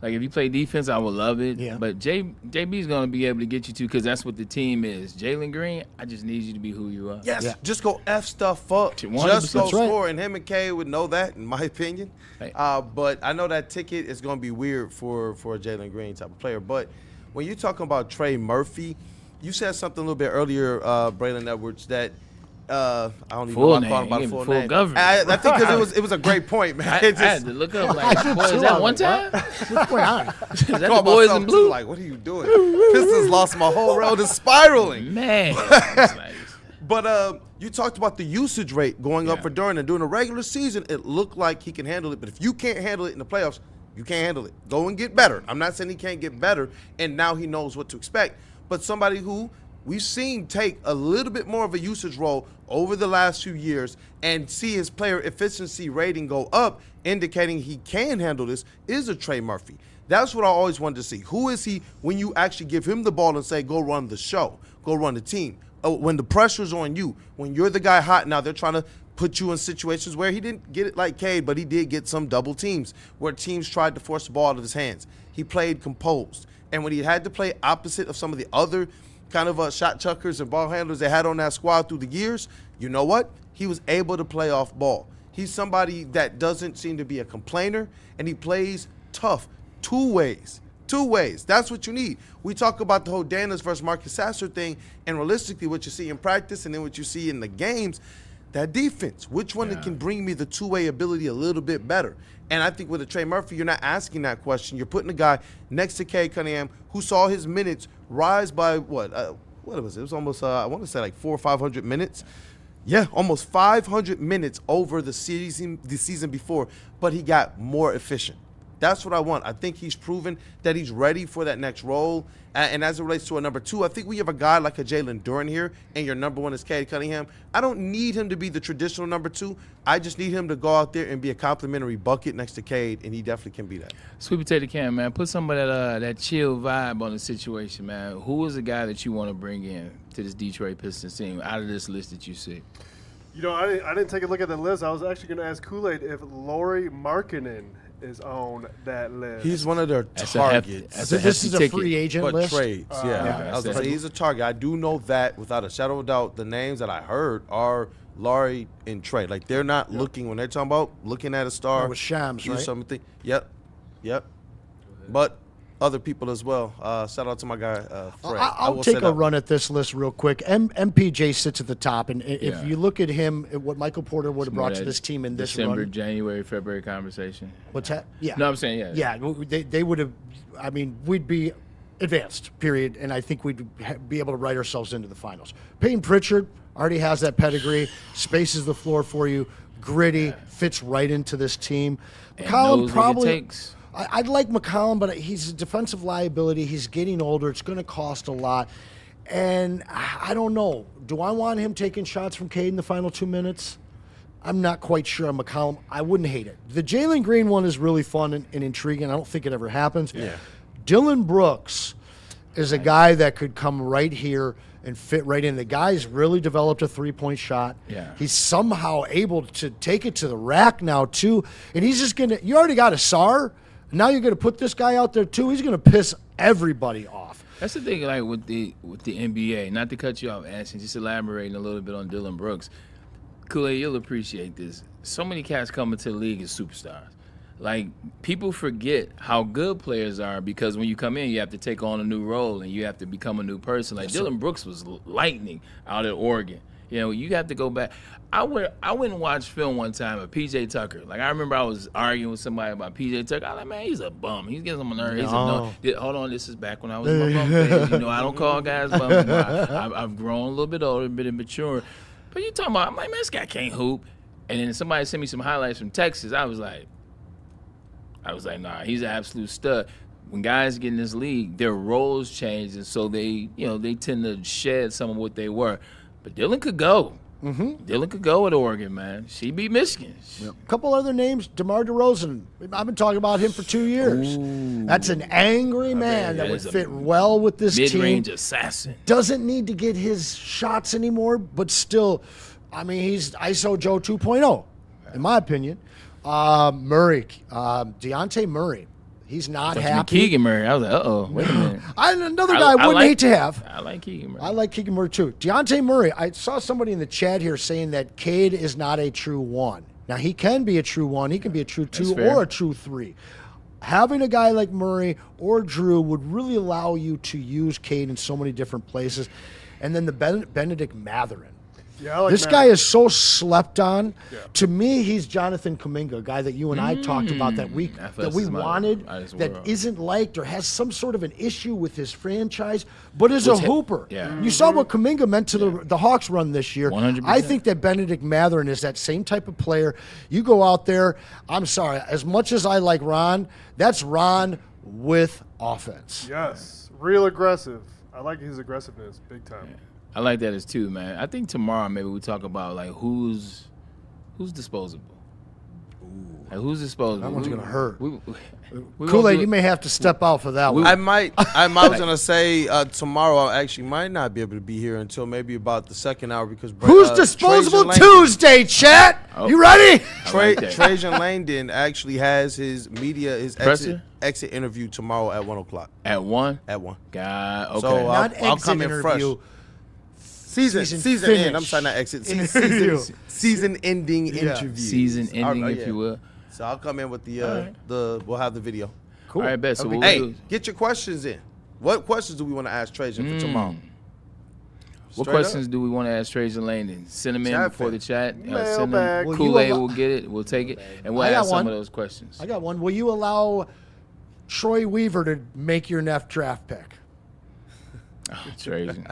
Like, if you play defense, I would love it. Yeah. But JB's going to be able to get you to, because that's what the team is. Jalen Green, I just need you to be who you are. Yes, just go F stuff up. 100%. Just go That's right. score. And him and K would know that, in my opinion. Hey. But I know that ticket is going to be weird for a Jalen Green type of player. But when you're talking about Trey Murphy, you said something a little bit earlier, Braylon Edwards, that I don't even Full know why I called him by name. the You full gave me full name. government. I think because it was a great point, man. I had to look up, like, boy, is that one time? What's going on? Is that the Called boys myself in blue? too, like, what are you doing? Pistons lost my whole road. It's spiraling. Man. But you talked about the usage rate going up for Durant, and during the regular season, it looked like he can handle it. But if you can't handle it in the playoffs, you can't handle it. Go and get better. I'm not saying he can't get better, and now he knows what to expect. But somebody who we've seen take a little bit more of a usage role over the last few years and see his player efficiency rating go up, indicating he can handle this, is a Trey Murphy. That's what I always wanted to see. Who is he when you actually give him the ball and say, go run the show, go run the team? When the pressure's on you, when you're the guy hot, now they're trying to put you in situations where he didn't get it like Cade, but he did get some double teams where teams tried to force the ball out of his hands. He played composed. And when he had to play opposite of some of the other kind of shot chuckers and ball handlers they had on that squad through the years, you know what? He was able to play off ball. He's somebody that doesn't seem to be a complainer, and he plays tough two ways. Two ways. That's what you need. We talk about the whole Danis versus Marcus Sasser thing, and realistically what you see in practice and then what you see in the games, that defense. Which one can bring me the two-way ability a little bit better? And I think with a Trey Murphy, you're not asking that question. You're putting a guy next to Cade Cunningham who saw his minutes rise by what was it? It was almost, I want to say like 400 or 500 minutes. Yeah, almost 500 minutes over the season before, but he got more efficient. That's what I want. I think he's proven that he's ready for that next role. And as it relates to a number 2, I think we have a guy like a Jalen Duren here, and your number 1 is Cade Cunningham. I don't need him to be the traditional number 2. I just need him to go out there and be a complimentary bucket next to Cade, and he definitely can be that. Sweet Potato Cam, man, put some of that chill vibe on the situation, man. Who is the guy that you want to bring in to this Detroit Pistons team out of this list that you see? You know, I didn't take a look at the list. I was actually going to ask Kool-Aid if Lauri Markkanen is on that list. He's one of their targets. This is a free agent but list? trades, yeah. I was gonna say he's a target. I do know that without a shadow of a doubt, the names that I heard are Lauri and Trey. Like, they're not looking, when they're talking about looking at a star. With Shams, right? Something. Yep. But other people as well. Shout out to my guy, Fred. I'll take a run at this list real quick. MPJ sits at the top, and if you look at him, what Michael Porter would have brought to this team in this December, run. January, February conversation. What's that? Yeah. No, I'm saying, Yeah, they would have, I mean, we'd be advanced, period, and I think we'd be able to write ourselves into the finals. Peyton Pritchard already has that pedigree, spaces the floor for you, gritty, fits right into this team. McCollum probably. I'd like McCollum, but he's a defensive liability. He's getting older. It's going to cost a lot. And I don't know. Do I want him taking shots from Cade in the final 2 minutes? I'm not quite sure on McCollum. I wouldn't hate it. The Jalen Green one is really fun and intriguing. I don't think it ever happens. Yeah. Dylan Brooks is a guy that could come right here and fit right in. The guy's really developed a three-point shot. Yeah. He's somehow able to take it to the rack now, too. And he's just going to – you already got a SAR. Now you're going to put this guy out there, too. He's going to piss everybody off. That's the thing, like, with the NBA. Not to cut you off, Anson, just elaborating a little bit on Dylan Brooks. Kool-Aid, you'll appreciate this. So many cats come into the league as superstars. Like, people forget how good players are because when you come in, you have to take on a new role and you have to become a new person. Like, Dylan Brooks was lightning out at Oregon. You know, you have to go back. I went and watched film one time of P.J. Tucker. Like, I remember I was arguing with somebody about P.J. Tucker. I was like, man, he's a bum. He's getting on my nerves. Hold on, this is back when I was in my bum phase. You know, I don't call guys bums. I've grown a little bit older, a bit immature. But you talking about, I'm like, man, this guy can't hoop. And then somebody sent me some highlights from Texas. I was like, nah, he's an absolute stud. When guys get in this league, their roles change, and so they tend to shed some of what they were. But Dylan could go. Mm-hmm. Dylan could go at Oregon, man. She beat Michigan. A couple other names, DeMar DeRozan. I've been talking about him for 2 years. Ooh. That's an angry man that would fit well with this team. Mid-range assassin. Doesn't need to get his shots anymore, but still, I mean, he's ISO Joe 2.0, in my opinion. Murray, Dejounte Murray. He's not happy. Keegan Murray. I was like, wait a minute. Another guy I wouldn't hate to have. I like Keegan Murray. I like Keegan Murray too. Dejounte Murray, I saw somebody in the chat here saying that Cade is not a true 1. Now, he can be a true 1. He can be a true 2 or a true 3. Having a guy like Murray or Drew would really allow you to use Cade in so many different places. And then the Benedict Mathurin. Yeah, I like this Mathurin. guy is so slept on. Yeah. To me, he's Jonathan Kuminga, a guy that you and I talked about that we wanted, that isn't liked or has some sort of an issue with his franchise, but is a hooper. Yeah. You saw what Kuminga meant to the Hawks run this year. 100%. I think that Benedict Mathurin is that same type of player. You go out there, I'm sorry, as much as I like Ron, that's Ron with offense. Yes, real aggressive. I like his aggressiveness, big time. Yeah. I like that as too, man. I think tomorrow maybe we talk about like who's disposable. Like, who's disposable? That one's gonna hurt. We Kool-Aid, you may have to step out for that one. I was gonna say tomorrow I actually might not be able to be here until maybe about the second hour because who's disposable Tuesday, chat? You ready? Trajan Langdon actually has his exit interview tomorrow at 1:00. At 1? At 1. God, okay. So I'll come in fresh. Season end. I'm sorry, not exit. Season ending interview. Season ending, if you will. So I'll come in with we'll have the video. Cool. All right, bet. So get your questions in. What questions do we want to ask Trajan for tomorrow? What questions do we want to ask Trajan Langdon? Send them in before the chat. Send Mailbag. them. Kool-Aid will get it. We'll take it. And we'll ask some of those questions. I got one. Will you allow Troy Weaver to make your next draft pick? Oh, Trajan.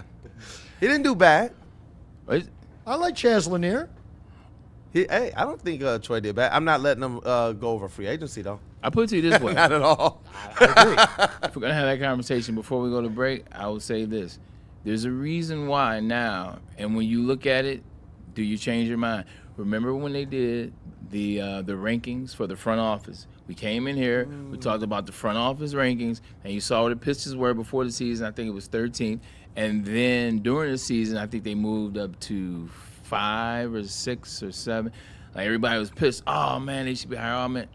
He didn't do bad. I like Chaz Lanier. I don't think Troy did bad. I'm not letting him go over free agency, though. I put it to you this way. Not at all. I agree. If we're going to have that conversation before we go to break, I will say this. There's a reason why now, and when you look at it, do you change your mind? Remember when they did the rankings for the front office? We came in here, we talked about the front office rankings, and you saw where the Pistons were before the season. I think it was 13th. And then during the season, I think they moved up to 5 or 6 or 7. Like everybody was pissed. Oh man, they should be higher. Oh man,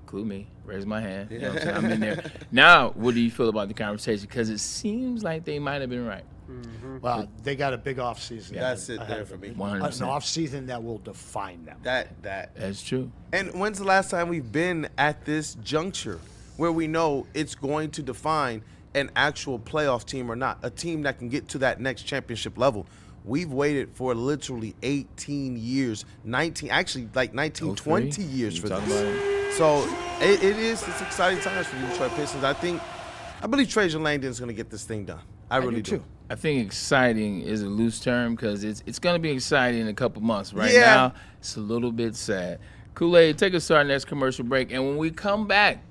include me. Raise my hand. You know what I'm saying? I'm in there. Now, what do you feel about the conversation? Because it seems like they might have been right. Mm-hmm. Well, they got a big off season. Yeah, that's it there for me. 100%. An off season that will define them. That's true. And when's the last time we've been at this juncture where we know it's going to define an actual playoff team or not, a team that can get to that next championship level? We've waited for literally 18 years, 20 years for this. So it's exciting times for the Detroit Pistons. I believe Trajan Langdon is going to get this thing done. I really do. I think exciting is a loose term because it's going to be exciting in a couple months. Right Yeah. now, it's a little bit sad. Kool-Aid, take us to our next commercial break. And when we come back,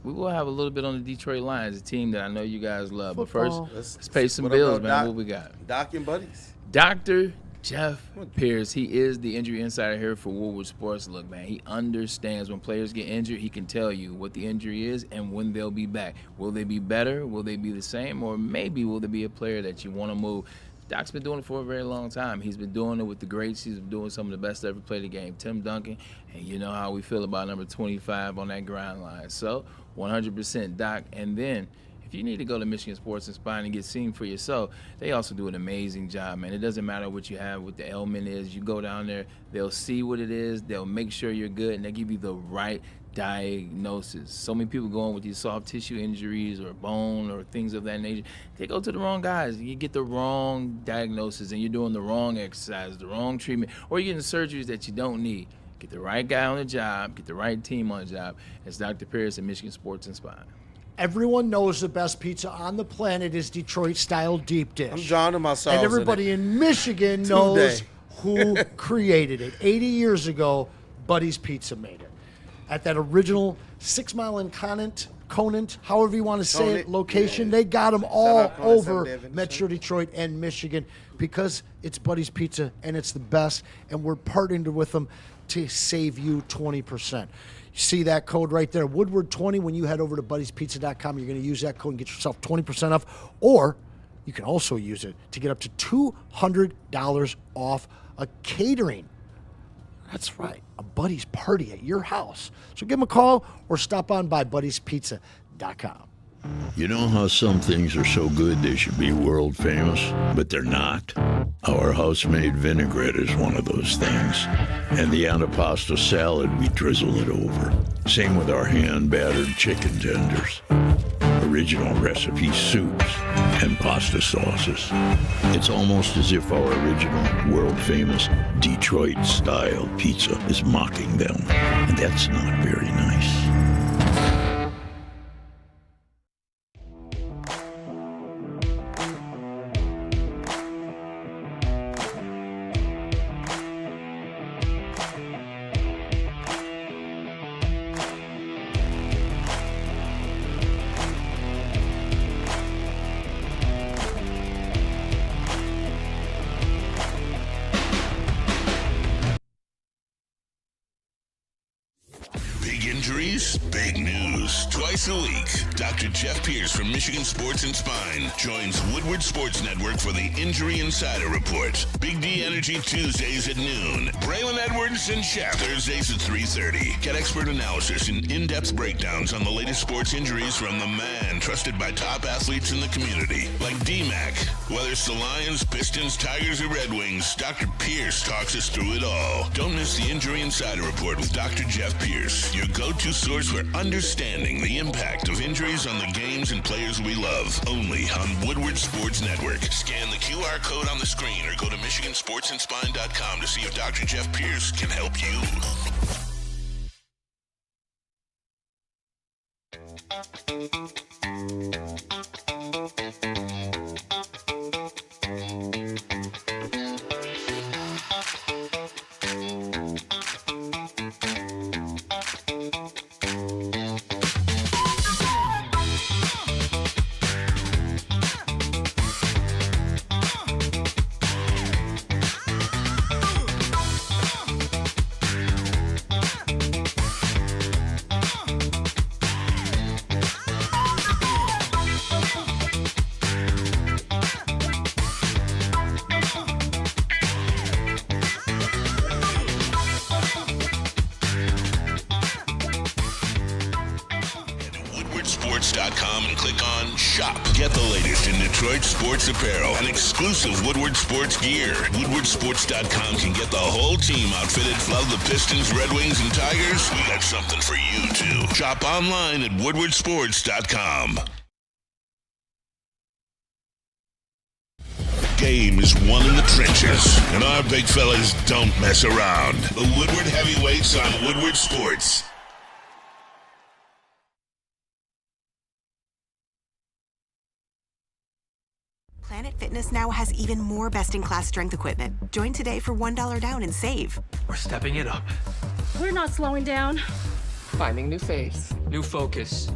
we will have a little bit on the Detroit Lions, a team that I know you guys love. Football. But first, let's pay some bills, man. What we got? Doc and buddies. Dr. Jeff Pierce, he is the injury insider here for Woodward Sports. Look, man, he understands when players get injured, he can tell you what the injury is and when they'll be back. Will they be better? Will they be the same? Or maybe will there be a player that you want to move? Doc's been doing it for a very long time. He's been doing it with the greats. He's been doing some of the best to ever play the game. Tim Duncan, and you know how we feel about number 25 on that grind line. So 100% Doc. And then if you need to go to Michigan Sports and Spine and get seen for yourself, they also do an amazing job, man. It doesn't matter what you have, what the ailment is. You go down there, they'll see what it is, they'll make sure you're good, and they'll give you the right diagnosis. So many people going with these soft tissue injuries or bone or things of that nature. They go to the wrong guys. You get the wrong diagnosis, and you're doing the wrong exercise, the wrong treatment, or you're getting surgeries that you don't need. Get the right guy on the job, get the right team on the job. It's Dr. Pierce at Michigan Sports and Spine. Everyone knows the best pizza on the planet is Detroit-style deep dish. I'm drowning myself. And everybody in Michigan knows who created it. 80 years ago, Buddy's Pizza made it. At that original 6 Mile and Conant, however you want to say it, location, they got them all over Metro Detroit and Michigan because it's Buddy's Pizza and it's the best, and we're partnering with them to save you 20%. You see that code right there, Woodward 20. When you head over to buddyspizza.com, you're going to use that code and get yourself 20% off, or you can also use it to get up to $200 off a catering. That's right, a Buddy's party at your house. So give them a call or stop on by buddyspizza.com. You know how some things are so good they should be world famous, but they're not? Our house-made vinaigrette is one of those things. And the antipasta salad, we drizzle it over. Same with our hand-battered chicken tenders. Original recipe soups and pasta sauces. It's almost as if our original, world-famous Detroit-style pizza is mocking them. And that's not very nice. Injuries, big news. Twice a week, Dr. Jeff Pierce from Michigan Sports and Spine joins Woodward Sports Network for the Injury Insider Report. Big D Energy Tuesdays at noon. Braylon Edwards and Shaq Thursdays at 3:30. Get expert analysis and in-depth breakdowns on the latest sports injuries from the man trusted by top athletes in the community, like D-Mac. Whether it's the Lions, Pistons, Tigers, or Red Wings, Dr. Pierce talks us through it all. Don't miss the Injury Insider Report with Dr. Jeff Pierce, your go-to source for understanding the impact of injuries on the games and players we love. Only on Woodward Sports Network. Scan the QR code on the screen or go to MichiganSportsandSpine.com to see if Dr. Jeff Pierce can help you. Sports.com and click on Shop. Get the latest in Detroit sports apparel and exclusive Woodward Sports gear. WoodwardSports.com can get the whole team outfitted. Love the Pistons, Red Wings, and Tigers? We got something for you, too. Shop online at WoodwardSports.com. Game is won in the trenches, and our big fellas don't mess around. The Woodward Heavyweights on Woodward Sports. Planet Fitness now has even more best-in-class strength equipment. Join today for $1 down and save. We're stepping it up. We're not slowing down. Finding new faith, new focus.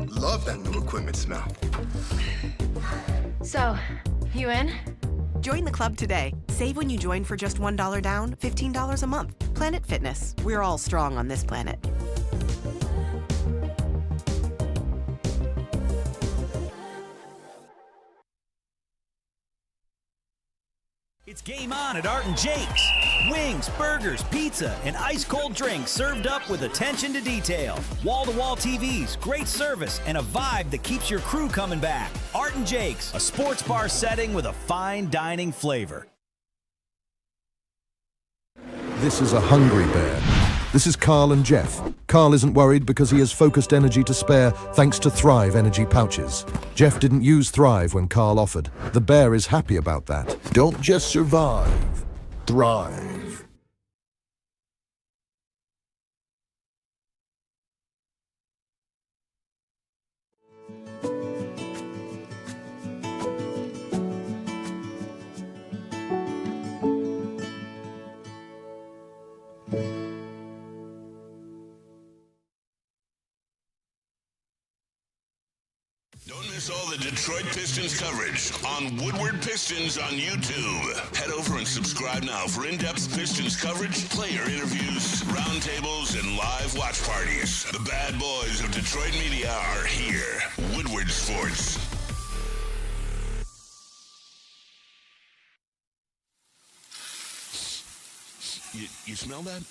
Love that new equipment smell. So, you in? Join the club today. Save when you join for just $1 down, $15 a month. Planet Fitness. We're all strong on this planet. It's game on at Art and Jake's. Wings, burgers, pizza, and ice-cold drinks served up with attention to detail. Wall-to-wall TVs, great service, and a vibe that keeps your crew coming back. Art and Jake's, a sports bar setting with a fine dining flavor. This is a hungry bear. This is Carl and Jeff. Carl isn't worried because he has focused energy to spare thanks to Thrive energy pouches. Jeff didn't use Thrive when Carl offered. The bear is happy about that. Don't just survive, thrive. Don't miss all the Detroit Pistons coverage on Woodward Pistons on YouTube. Head over and subscribe now for in-depth Pistons coverage, player interviews, roundtables, and live watch parties. The bad boys of Detroit media are here. Woodward Sports. You smell that?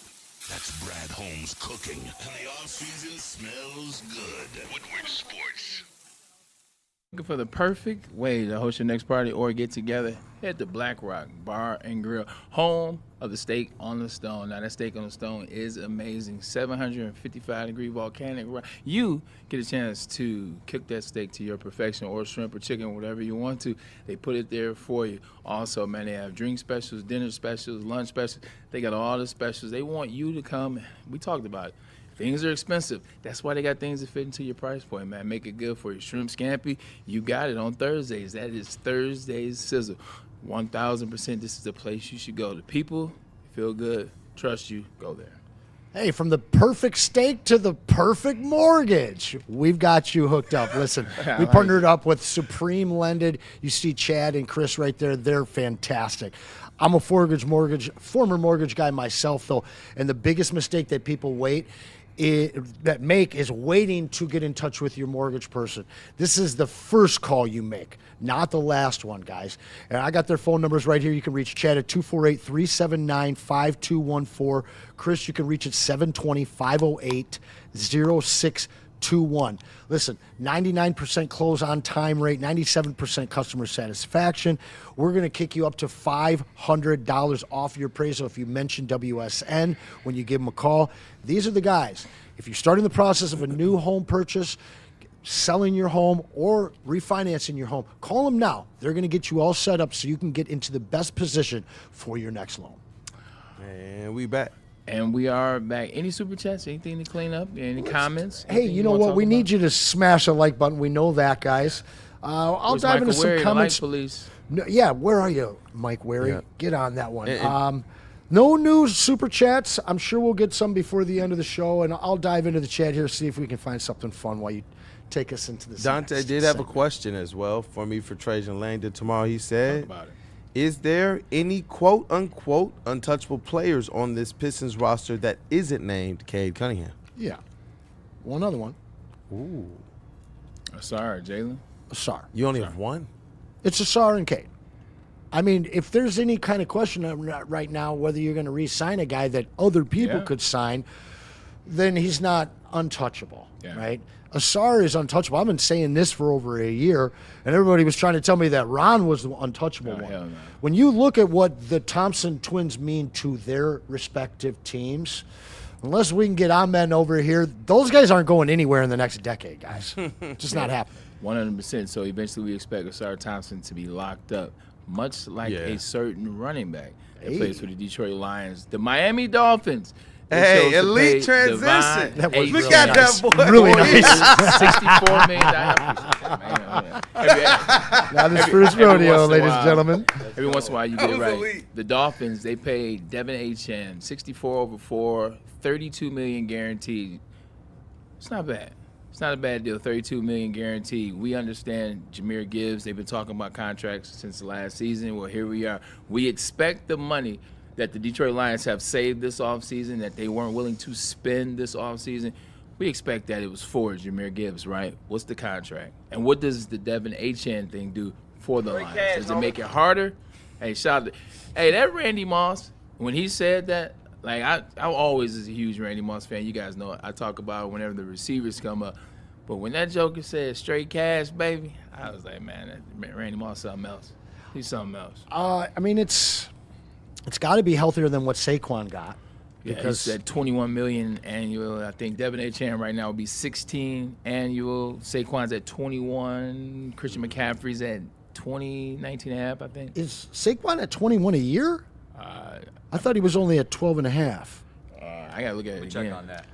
That's Brad Holmes cooking. And the off-season smells good. Woodward Sports. Looking for the perfect way to host your next party or get together? Head to Black Rock Bar and Grill, home of the Steak on the Stone. Now, that Steak on the Stone is amazing. 755-degree volcanic rock. You get a chance to cook that steak to your perfection, or shrimp or chicken, whatever you want to. They put it there for you. Also, man, they have drink specials, dinner specials, lunch specials. They got all the specials. They want you to come. We talked about it. Things are expensive. That's why they got things that fit into your price point, man. Make it good for you. Shrimp scampi, you got it on Thursdays. That is Thursday's Sizzle. 1,000%, this is the place you should go. The people feel good, trust you, go there. Hey, from the perfect steak to the perfect mortgage, we've got you hooked up. Listen, we partnered up with Supreme Lended. You see Chad and Chris right there. They're fantastic. I'm a former mortgage guy myself, though, and the biggest mistake that people make is waiting to get in touch with your mortgage person. This is the first call you make, not the last one, guys. And I got their phone numbers right here. You can reach Chad at 248-379-5214. Chris, you can reach at 720-508-0621. Listen, 99% close on time rate, 97% customer satisfaction. We're going to kick you up to $500 off your appraisal if you mention WSN when you give them a call. These are the guys. If you're starting the process of a new home purchase, selling your home, or refinancing your home, call them now. They're going to get you all set up so you can get into the best position for your next loan. And we back. And we are back. Any super chats? Anything to clean up? Any comments? Hey, you know what? We need you to smash a like button. We know that, guys. I'll dive into some comments. Police? No, yeah, where are you, Mike Wary? Yeah. Get on that one. No new super chats. I'm sure we'll get some before the end of the show, and I'll dive into the chat here, see if we can find something fun while you take us into the Dante did have a question as well for me for Trajan Langdon tomorrow. He said, is there any quote-unquote untouchable players on this Pistons roster that isn't named Cade Cunningham? Yeah. One other one. Ooh. Asar, Jalen? Asar. You only have one? It's Asar and Cade. I mean, if there's any kind of question right now whether you're going to re-sign a guy that other people could sign, then he's not untouchable, right? Asar is untouchable. I've been saying this for over a year, and everybody was trying to tell me that Ron was the untouchable one. Hell no. When you look at what the Thompson twins mean to their respective teams, unless we can get Amon over here, those guys aren't going anywhere in the next decade, guys. Just not happening. 100%. So eventually we expect Asar Thompson to be locked up, much like a certain running back that plays for the Detroit Lions. The Miami Dolphins. Hey, elite transition. Look at that boy. Really nice. $64 million. Now this first rodeo, ladies and gentlemen. Every once in a while you get it right. Elite. The Dolphins, they paid Devin Achane 64/4, $32 million guaranteed. It's not bad. It's not a bad deal. $32 million guaranteed. We understand Jahmyr Gibbs. They've been talking about contracts since the last season. Well, here we are. We expect the money that the Detroit Lions have saved this offseason, that they weren't willing to spend this offseason. We expect that it was for Jahmyr Gibbs, right? What's the contract? And what does the Devin Achane thing do for the Lions? Does it make it harder? Hey, shout out. Hey, that Randy Moss, when he said that, like I always is a huge Randy Moss fan. You guys know it. I talk about it whenever the receivers come up. But when that joker said straight cash, baby, I was like, man, Randy Moss something else. He's something else. I mean, it's got to be healthier than what Saquon got. Because he's at $21 million annual. I think Devin Achane right now will be $16 annual. Saquon's at $21. Christian McCaffrey's at $20, $19.5, I think. Is Saquon at $21 a year? I thought he was only at $12.5. I gotta look at it again. Check on that.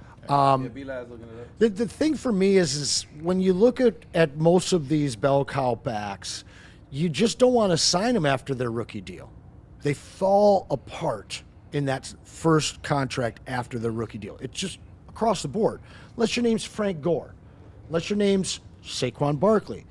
The thing for me is when you look at most of these bell cow backs, you just don't want to sign them after their rookie deal. They fall apart in that first contract after their rookie deal. It's just across the board. Unless your name's Frank Gore. Unless your name's Saquon Barkley.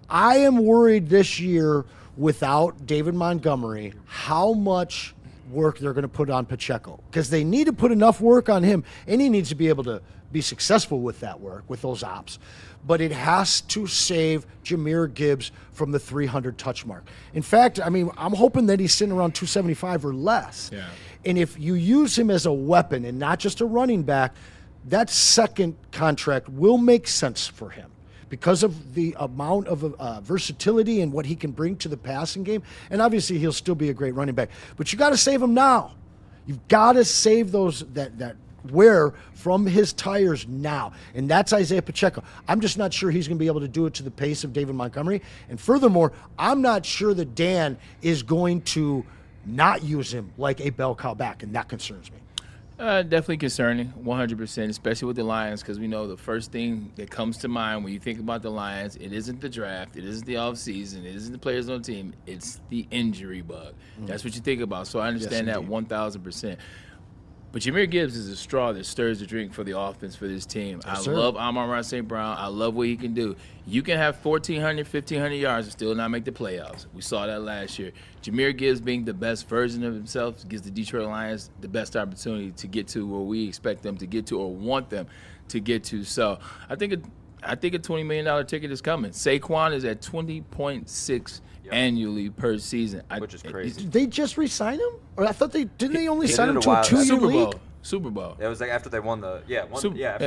I am worried this year without David Montgomery how much work they're going to put on Pacheco, because they need to put enough work on him, and he needs to be able to be successful with that work, with those ops. But it has to save Jahmyr Gibbs from the 300 touch mark. In fact, I mean, I'm hoping that he's sitting around 275 or less. Yeah. And if you use him as a weapon and not just a running back, that second contract will make sense for him because of the amount of versatility and what he can bring to the passing game. And obviously, he'll still be a great running back. But you got to save him now. You've got to save those that wear from his tires now. And that's Isaiah Pacheco. I'm just not sure he's going to be able to do it to the pace of David Montgomery. And furthermore, I'm not sure that Dan is going to not use him like a bell cow back, and that concerns me. Definitely concerning, 100%, especially with the Lions, because we know the first thing that comes to mind when you think about the Lions, it isn't the draft, it isn't the offseason, it isn't the players on the team, it's the injury bug. That's what you think about. So I understand that 1,000%. But Jahmyr Gibbs is a straw that stirs the drink for the offense for this team. Yes, I love Amon-Ra St. Brown. I love what he can do. You can have 1,400, 1,500 yards and still not make the playoffs. We saw that last year. Jahmyr Gibbs being the best version of himself gives the Detroit Lions the best opportunity to get to where we expect them to get to or want them to get to. So I think a $20 million ticket is coming. Saquon is at 20.6 annually per season, which is crazy. Did they just re-sign him? Or I thought didn't they only sign him to a 2-year league? Super Bowl. It was like after they won the after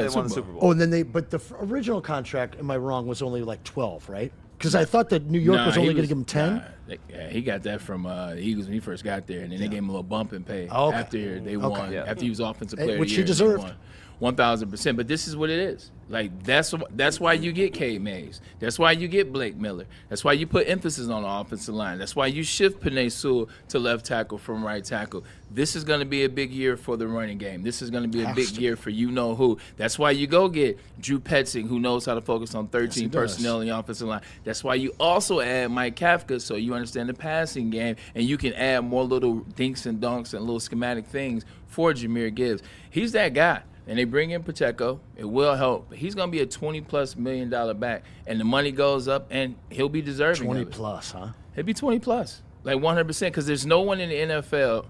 they won the Super Bowl. Oh, and then but the original contract, am I wrong, was only like 12, right? Because I thought that New York was only going to give him 10. Yeah, he got that from the Eagles when he first got there, and then they gave him a little bump in pay after they won. Yeah. After he was offensive player, which of the he year, deserved. 1,000%. But this is what it is. Like that's why you get Cade Mays. That's why you get Blake Miller. That's why you put emphasis on the offensive line. That's why you shift Penei Sewell to left tackle from right tackle. This is going to be a big year for the running game. This is going to be a big year for you know who. That's why you go get Drew Petzing, who knows how to focus on 13 personnel in the offensive line. That's why you also add Mike Kafka, so you understand the passing game, and you can add more little dinks and dunks and little schematic things for Jahmyr Gibbs. He's that guy. And they bring in Pacheco. It will help. But he's going to be a $20+ million back, and the money goes up, and he'll be deserving 20 of it. plus, huh? He'll be 20+, like 100%, because there's no one in the NFL.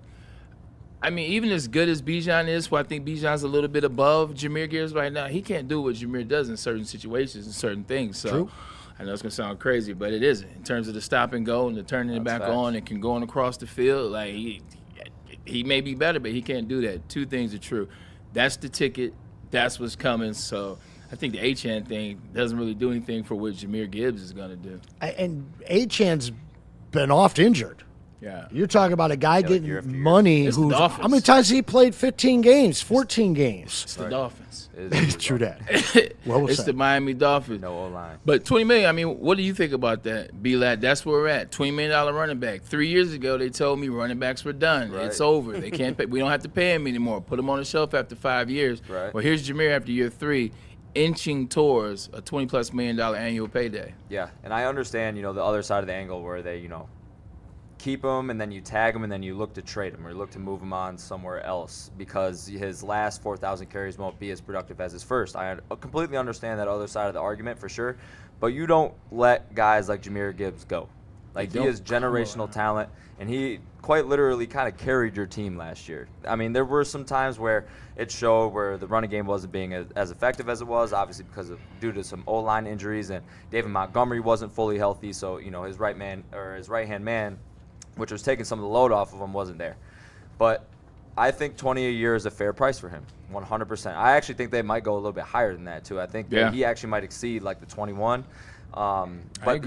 I mean, even as good as Baligian is, who I think Bijan's a little bit above Jahmyr Gibbs right now, he can't do what Jahmyr does in certain situations and certain things. So True. I know it's going to sound crazy, but it isn't. In terms of the stop and go and the turning it back on and can go on across the field, like he may be better, but he can't do that. Two things are true. That's the ticket. That's what's coming. So I think the Achane thing doesn't really do anything for what Jahmyr Gibbs is going to do. And Achane's been oft injured. Yeah. You're talking about a guy getting money It's who's the Dolphins. how many times has he played 15 games, 14 games? It's the Dolphins. True that. Well It's said. the Miami Dolphins. No O-line. But $20 million, I mean, what do you think about that, B-Lad? That's where we're at. $20 million running back. 3 years ago, they told me running backs were done. Right. It's over. They can't pay. We don't have to pay him anymore. Put him on the shelf after 5 years. Right. Well, here's Jahmyr after year 3, inching towards a $20+ million annual payday. Yeah, and I understand, the other side of the angle where they, keep him and then you tag him and then you look to trade him or you look to move him on somewhere else because his last 4,000 carries won't be as productive as his first. I completely understand that other side of the argument for sure, but you don't let guys like Jahmyr Gibbs go. Like, he is generational talent, and he quite literally kind of carried your team last year. I mean, there were some times where it showed where the running game wasn't being as effective as it was, obviously due to some O-line injuries, and David Montgomery wasn't fully healthy, so his right-hand man, which was taking some of the load off of him, wasn't there. But I think 20 a year is a fair price for him, 100%. I actually think they might go a little bit higher than that too. I think that he actually might exceed like the 21. But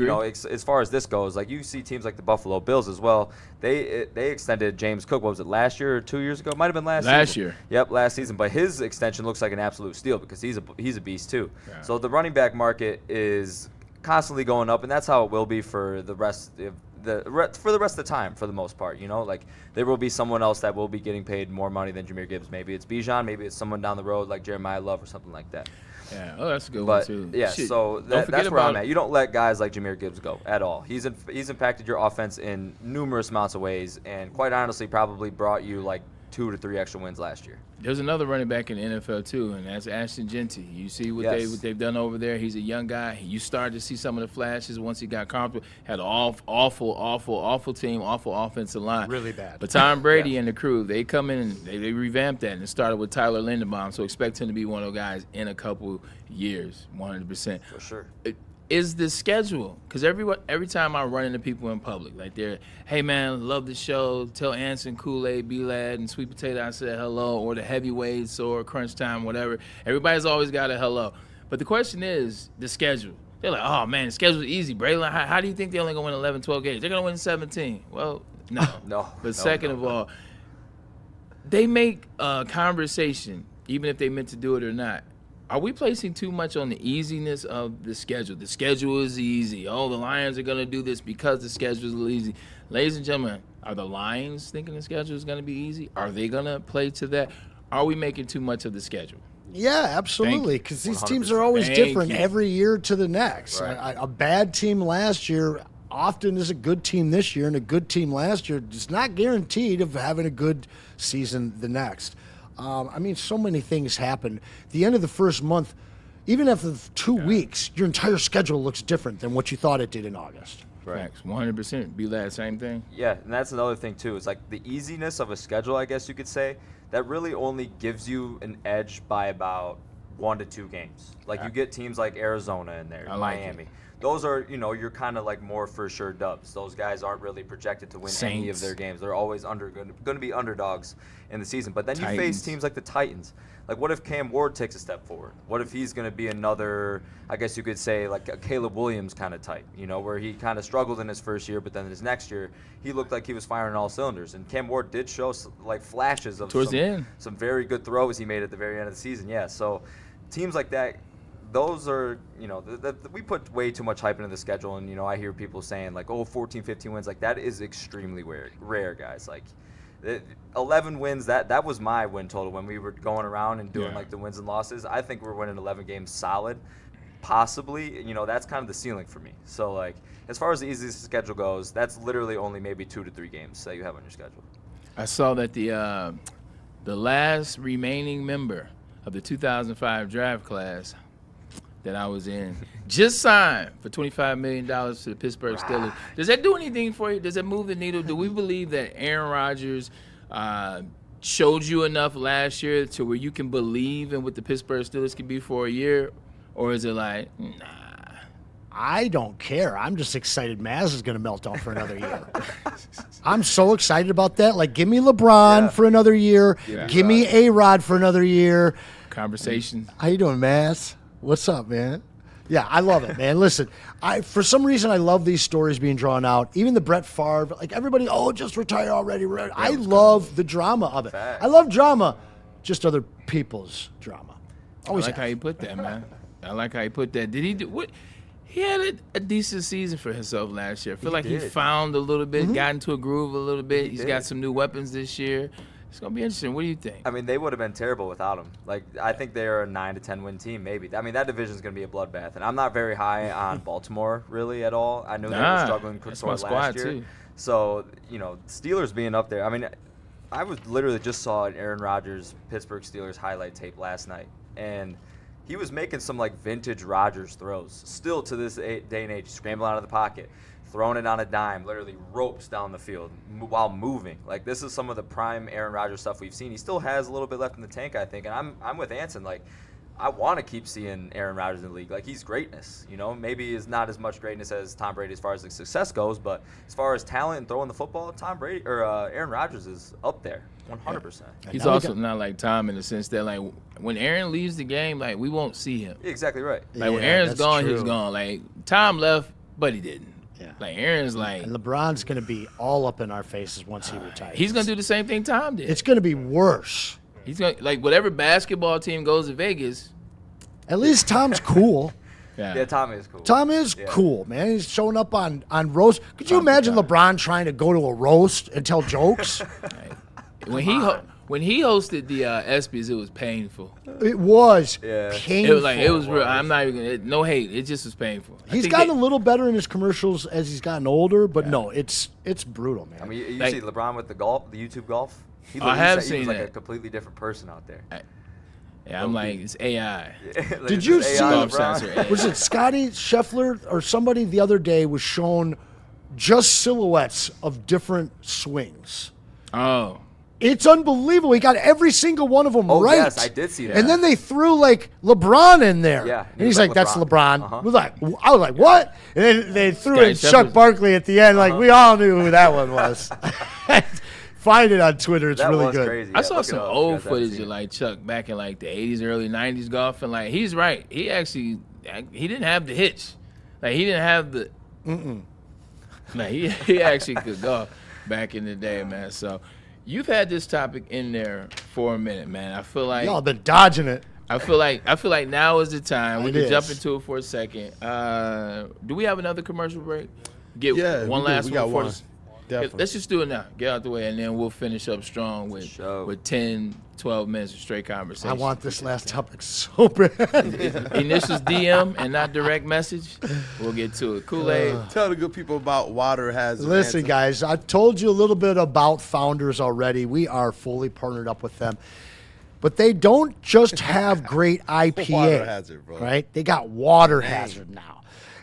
as far as this goes, like you see teams like the Buffalo Bills as well. They extended James Cook. What was it, last year or 2 years ago? It might have been last year. Yep, last season. But his extension looks like an absolute steal because he's a beast too. Yeah. So the running back market is constantly going up, and that's how it will be for the rest of the time, for the most part. Like there will be someone else that will be getting paid more money than Jahmyr Gibbs. Maybe it's Bijan, maybe it's someone down the road like Jeremiah Love or something like that. Yeah, that's a good one too. Yeah, Shit. so that's where I'm at. You don't let guys like Jahmyr Gibbs go at all. He's impacted your offense in numerous amounts of ways, and quite honestly, probably brought you like 2 to 3 extra wins last year. There's another running back in the NFL too, and that's Ashton Genty. You see what they've done over there. He's a young guy. You started to see some of the flashes once he got comfortable. Had an awful team, awful offensive line. Really bad. But Tom Brady and the crew, they come in and they revamped that, and it started with Tyler Linderbaum. So expect him to be one of those guys in a couple years, 100%. For sure. Is the schedule, because every time I run into people in public, like they're, hey man, love the show, tell Anson, Kool-Aid, B-Lad, and Sweet Potato I said hello, or the heavyweights or Crunch Time, whatever. Everybody's always got a hello. But the question is the schedule. They're like, oh man, the schedule's easy, Braylon. How do you think they're only going to win 11, 12 games? They're going to win 17. Well, no. No. But second of all, they make a conversation, even if they meant to do it or not. Are we placing too much on the easiness of the schedule? The schedule is easy. Oh, the Lions are going to do this because the schedule is easy. Ladies and gentlemen, are the Lions thinking the schedule is going to be easy? Are they going to play to that? Are we making too much of the schedule? Yeah, absolutely, because these teams are always different every year to the next. Right. A bad team last year often is a good team this year, and a good team last year is not guaranteed of having a good season the next. I mean, so many things happen. The end of the first month, even after 2 weeks, your entire schedule looks different than what you thought it did in August. Facts, 100%. Be that same thing. Yeah, and that's another thing too. Is like the easiness of a schedule, I guess you could say, that really only gives you an edge by about 1 to 2 games. Like you get teams like Arizona in there, Miami. Those are, you're kind of like more for sure dubs. Those guys aren't really projected to win any of their games. They're always going to be underdogs in the season. But then you face teams like the Titans. Like, what if Cam Ward takes a step forward? What if he's going to be another, I guess you could say, like a Caleb Williams kind of type, where he kind of struggled in his first year, but then his next year, he looked like he was firing all cylinders. And Cam Ward did show, like, flashes of some very good throws he made at the very end of the season. Yeah, so teams like that, those are, we put way too much hype into the schedule, and, I hear people saying, like, 14, 15 wins. Like, that is extremely rare, guys. Like, 11 wins, that was my win total when we were going around and doing, like, the wins and losses. I think we're winning 11 games solid. Possibly, that's kind of the ceiling for me. So, like, as far as the easiest schedule goes, that's literally only maybe 2 to 3 games that you have on your schedule. I saw that the last remaining member of the 2005 draft class that I was in just signed for $25 million to the Pittsburgh Steelers. Does that do anything for you? Does that move the needle? Do we believe that Aaron Rodgers showed you enough last year to where you can believe in what the Pittsburgh Steelers could be for a year? Or is it like, nah? I don't care. I'm just excited Maz is going to melt down for another year. I'm so excited about that. Like, give me LeBron for another year. Give me A-Rod for another year. Conversation. How you doing, Maz? What's up, man? Yeah, I love it, man. Listen, for some reason, I love these stories being drawn out. Even the Brett Favre, like everybody, just retire already. I love the drama of it. I love drama, just other people's drama. Always I like how you put that, man. I like how you put that. Did he do what? He had a decent season for himself last year. I feel like he found a little bit, got into a groove a little bit. He's got some new weapons this year. It's going to be interesting. What do you think? I mean, they would have been terrible without him. Like, I think they're a 9 to 10 win team, maybe. I mean, that division is going to be a bloodbath. And I'm not very high on Baltimore, really, at all. I knew they were struggling last year. Too. So, Steelers being up there. I mean, I was literally just saw an Aaron Rodgers Pittsburgh Steelers highlight tape last night. And he was making some, like, vintage Rodgers throws. Still to this day and age, scrambling out of the pocket. Throwing it on a dime, literally ropes down the field while moving. Like, this is some of the prime Aaron Rodgers stuff we've seen. He still has a little bit left in the tank, I think. And I'm with Anson. Like, I want to keep seeing Aaron Rodgers in the league. Like, he's greatness. Maybe is not as much greatness as Tom Brady as far as the success goes, but as far as talent and throwing the football, Aaron Rodgers is up there, 100%. He's also not like Tom in the sense that, like, when Aaron leaves the game, like, we won't see him. Exactly right. Like, when Aaron's gone, he's gone. Like, Tom left, but he didn't. Yeah. Like, Aaron's like... And LeBron's going to be all up in our faces once he retires. He's going to do the same thing Tom did. It's going to be worse. He's going to... Like, whatever basketball team goes to Vegas... At least Tom's cool. Yeah, Tom is cool. Tom is cool, man. He's showing up on roast. Could you imagine LeBron trying to go to a roast and tell jokes? When he hosted the ESPYs, it was painful. It was painful. It was real. I'm not even no hate. It just was painful. He's gotten a little better in his commercials as he's gotten older, but no, it's brutal, man. I mean, you see LeBron with the YouTube golf. He I have he seen was like that. a completely different person out there. Yeah, I'm like, it's AI. Like, Did you see? LeBron. Was it Scotty Scheffler or somebody the other day was shown just silhouettes of different swings? Oh. It's unbelievable. He got every single one of them right. Yes, I did see that. And then they threw like LeBron in there. Yeah, and he's like, "That's LeBron." Uh-huh. I was like, "What?" And then they threw Scotty in Chuck Scheffler's- Barkley at the end. Like we all knew who that one was. Find it on Twitter. It's That really was good. crazy. I Yeah, saw look it some up if you old guys haven't footage seen of it. like Chuck back in like the 80s, early 90s golfing. Like he's right. He actually he didn't have the hitch. Like he didn't have the. Like he actually could golf back in the day, man. So you've had this topic in there for a minute, man. I feel like Y'all been dodging it. I feel like now is the time. We It can jump is. into it for a second. Do we have another commercial break? Get Yeah, one we do. last We one got before one. this- Definitely. Let's just do it now. Get out the way, and then we'll finish up strong with 10, 12 minutes of straight conversation. I want this last topic so bad. Initials DM and not direct message. We'll get to it. Kool-Aid. Tell the good people about water hazard. Listen, Anson. guys, I've told you a little bit about Founders already. We are fully partnered up with them. But they don't just have great IPA, Water hazard, bro. right? They got water hazard now.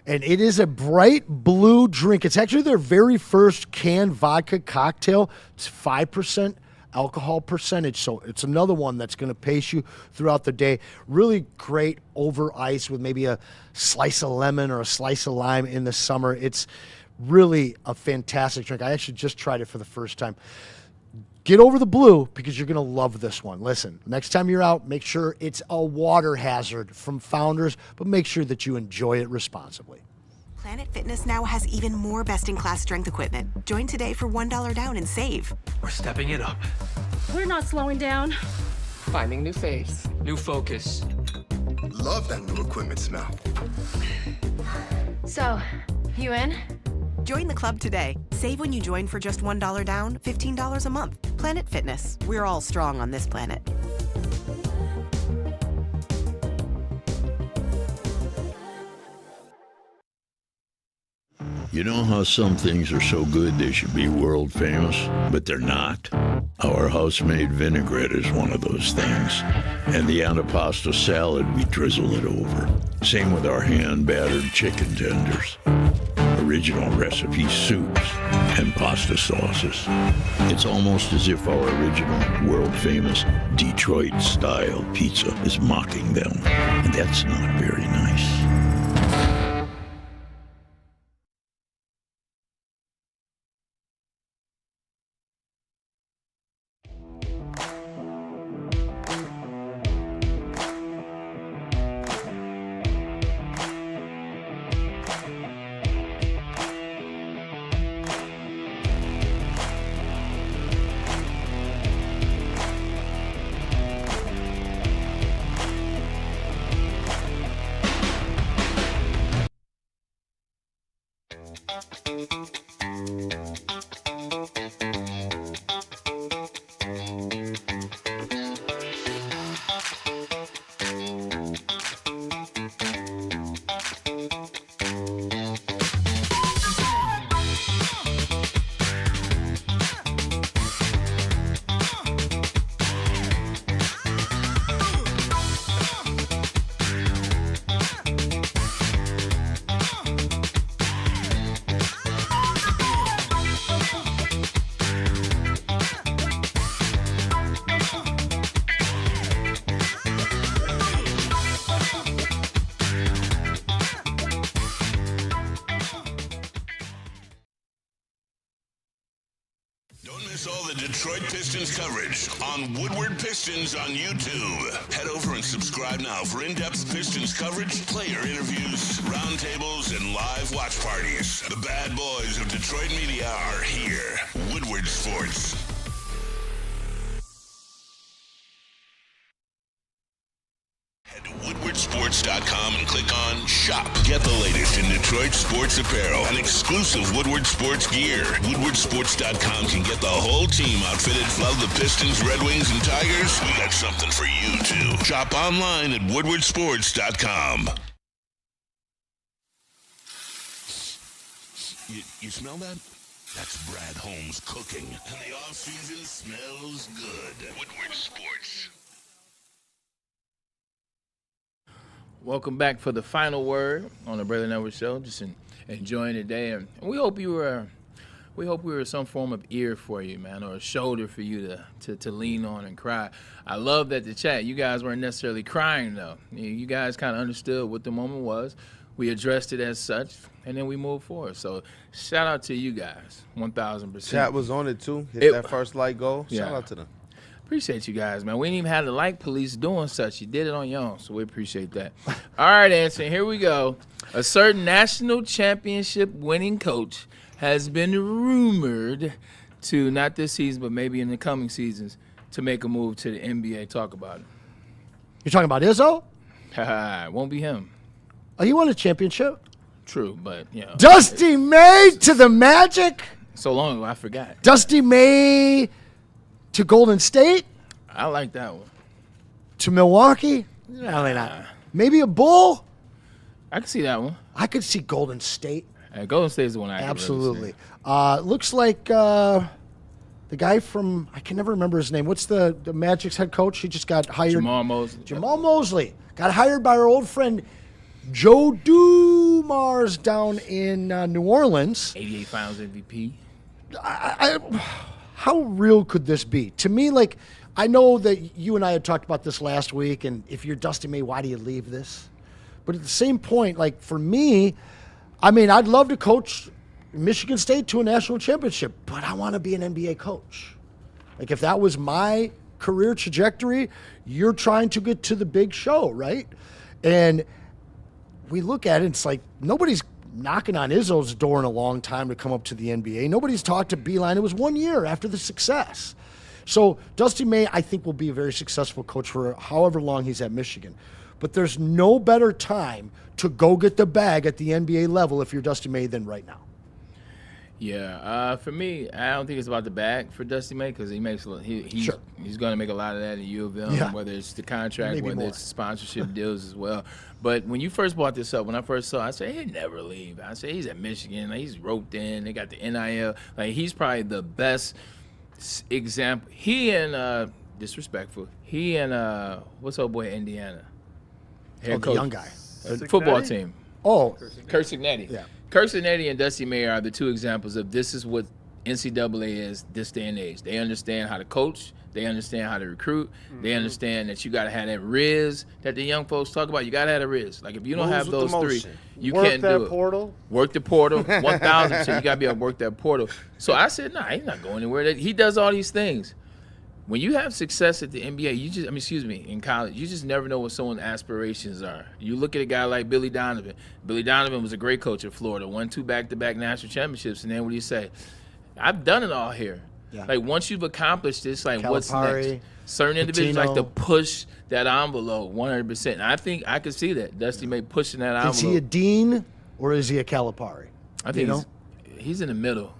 And it is a bright blue drink. It's actually their very first canned vodka cocktail. It's 5% alcohol percentage, so it's another one that's going to pace you throughout the day. Really great over ice with maybe a slice of lemon or a slice of lime in the summer. It's really a fantastic drink. I actually just tried it for the first time. Get over the blue because you're going to love this one. Listen, next time you're out, make sure it's a water hazard from Founders, but make sure that you enjoy it responsibly. Planet Fitness now has even more best-in-class strength equipment. Join today for $1 down and save. We're stepping it up. We're not slowing down. Finding new faith. New focus. Love that new equipment smell. So, you in? Join the club today. Save when you join for just $1 down, $15 a month. Planet Fitness. We're all strong on this planet. You know how some things are so good they should be world famous, but they're not? Our house-made vinaigrette is one of those things. And the antipasta salad, we drizzle it over. Same with our hand-battered chicken tenders. Original recipe soups and pasta sauces. It's almost as if our original, world-famous Detroit-style pizza is mocking them. And that's not very nice. Miss all the Detroit Pistons coverage on Woodward Pistons on YouTube. Head over and subscribe now for in-depth Pistons coverage, player interviews, roundtables, and live watch parties. The bad boys of Detroit media are here. Woodward Sports. Head to woodwardsports.com and click on Shop. Get the latest in Detroit sports apparel and exclusive Woodward Sports gear. Woodwardsports.com can get the whole team outfitted. Love the Pistons, Red Wings, and Tigers? We got something for you, too. Shop online at woodwardsports.com. You smell that? That's Brad Holmes cooking, and the off-season smells good. Woodward Sports. Welcome back for the final word on the Braylon Edwards Show. Just enjoying the day, and we hope we were some form of ear for you, man, or a shoulder for you to lean on and cry. I love that the chat, you guys weren't necessarily crying though. You guys kind of understood what the moment was. We addressed it as such, and then we moved forward. So shout out to you guys, 1,000%. Chat was on it too. Hit that first like goal. Shout out to them. Appreciate you guys, man. We didn't even have the like police doing such. You did it on your own, so we appreciate that. All right, Anson, here we go. A certain national championship winning coach has been rumored to, not this season, but maybe in the coming seasons, to make a move to the NBA. Talk about it. You're talking about Izzo? It won't be him. Oh, he won a championship? True, but, you know. Dusty May to the Magic? So long ago, I forgot. Dusty May to Golden State? I like that one. To Milwaukee? Probably not. Maybe a Bull? I can see that one. I could see Golden State. Golden State is the one I absolutely. Looks like the guy from, I can never remember his name. What's the Magic's head coach? He just got hired. Jamal Mosley. Jamal Mosley got hired by our old friend Joe Dumars down in New Orleans. 88 Finals MVP. How real could this be? To me, like, I know that you and I had talked about this last week, and if you're Dusty May, why do you leave this? But at the same point, like, for me, I mean, I'd love to coach Michigan State to a national championship, but I want to be an NBA coach. Like, if that was my career trajectory, you're trying to get to the big show, right? And we look at it, it's like nobody's knocking on Izzo's door in a long time to come up to the NBA. Nobody's talked to Baligian. It was 1 year after the success. So Dusty May, I think, will be a very successful coach for however long he's at Michigan. But there's no better time to go get the bag at the NBA level if you're Dusty May than right now. Yeah, for me, I don't think it's about the bag for Dusty May because he makes he's going to make a lot of that in U of M, whether it's the contract, Maybe whether more. it's sponsorship deals as well. But when you first brought this up, when I first saw it, I said, he'd never leave. I said, he's at Michigan. Like, he's roped in. They got the NIL. Like, he's probably the best example. He and, disrespectful, he and, what's old boy Indiana? The young guy. Football team. Oh. Kirk Cignetti. Yeah. Kirk Cignetti and Dusty May are the two examples of this is what NCAA is this day and age. They understand how to coach. They understand how to recruit. Mm-hmm. They understand that you got to have that riz that the young folks talk about. You got to have a riz. Like, if you don't have those three, you can't do it. Work that portal. Work the portal. 1,000%. You got to be able to work that portal. So I said, nah, he's not going anywhere. He does all these things. When you have success at the NBA, in college, you just never know what someone's aspirations are. You look at a guy like Billy Donovan. Billy Donovan was a great coach at Florida, won 2 back-to-back national championships, and then what do you say? I've done it all here. Yeah. Like, once you've accomplished this, like, what's next? Certain individuals like to push that envelope 100%. And I think I could see that. Dusty May pushing that envelope. Is he a Dean or is he a Calipari? I think he's in the middle.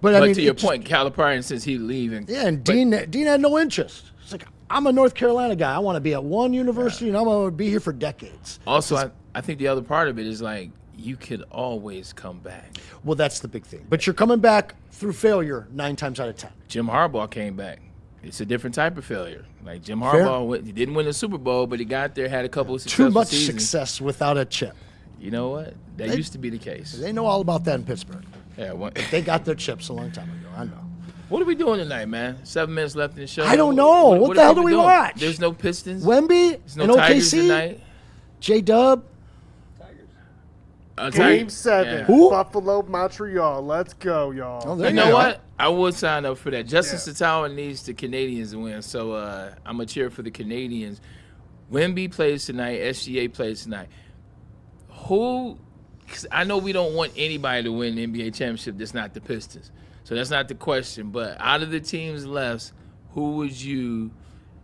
But I mean, to your point, Calipari, since he's leaving. Yeah, and Dean had no interest. It's like, I'm a North Carolina guy. I want to be at one university, and I'm going to be here for decades. Also, I think the other part of it is, like, you could always come back. Well, that's the big thing. But you're coming back through failure 9 times out of 10. Jim Harbaugh came back. It's a different type of failure. Like, Jim Harbaugh, he didn't win the Super Bowl, but he got there, had a couple of successful Too much seasons. Success without a chip. You know what? That used to be the case. They know all about that in Pittsburgh. Yeah, they got their chips a long time ago. I know. What are we doing tonight, man? 7 minutes left in the show. I don't know. What the hell do we watch? There's no Pistons. Wemby There's no and Tigers OKC. tonight. J-Dub. Game 7. Yeah. Who? Buffalo, Montreal. Let's go, y'all. Oh, you know what? I would sign up for that. Justin Satawa needs the Canadians to win, so I'm going to cheer for the Canadians. Wemby plays tonight. SGA plays tonight. Because I know we don't want anybody to win the NBA championship that's not the Pistons. So that's not the question. But out of the teams left, who would you,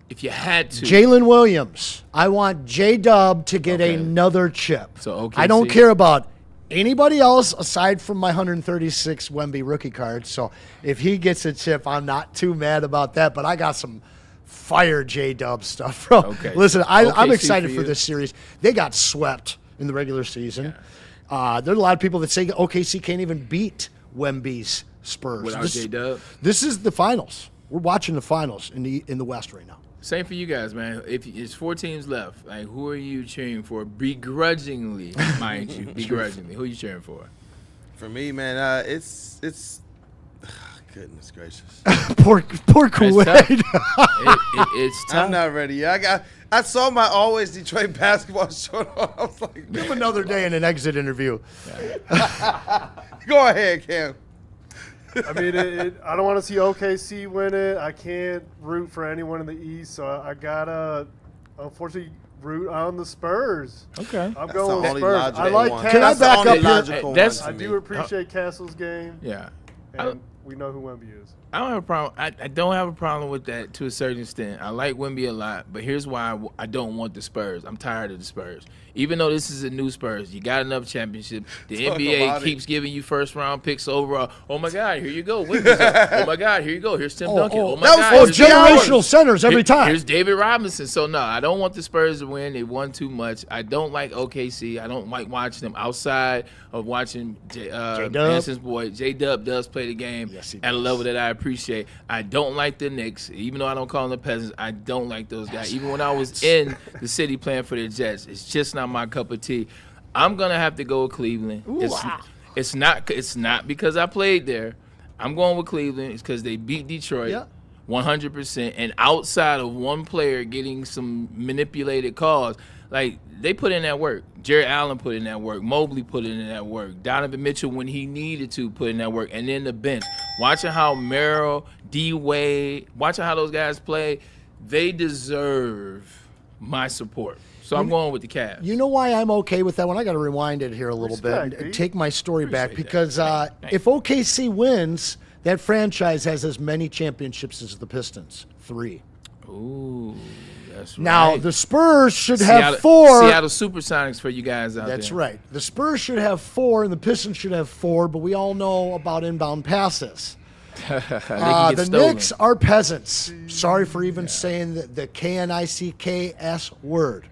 if you had to? Jalen Williams. I want J-Dub to get another chip. So OKC. I don't care about anybody else aside from my 136 Wemby rookie card. So if he gets a chip, I'm not too mad about that. But I got some fire J-Dub stuff, bro. Okay. Listen, I'm excited for for you. this series. They got swept in the regular season. There's a lot of people that say OKC can't even beat Wemby's Spurs. Without J-Dub? This is the finals. We're watching the finals in the West right now. Same for you guys, man. If it's 4 teams left, like who are you cheering for? Begrudgingly, mind you, begrudgingly. Who are you cheering for? For me, man, it's goodness gracious. poor Kool-Aid. It's tough. I'm not ready. I saw my always Detroit basketball shirt on. I was like, give him another day in an exit interview. Go ahead, Cam. I mean, I don't want to see OKC win it. I can't root for anyone in the East, so I gotta, unfortunately, root on the Spurs. Okay, I'm going with Spurs. I like Castles. Can I back up here? I do appreciate Castle's game. Yeah, and we know who Wemby is. I don't have a problem. I don't have a problem with that to a certain extent. I like Wemby a lot, but here's why I don't want the Spurs. I'm tired of the Spurs. Even though this is a new Spurs, you got enough championship. The NBA keeps giving you first-round picks overall. Oh, my God, here you go. Oh, my God, here you go. Here's Tim Duncan. Oh, my God. Generational centers every time. Here's David Robinson. So, no, I don't want the Spurs to win. They won too much. I don't like OKC. I don't like watching them outside of watching Anson's boy. J-Dub does play the game at a level that I appreciate. I don't like the Knicks. Even though I don't call them the Peasants, I don't like those guys. Even when I was in the city playing for the Jets, it's just not my cup of tea. I'm gonna have to go with Cleveland. It's not because I played there. I'm going with Cleveland. It's because they beat Detroit 100%. And outside of one player getting some manipulated calls, like they put in that work. Jared Allen put in that work. Mobley put in that work. Donovan Mitchell, when he needed to, put in that work. And then the bench. Watching how Merrill, D-Wade, watching how those guys play, they deserve my support. So I'm going with the Cavs. You know why I'm okay with that one? I got to rewind it here a little bit and take my story back because if OKC wins, that franchise has as many championships as the Pistons, 3. Ooh, that's right. Now, the Spurs should have 4. Seattle Supersonics for you guys out there. That's right. The Spurs should have 4 and the Pistons should have 4, but we all know about inbound passes. The Knicks are peasants. Sorry for even saying the K-N-I-C-K-S word.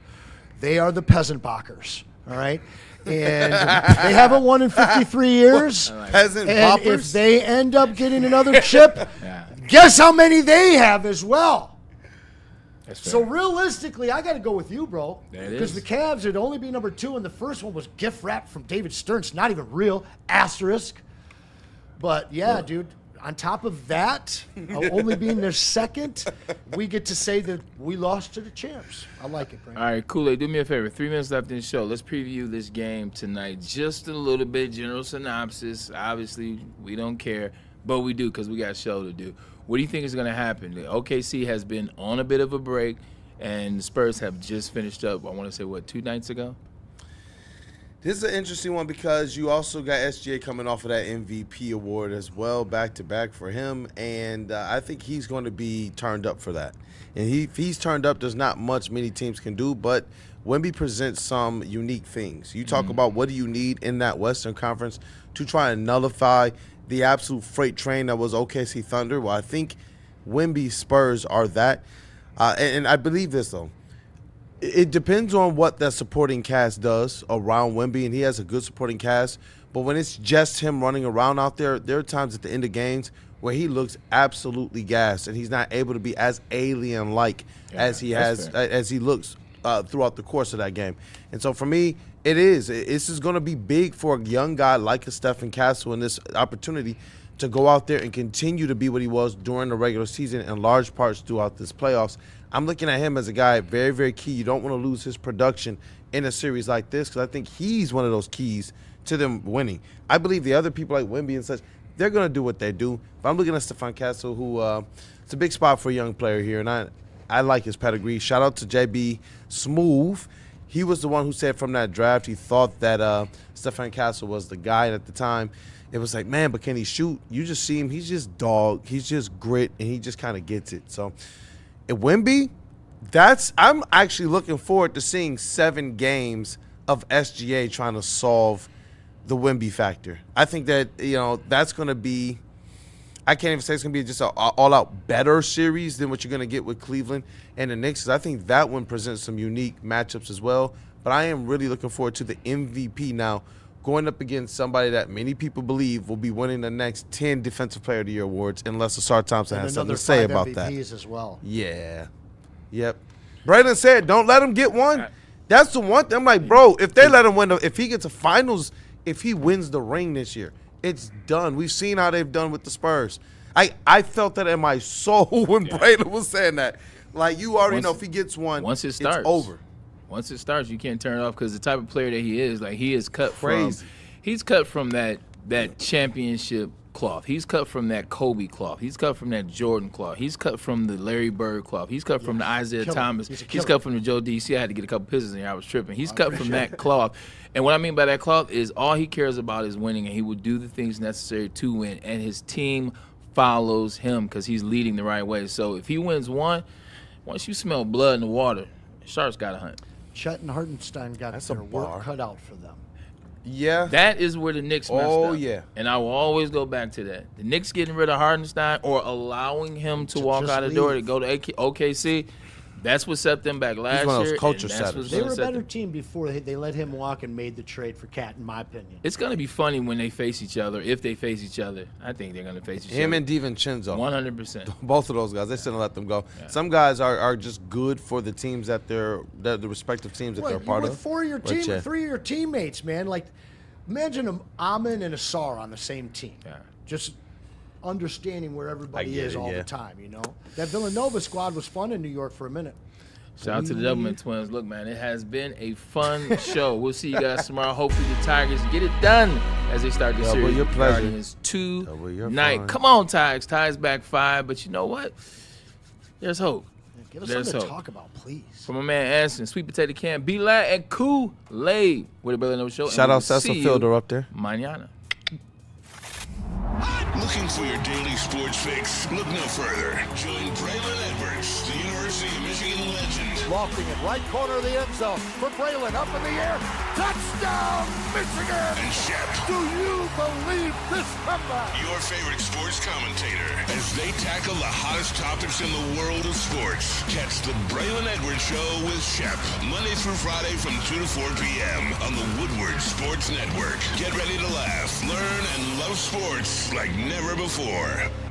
They are the peasant bockers, all right? And they haven't won in 53 years. Peasant and boppers? if they end up getting another chip, guess how many they have as well? So realistically, I got to go with you, bro. Because the Cavs would only be number 2, and the first one was gift wrap from David Stern. It's not even real. Asterisk. But, yeah, dude. On top of that, only being their second, we get to say that we lost to the champs. I like it, Brandon. All right, Kool-Aid, do me a favor. 3 minutes left in the show. Let's preview this game tonight. Just a little bit, general synopsis. Obviously, we don't care, but we do because we got a show to do. What do you think is going to happen? The OKC has been on a bit of a break, and the Spurs have just finished up, I want to say, 2 nights ago? This is an interesting one because you also got SGA coming off of that MVP award as well, back-to-back for him, and I think he's going to be turned up for that. And if he's turned up, there's not much many teams can do, but Wemby presents some unique things. You talk about what do you need in that Western Conference to try and nullify the absolute freight train that was OKC Thunder. Well, I think Wemby Spurs are that. And I believe this, though. It depends on what that supporting cast does around Wemby, and he has a good supporting cast. But when it's just him running around out there are times at the end of games where he looks absolutely gassed, and he's not able to be as alien-like as he looks throughout the course of that game. And so for me, this is going to be big for a young guy like a Stephen Castle in this opportunity to go out there and continue to be what he was during the regular season in large parts throughout this playoffs. I'm looking at him as a guy very, very key. You don't want to lose his production in a series like this because I think he's one of those keys to them winning. I believe the other people like Wemby and such, they're going to do what they do. But I'm looking at Stephen Castle, who it's a big spot for a young player here, and I like his pedigree. Shout out to JB Smooth. He was the one who said from that draft he thought that Stephen Castle was the guy. And at the time, it was like, man, but can he shoot? You just see him. He's just dog. He's just grit, and he just kind of gets it. So at Wemby, I'm actually looking forward to seeing 7 games of SGA trying to solve the Wemby factor. I think that, that's going to be – I can't even say it's going to be just an all-out better series than what you're going to get with Cleveland and the Knicks. I think that one presents some unique matchups as well. But I am really looking forward to the MVP now going up against somebody that many people believe will be winning the next 10 Defensive Player of the Year awards, unless Asar Thompson and has something to another say 5 about MVPs that. as well. Yeah. Yep. Braylon said, don't let him get one. That's the one thing. I'm like, bro, if they let him win, if he gets a finals, if he wins the ring this year, it's done. We've seen how they've done with the Spurs. I felt that in my soul when Braylon was saying that. Like, you already know if he gets one, once it starts, it's over. Once it starts, you can't turn it off because the type of player that he is, like he is cut Crazy. he's cut from that championship cloth. He's cut from that Kobe cloth. He's cut from that Jordan cloth. He's cut from the Larry Bird cloth. He's cut from the Isaiah Thomas. He's cut from the Joe DC. I had to get a couple Pistons in here. I was tripping. He's cut from that cloth. And what I mean by that cloth is all he cares about is winning, and he will do the things necessary to win. And his team follows him because he's leading the right way. So if he wins one, once you smell blood in the water, Sharks got to hunt. Chet and Hartenstein got their work cut out for them. Yeah. That is where the Knicks messed up. Oh, yeah. And I will always go back to that. The Knicks getting rid of Hartenstein or allowing him to walk out the door to go to OKC, that's what set them back last year. He's one of those culture setters. They were a better team before they let him walk and made the trade for Cat, in my opinion. It's going to be funny when they face each other. If they face each other, I think they're going to face each other. Him and DiVincenzo. 100%. Both of those guys, they shouldn't let them go. Yeah. Some guys are just good for the teams that the respective teams that they're part of. With 3 of your teammates, man. Like, imagine Amon and Asar on the same team. Yeah. Just understanding where everybody is all the time, you know? That Villanova squad was fun in New York for a minute. Shout out to the Doublemint Twins. Look, man, it has been a fun show. We'll see you guys tomorrow. Hopefully the Tigers get it done as they start the series. Your pleasure. Guardians tonight. Come on, Tigers. Tigers back 5, but you know what? There's hope. Give us something to talk about, please. From my man Anson, Sweet Potato Can, B-Lad, and Kool-Aid with the Braylon Show. Shout out Cecil Fielder up there. Mañana. Looking for your daily sports fix? Look no further. Join Braylon Edwards, the University of Michigan legend. Lofting it right corner of the end zone for Braylon, up in the air. Touchdown, Michigan! And Shep. Do you believe this comeback? Your favorite sports commentator as they tackle the hottest topics in the world of sports. Catch the Braylon Edwards Show with Shep, Monday through Friday from 2 to 4 p.m. on the Woodward Sports Network. Get ready to laugh, learn, and love sports like never before.